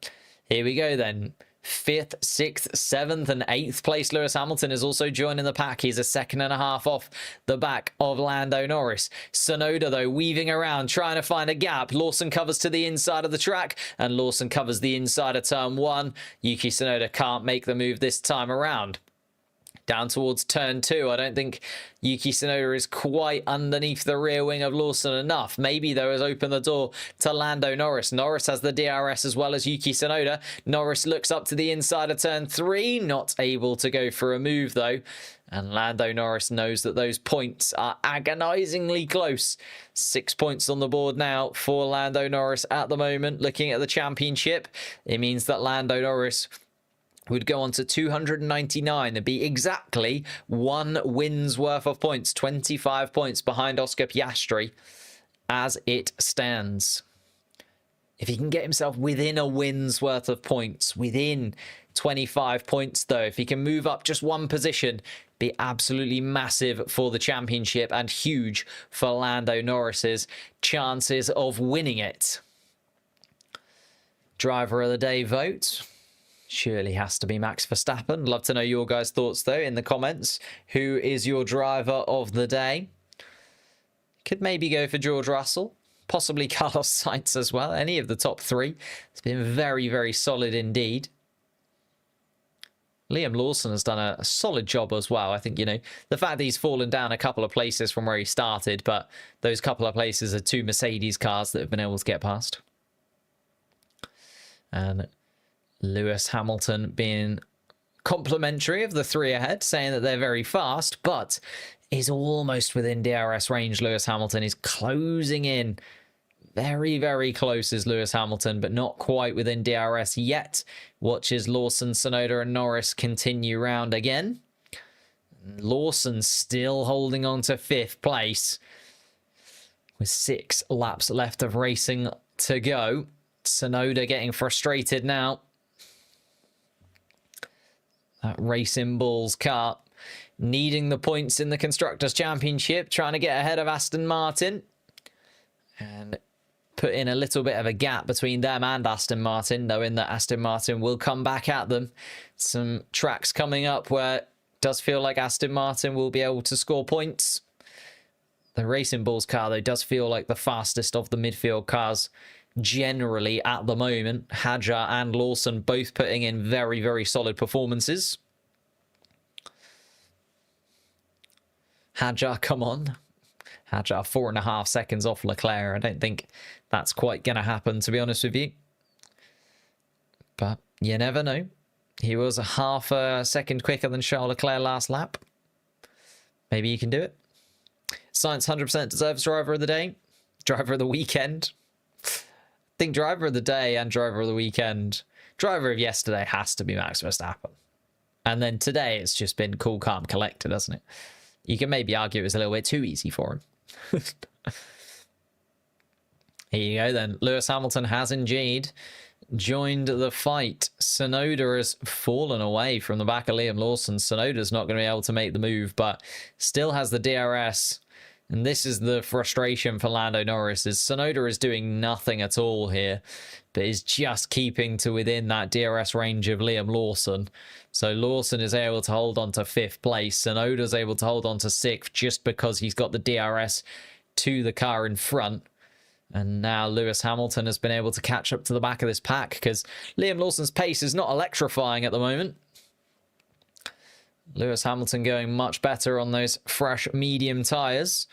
Speaker 1: Here we go then. 5th, 6th, 7th and 8th place Lewis Hamilton is also joining the pack. He's a 1.5 seconds off the back of Lando Norris. Tsunoda though weaving around trying to find a gap. Lawson covers to the inside of the track and Lawson covers the inside of turn 1. Yuki Tsunoda can't make the move this time around. Down towards turn 2, I don't think Yuki Tsunoda is quite underneath the rear wing of Lawson enough. Maybe, though, has opened the door to Lando Norris. Norris has the DRS as well as Yuki Tsunoda. Norris looks up to the inside of turn 3, not able to go for a move, though. And Lando Norris knows that those points are agonizingly close. 6 points on the board now for Lando Norris at the moment. Looking at the championship, it means that Lando Norris would go on to 299 and be exactly 1 win's worth of points, 25 points behind Oscar Piastri as it stands. If he can get himself within a win's worth of points, within 25 points though, if he can move up just 1 position, be absolutely massive for the championship and huge for Lando Norris's chances of winning it. Driver of the day vote surely has to be Max Verstappen. Love to know your guys' thoughts though in the comments. Who is your driver of the day? Could maybe go for George Russell, possibly Carlos Sainz as well. Any of the top 3. It's been very, very solid indeed. Liam Lawson has done a solid job as well. I think, you know, the fact that he's fallen down a couple of places from where he started, but those couple of places are 2 Mercedes cars that have been able to get past. And Lewis Hamilton being complimentary of the 3 ahead, saying that they're very fast, but is almost within DRS range. Lewis Hamilton is closing in. Very, very close is Lewis Hamilton, but not quite within DRS yet. Watches Lawson, Tsunoda and Norris continue round again. Lawson still holding on to 5th place with 6 laps left of racing to go. Tsunoda getting frustrated now. That Racing Bulls car needing the points in the Constructors' Championship, trying to get ahead of Aston Martin and put in a little bit of a gap between them and Aston Martin, knowing that Aston Martin will come back at them. Some tracks coming up where it does feel like Aston Martin will be able to score points. The Racing Bulls car, though, does feel like the fastest of the midfield cars generally at the moment. Hadjar and Lawson both putting in very, very solid performances. Hadjar, come on. Hadjar 4.5 seconds off Leclerc. I don't think that's quite going to happen, to be honest with you. But you never know. He was a half a second quicker than Charles Leclerc last lap. Maybe he can do it. Sainz 100% deserves driver of the day. Driver of the weekend. I think driver of the day and driver of the weekend. Driver of yesterday has to be Max Verstappen. And then today it's just been cool, calm, collected, hasn't it? You can maybe argue it was a little bit too easy for him. Here you go then. Lewis Hamilton has indeed joined the fight. Tsunoda has fallen away from the back of Liam Lawson. Tsunoda's not going to be able to make the move, but still has the DRS. And this is the frustration for Lando Norris, is Tsunoda is doing nothing at all here, but is just keeping to within that DRS range of Liam Lawson. So Lawson is able to hold on to 5th place. Tsunoda's able to hold on to 6th just because he's got the DRS to the car in front. And now Lewis Hamilton has been able to catch up to the back of this pack because Liam Lawson's pace is not electrifying at the moment. Lewis Hamilton going much better on those fresh medium tyres.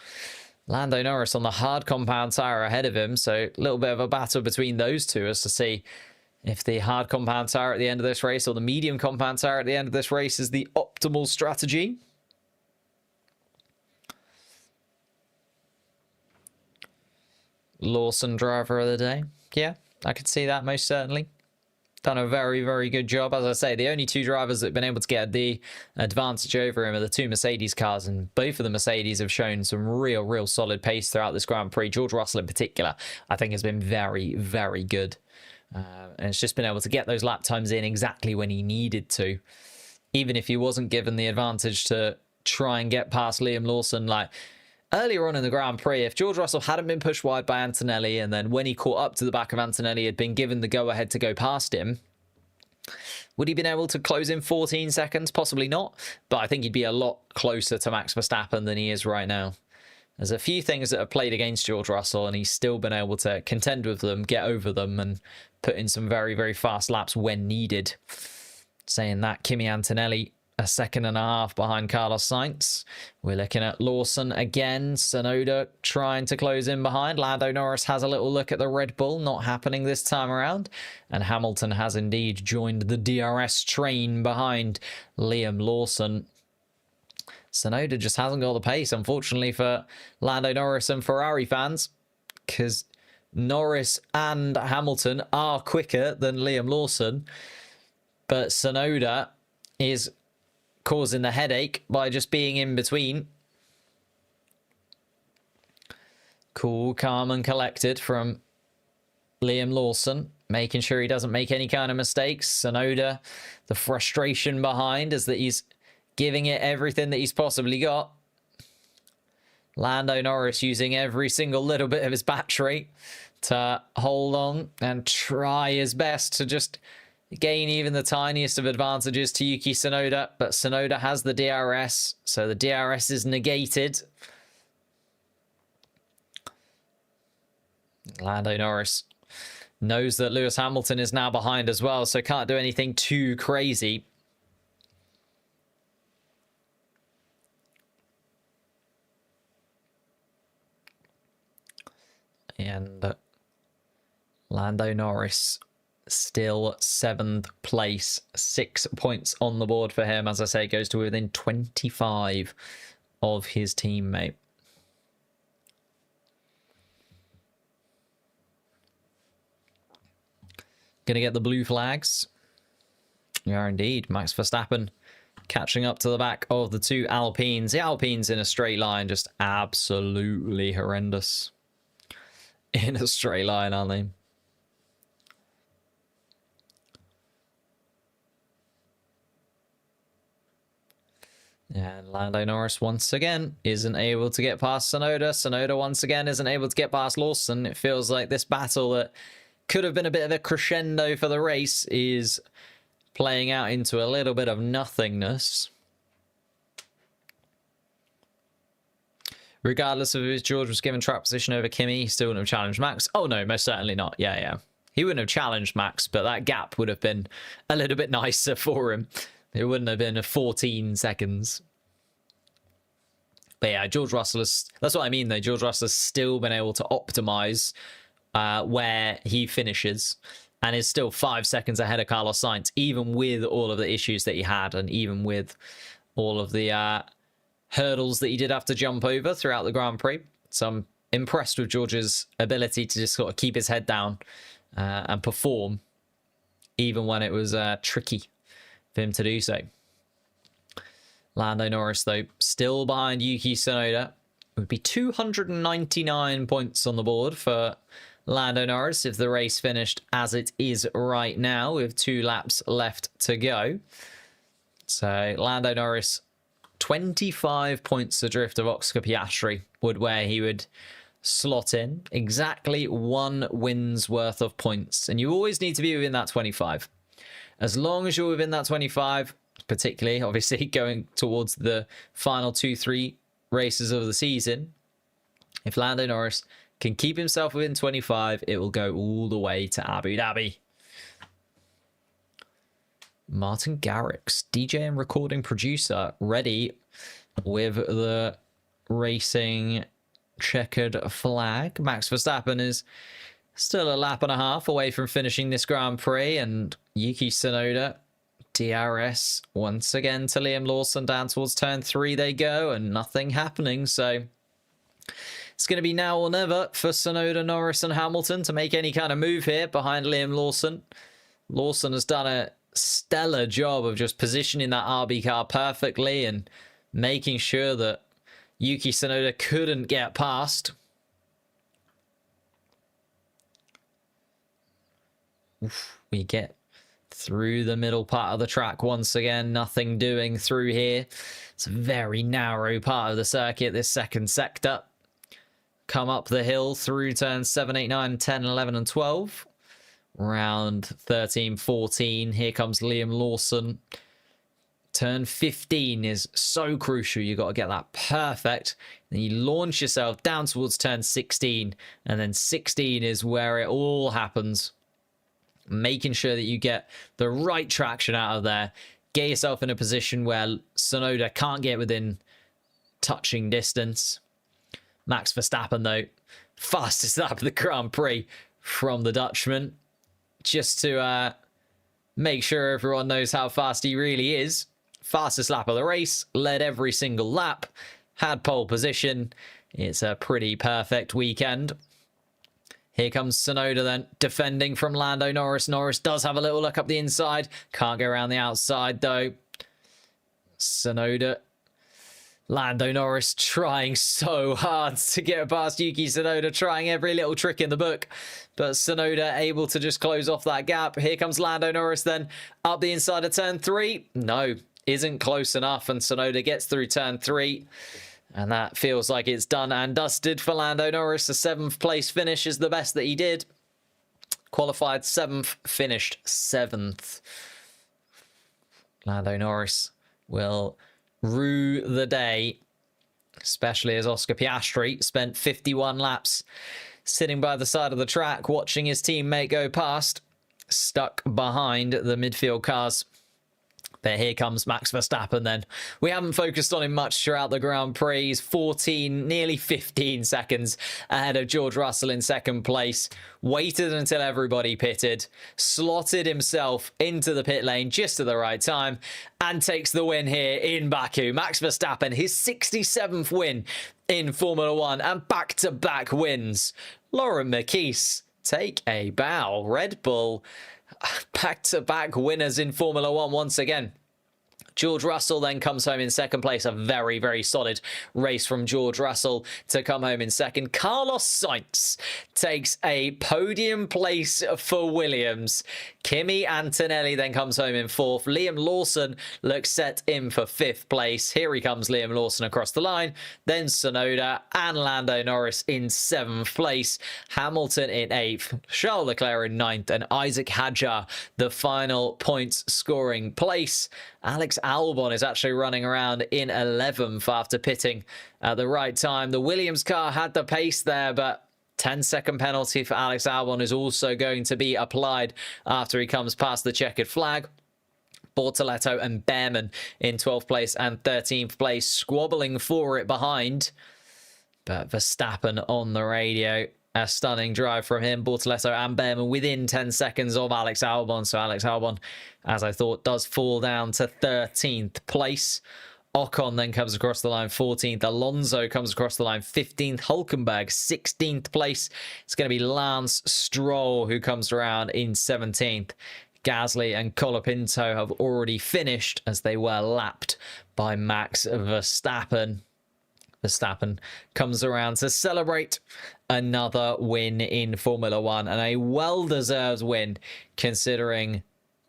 Speaker 1: Lando Norris on the hard compound tyre ahead of him. So a little bit of a battle between those two as to see if the hard compound tyre at the end of this race or the medium compound tyre at the end of this race is the optimal strategy. Lawson driver of the day. Yeah, I could see that most certainly. Done a very, very good job. As I say, the only two drivers that have been able to get the advantage over him are the two Mercedes cars, and both of the Mercedes have shown some real solid pace throughout this Grand Prix. George Russell in particular, I think, has been very, very good. And it's just been able to get those lap times in exactly when he needed to. Even if he wasn't given the advantage to try and get past Liam Lawson, like earlier on in the Grand Prix, if George Russell hadn't been pushed wide by Antonelli, and then when he caught up to the back of Antonelli had been given the go-ahead to go past him, would he been able to close in 14 seconds? Possibly not, but I think he'd be a lot closer to Max Verstappen than he is right now. There's a few things that have played against George Russell, and he's still been able to contend with them, get over them, and put in some very, very fast laps when needed. Saying that, Kimi Antonelli, a second and a half behind Carlos Sainz. We're looking at Lawson again. Tsunoda trying to close in behind. Lando Norris has a little look at the Red Bull. Not happening this time around. And Hamilton has indeed joined the DRS train behind Liam Lawson. Tsunoda just hasn't got the pace, unfortunately, for Lando Norris and Ferrari fans, because Norris and Hamilton are quicker than Liam Lawson, but Tsunoda is causing the headache by just being in between. Cool, calm and collected from Liam Lawson, making sure he doesn't make any kind of mistakes. Tsunoda, the frustration behind is that he's giving it everything that he's possibly got. Lando Norris using every single little bit of his battery to hold on and try his best to just gain even the tiniest of advantages to Yuki Tsunoda, but Tsunoda has the DRS, so the DRS is negated. Lando Norris knows that Lewis Hamilton is now behind as well, so can't do anything too crazy. And Lando Norris still 7th place, 6 points on the board for him. As I say, goes to within 25 of his teammate. Gonna get the blue flags. We are indeed. Max Verstappen catching up to the back of the two Alpines. The Alpines in a straight line, just absolutely horrendous. In a straight line, aren't they? And Lando Norris once again isn't able to get past Tsunoda. Tsunoda once again isn't able to get past Lawson. It feels like this battle that could have been a bit of a crescendo for the race is playing out into a little bit of nothingness. Regardless of if George was given track position over Kimi, he still wouldn't have challenged Max. Oh no, most certainly not. Yeah. He wouldn't have challenged Max, but that gap would have been a little bit nicer for him. It wouldn't have been 14 seconds. But yeah, George Russell is... That's what I mean, though. George Russell has still been able to optimize where he finishes and is still 5 seconds ahead of Carlos Sainz, even with all of the issues that he had and even with all of the hurdles that he did have to jump over throughout the Grand Prix. So I'm impressed with George's ability to just sort of keep his head down and perform, even when it was tricky for him to do so. Lando Norris, though, still behind Yuki Tsunoda. It would be 299 points on the board for Lando Norris if the race finished as it is right now, with 2 laps left to go. So Lando Norris, 25 points adrift of Oscar Piastri would where he would slot in. Exactly 1 win's worth of points. And you always need to be within that 25. As long as you're within that 25, particularly, obviously, going towards the final 2-3 races of the season, if Lando Norris can keep himself within 25, it will go all the way to Abu Dhabi. Martin Garrix, DJ and recording producer, ready with the racing checkered flag. Max Verstappen is still a lap and a half away from finishing this Grand Prix, and Yuki Tsunoda, DRS once again to Liam Lawson. Down towards turn 3 they go, and nothing happening. So It's going to be now or never for Tsunoda, Norris and Hamilton to make any kind of move here behind Liam Lawson. Lawson has done a stellar job of just positioning that RB car perfectly and making sure that Yuki Tsunoda couldn't get past. We get through the middle part of the track once again. Nothing doing through here. It's a very narrow part of the circuit, this second sector. Come up the hill through turns 7, 8, 9, 10, 11 and 12. Round 13, 14. Here comes Liam Lawson. Turn 15 is so crucial. You got to get that perfect. Then you launch yourself down towards turn 16. And then 16 is where it all happens. Making sure that you get the right traction out of there. Get yourself in a position where Tsunoda can't get within touching distance. Max Verstappen, though, fastest lap of the Grand Prix from the Dutchman. Just to make sure everyone knows how fast he really is. Fastest lap of the race. Led every single lap. Had pole position. It's a pretty perfect weekend. Here comes Tsunoda then, defending from Lando Norris. Norris does have a little look up the inside. Can't go around the outside, though. Tsunoda. Lando Norris trying so hard to get past Yuki Tsunoda, trying every little trick in the book. But Tsunoda able to just close off that gap. Here comes Lando Norris then, up the inside of turn 3. No, isn't close enough, and Tsunoda gets through turn 3. And that feels like it's done and dusted for Lando Norris. A 7th place finish is the best that he did. Qualified 7th, finished 7th. Lando Norris will rue the day, especially as Oscar Piastri spent 51 laps sitting by the side of the track, watching his teammate go past, stuck behind the midfield cars. But here comes Max Verstappen then. We haven't focused on him much throughout the Grand Prix. He's 14, nearly 15 seconds ahead of George Russell in second place. Waited until everybody pitted. Slotted himself into the pit lane just at the right time. And takes the win here in Baku. Max Verstappen, his 67th win in Formula 1. And back-to-back wins. Lauren McKees, take a bow. Red Bull, back-to-back winners in Formula 1 once again. George Russell then comes home in second place. A very, very solid race from George Russell to come home in second. Carlos Sainz takes a podium place for Williams. Kimi Antonelli then comes home in fourth. Liam Lawson looks set in for fifth place. Here he comes, Liam Lawson across the line. Then Tsunoda and Lando Norris in seventh place. Hamilton in eighth. Charles Leclerc in ninth. And Isaac Hadjar, the final points scoring place. Alex Albon is actually running around in 11th after pitting at the right time. The Williams car had the pace there, but 10-second penalty for Alex Albon is also going to be applied after he comes past the checkered flag. Bortoleto and Behrman in 12th place and 13th place, squabbling for it behind. But Verstappen on the radio. A stunning drive from him, Bortoleto and Behrman within 10 seconds of Alex Albon. So Alex Albon, as I thought, does fall down to 13th place. Ocon then comes across the line 14th. Alonso comes across the line 15th. Hulkenberg 16th place. It's going to be Lance Stroll who comes around in 17th. Gasly and Colapinto have already finished as they were lapped by Max Verstappen. Verstappen comes around to celebrate another win in Formula 1 and a well-deserved win considering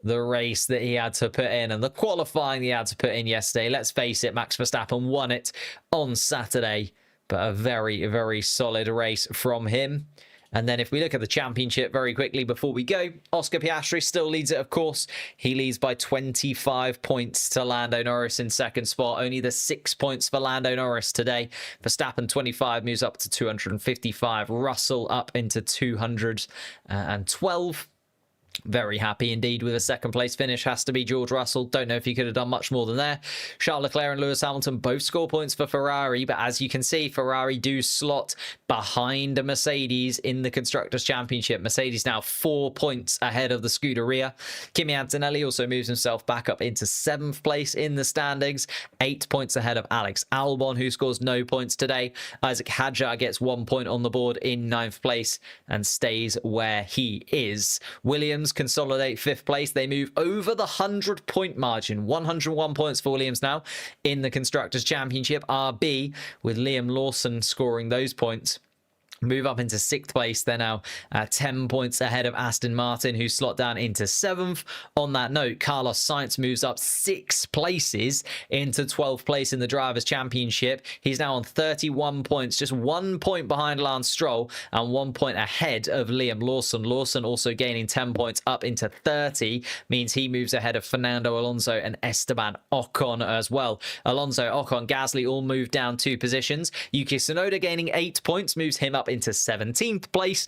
Speaker 1: the race that he had to put in and the qualifying he had to put in yesterday. Let's face it, Max Verstappen won it on Saturday, but a very, very solid race from him. And then if we look at the championship very quickly before we go, Oscar Piastri still leads it, of course. He leads by 25 points to Lando Norris in second spot. Only the 6 points for Lando Norris today. Verstappen 25 moves up to 255. Russell up into 212. Very happy indeed with a second place finish. Has to be George Russell. Don't know if he could have done much more than there. Charles Leclerc and Lewis Hamilton both score points for Ferrari, but as you can see, Ferrari do slot behind a Mercedes in the Constructors' Championship. Mercedes now 4 points ahead of the Scuderia. Kimi Antonelli also moves himself back up into 7th place in the standings, 8 points ahead of Alex Albon, who scores no points today. Isaac Hadjar gets 1 point on the board in 9th place and stays where he is. Williams consolidate 5th place. They move over the 100-point margin. 101 points for Williams now in the Constructors' Championship. RB, with Liam Lawson scoring those points, move up into 6th place. They're now 10 points ahead of Aston Martin, who slot down into 7th. On that note, Carlos Sainz moves up 6 places into 12th place in the Drivers' Championship. He's now on 31 points, just 1 point behind Lance Stroll and 1 point ahead of Liam Lawson. Lawson also gaining 10 points up into 30, means he moves ahead of Fernando Alonso and Esteban Ocon as well. Alonso, Ocon, Gasly all move down 2 positions. Yuki Tsunoda gaining 8 points, moves him up into 17th place,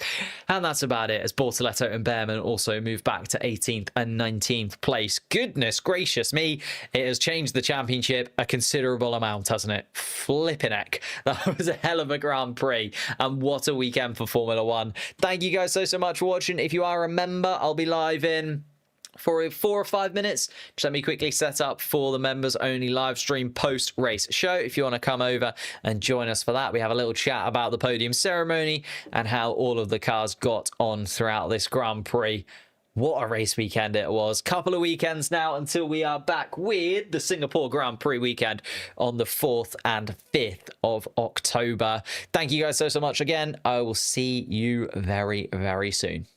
Speaker 1: and that's about it, as Bortoletto and Behrman also move back to 18th and 19th place. Goodness gracious me, it has changed the championship a considerable amount, hasn't it? Flipping heck, that was a hell of a Grand Prix, and what a weekend for Formula One. Thank you guys so much for watching. If you are a member, I'll be live in for 4 or 5 minutes. Just let me quickly set up for the members only live stream post race show. If you want to come over and join us for that, we have a little chat about the podium ceremony and how all of the cars got on throughout this Grand Prix. What a race weekend it was. Couple of weekends now until we are back with the Singapore Grand Prix weekend on the 4th and 5th of October. Thank you guys so much again. I will see you very, very soon.